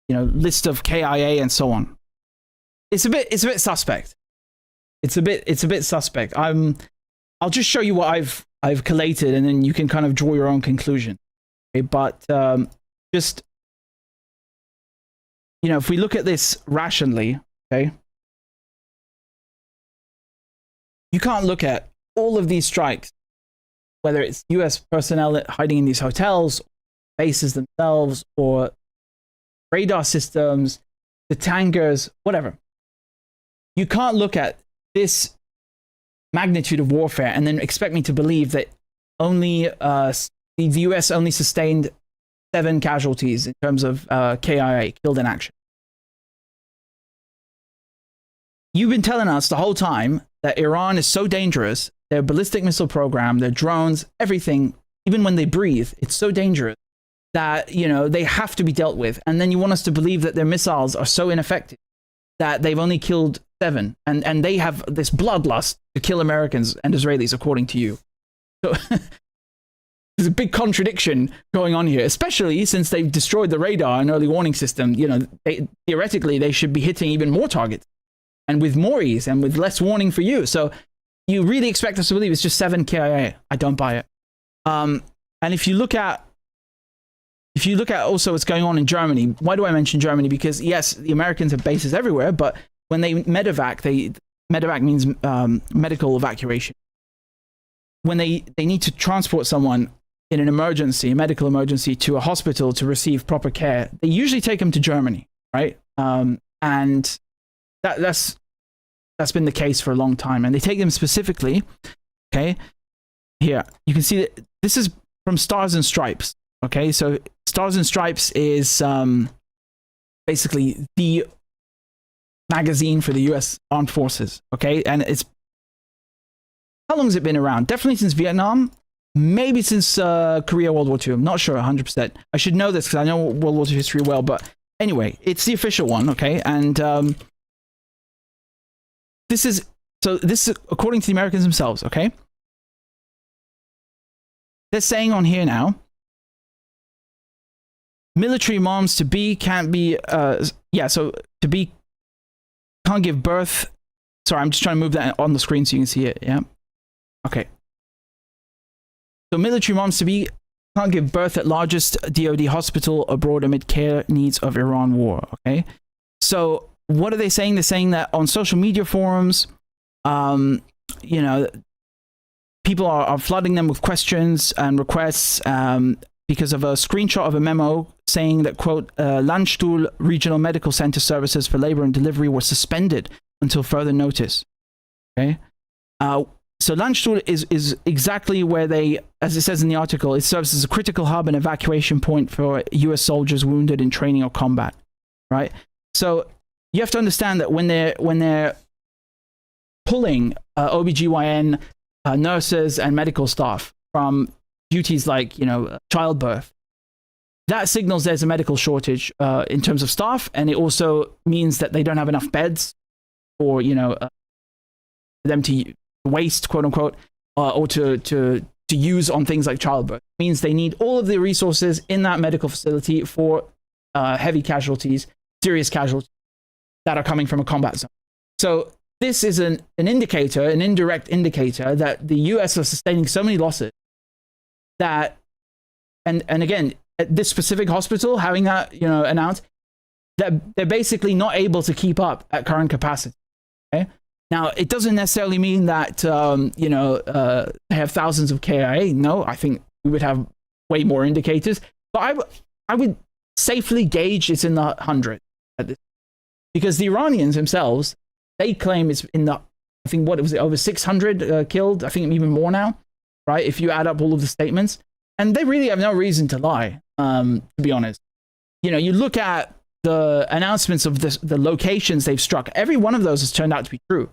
know, list of KIA and so on, it's a bit suspect. It's a bit suspect. I'll just show you what I've collated, and then you can kind of draw your own conclusion. Okay? But just, you know, if we look at this rationally, okay. You can't look at all of these strikes, whether it's US personnel hiding in these hotels, bases themselves, or radar systems, the tankers, whatever. You can't look at this magnitude of warfare and then expect me to believe that only the US only sustained 7 casualties in terms of KIA, killed in action. You've been telling us the whole time that Iran is so dangerous, their ballistic missile program, their drones, everything, even when they breathe, it's so dangerous that, you know, they have to be dealt with. And then you want us to believe that their missiles are so ineffective that they've only killed 7. And they have this bloodlust to kill Americans and Israelis, according to you. So there's a big contradiction going on here, especially since they've destroyed the radar and early warning system. You know, theoretically, they should be hitting even more targets, and with more ease and with less warning for you. So you really expect us to believe it's just 7 KIA? I don't buy it. And if you look at also what's going on in Germany, why do I mention Germany? Because yes, the Americans have bases everywhere, but when they medevac means medical evacuation. When they need to transport someone in an emergency, a medical emergency, to a hospital to receive proper care, they usually take them to Germany, right? And that's been the case for a long time, and they take them specifically. Okay, here you can see that this is from Stars and Stripes. Okay, so Stars and Stripes is basically the magazine for the U.S. Armed Forces. Okay, and it's, how long has it been around? Definitely since Vietnam, maybe since Korea, World War II. I'm not sure 100%. I should know this because I know World War II history well, but anyway, it's the official one. Okay, and this is according to the Americans themselves, okay? They're saying on here now, military moms to be can't be, so to be can't give birth. Sorry, I'm just trying to move that on the screen so you can see it, yeah? Okay. So military moms to be can't give birth at largest DoD hospital abroad amid care needs of Iran war, okay? So what are they saying? They're saying that on social media forums, you know, people are flooding them with questions and requests because of a screenshot of a memo saying that, quote, Landstuhl Regional Medical Center services for labor and delivery were suspended until further notice. Okay? So Landstuhl is exactly where they, as it says in the article, it serves as a critical hub and evacuation point for US soldiers wounded in training or combat. Right? So you have to understand that when they're pulling OBGYN nurses and medical staff from duties like, childbirth, that signals there's a medical shortage in terms of staff, and it also means that they don't have enough beds for them to waste, quote unquote, or to use on things like childbirth. It means they need all of the resources in that medical facility for heavy casualties, serious casualties that are coming from a combat zone. So this is an indicator, an indirect indicator, that the US are sustaining so many losses that, and again, at this specific hospital, having that, announced, that they're basically not able to keep up at current capacity. Okay? Now, it doesn't necessarily mean that, they have thousands of KIA. No, I think we would have way more indicators. But I would safely gauge it's in the hundreds at this, because the Iranians themselves, they claim it's in the, I think, what was it, over 600 killed? I think even more now, right? If you add up all of the statements. And they really have no reason to lie, to be honest. You look at the announcements of the locations they've struck, every one of those has turned out to be true.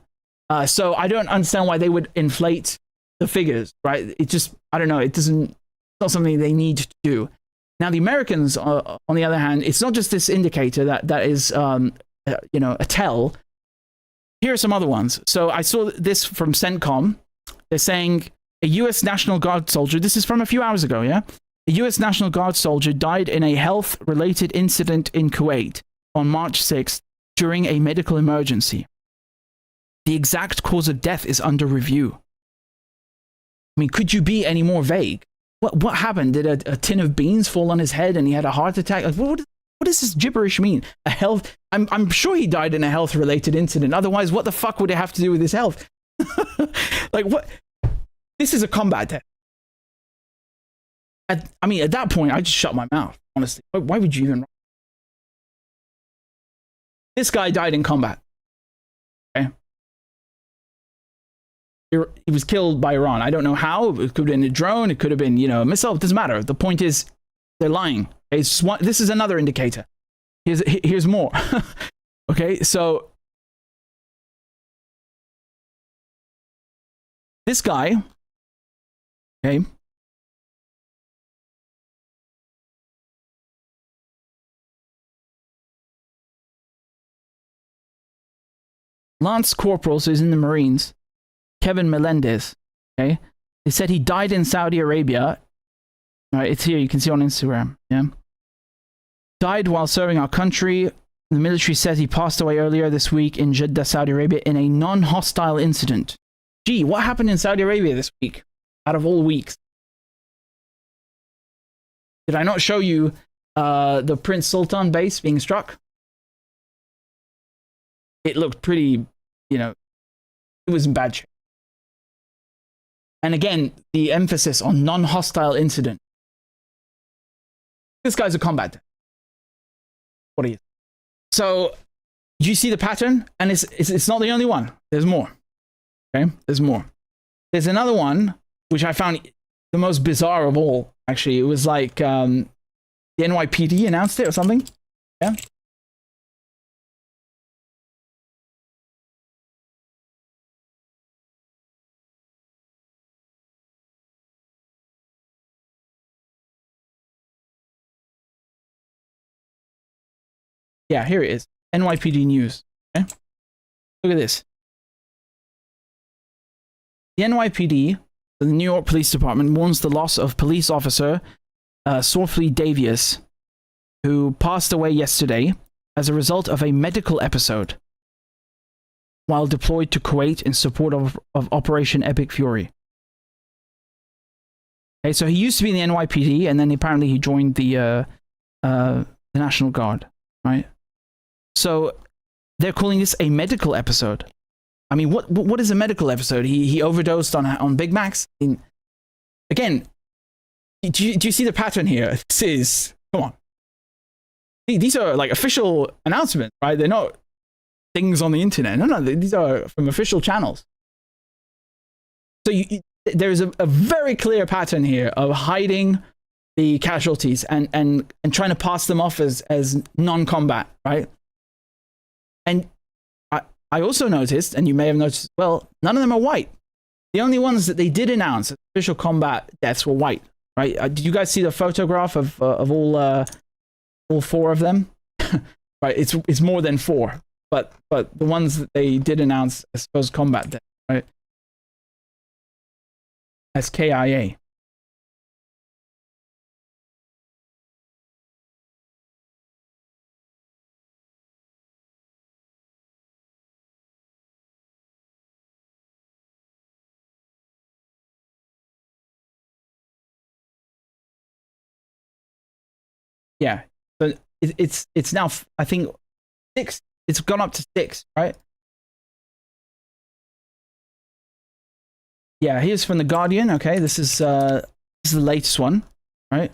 So I don't understand why they would inflate the figures, right? It just, I don't know, it's not something they need to do. Now, the Americans, on the other hand, it's not just this indicator that is, a tell. Here are some other ones. So I saw this from CENTCOM. They're saying a U.S. National Guard soldier, this is from a few hours ago, yeah? A U.S. National Guard soldier died in a health-related incident in Kuwait on March 6th during a medical emergency. The exact cause of death is under review. I mean, could you be any more vague? What happened? Did a tin of beans fall on his head and he had a heart attack? Like, what does this gibberish mean? I'm sure he died in a health-related incident. Otherwise, what the fuck would it have to do with his health? Like, what? This is a combat death. At that point, I just shut my mouth, honestly. Why would you even? This guy died in combat. Okay. He was killed by Iran. I don't know how. It could have been a drone. It could have been, a missile. It doesn't matter. The point is, they're lying. Okay? This is another indicator. Here's more. Okay, so this guy, okay, Lance Corporal, so he's in the Marines, Kevin Melendez, okay, they said he died in Saudi Arabia. Right, it's here, you can see on Instagram, yeah. Died while serving our country. The military says he passed away earlier this week in Jeddah, Saudi Arabia, in a non-hostile incident. Gee, what happened in Saudi Arabia this week, out of all weeks? Did I not show you the Prince Sultan base being struck? It looked pretty, it was in bad shape. And again, the emphasis on non-hostile incident. This guy's a combatant. What are you? So, do you see the pattern? And it's not the only one. There's more. Okay, there's more. There's another one, which I found the most bizarre of all, actually. It was like the NYPD announced it or something. Yeah. Yeah, here it is. NYPD News. Okay? Look at this. The NYPD, the New York Police Department, mourns the loss of police officer Sorfli Davies, who passed away yesterday as a result of a medical episode while deployed to Kuwait in support of Operation Epic Fury. Okay, so he used to be in the NYPD, and then apparently he joined the National Guard, right? So they're calling this a medical episode. I mean, what is a medical episode? He overdosed on Big Macs? Again, do you see the pattern here? This is, come on. These are like official announcements, right? They're not things on the internet. No, these are from official channels. So there's a very clear pattern here of hiding the casualties and trying to pass them off as non-combat, right? And I also noticed, and you may have noticed as well, none of them are white. The only ones that they did announce as official combat deaths were white, right? Did you guys see the photograph of all 4 of them? Right, it's more than 4, but the ones that they did announce as supposed combat deaths, right? As KIA. Yeah, so it's now, I think, 6. It's gone up to 6, right? Yeah, here's from the Guardian. Okay, this is the latest one, right?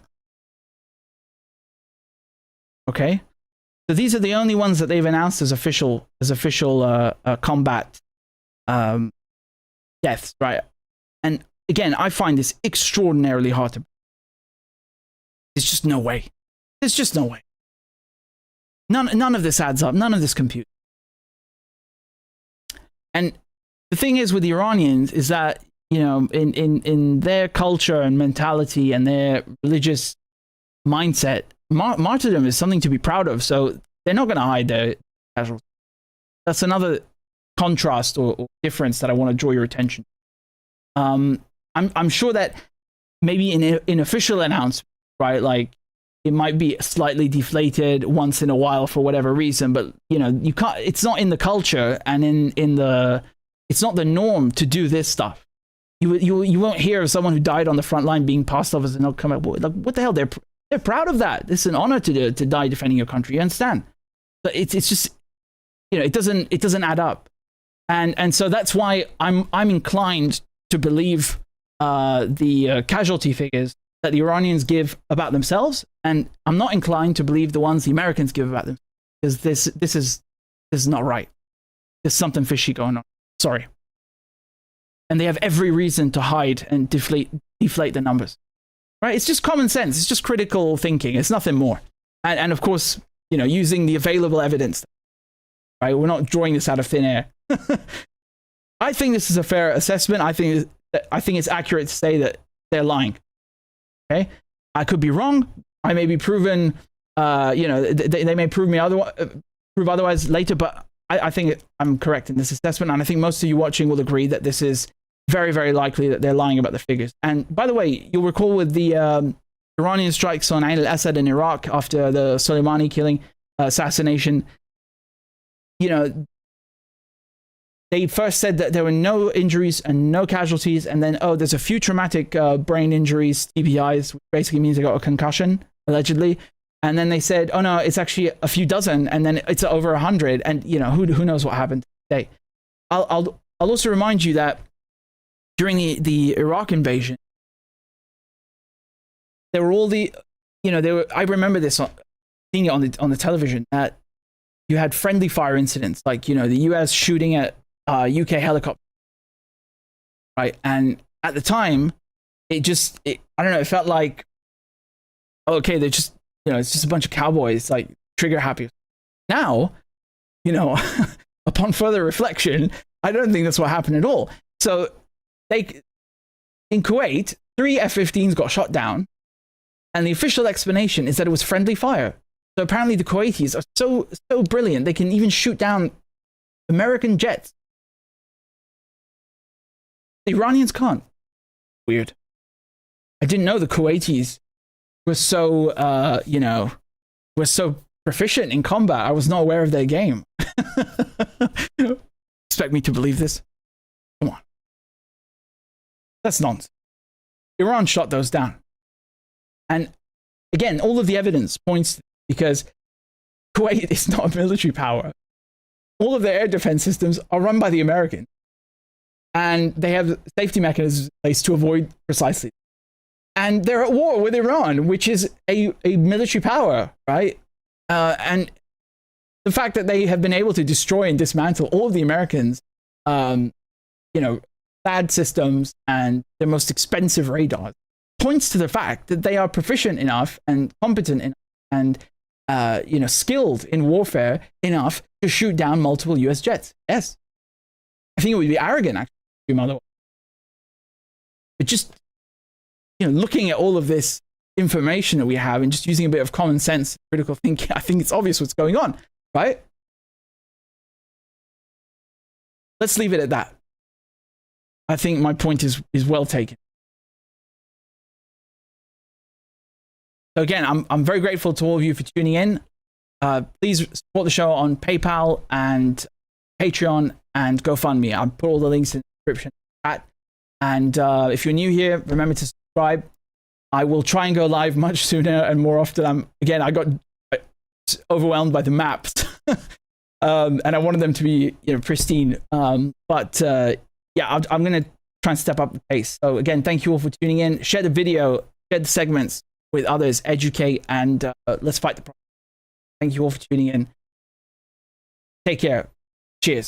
Okay, so these are the only ones that they've announced as official combat deaths, right? And again, I find this extraordinarily hard to. There's just no way. There's just no way. None of this adds up. None of this computes. And the thing is with the Iranians is that, you know, in their culture and mentality and their religious mindset, martyrdom is something to be proud of. So they're not going to hide their casualties. That's another contrast or difference that I want to draw your attention. I'm sure that maybe in official announcements, right, like, it might be slightly deflated once in a while for whatever reason, but you know, you can't. It's not in the culture, and it's not the norm to do this stuff. You won't hear of someone who died on the front line being passed off as an outcome. Like, what the hell? They're proud of that. It's an honor to die defending your country. You understand? But it's just, you know, it doesn't add up, and so that's why I'm inclined to believe the casualty figures that the Iranians give about themselves, and I'm not inclined to believe the ones the Americans give about them, because this is not right. There's something fishy going on. Sorry. And they have every reason to hide and deflate the numbers. Right? It's just common sense. It's just critical thinking. It's nothing more. And of course, you know, using the available evidence. Right? We're not drawing this out of thin air. I think this is a fair assessment. I think it's accurate to say that they're lying. Okay, I could be wrong. I may be proven, you know, they may prove otherwise later, but I think I'm correct in this assessment. And I think most of you watching will agree that this is very, very likely that they're lying about the figures. And by the way, you'll recall with the Iranian strikes on Ain al-Assad in Iraq after the Soleimani killing, assassination, you know, they first said that there were no injuries and no casualties, and then, oh, there's a few traumatic brain injuries, TBIs, which basically means they got a concussion, allegedly. And then they said, oh no, it's actually a few dozen, and then it's over 100, and you know, who knows what happened today. I'll also remind you that during the Iraq invasion, there were all the, you know, I remember this, seeing it on the television, that you had friendly fire incidents, like, you know, the US shooting at UK helicopter, right? And at the time, I don't know, it felt like, okay, they're just, you know, it's just a bunch of cowboys, like, trigger happy. Now, you know, upon further reflection, I don't think that's what happened at all. So in Kuwait, 3 F-15s got shot down, and the official explanation is that it was friendly fire. So apparently the Kuwaitis are so brilliant, they can even shoot down American jets. The Iranians can't. Weird. I didn't know the Kuwaitis were so, you know, were so proficient in combat. I was not aware of their game. Expect me to believe this? Come on. That's nonsense. Iran shot those down. And again, all of the evidence points, because Kuwait is not a military power. All of their air defense systems are run by the Americans. And they have safety mechanisms in place to avoid precisely. And they're at war with Iran, which is a military power, right? And the fact that they have been able to destroy and dismantle all of the Americans, you know, THAAD systems and their most expensive radars, points to the fact that they are proficient enough and competent enough and skilled in warfare enough to shoot down multiple US jets? Yes. I think it would be arrogant, actually, to assume otherwise. But just, looking at all of this information that we have and just using a bit of common sense, critical thinking, I think it's obvious what's going on, right? Let's leave it at that. I think my point is well taken. So again, I'm very grateful to all of you for tuning in. Please support the show on PayPal and Patreon and GoFundMe. I'll put all the links in the description. And if you're new here, remember to subscribe. I will try and go live much sooner and more often. I got overwhelmed by the maps, and I wanted them to be pristine. I'm going to try and step up the pace. So again, thank you all for tuning in. Share the video, share the segments with others, educate, and let's fight the problem. Thank you all for tuning in. Take care. Cheers.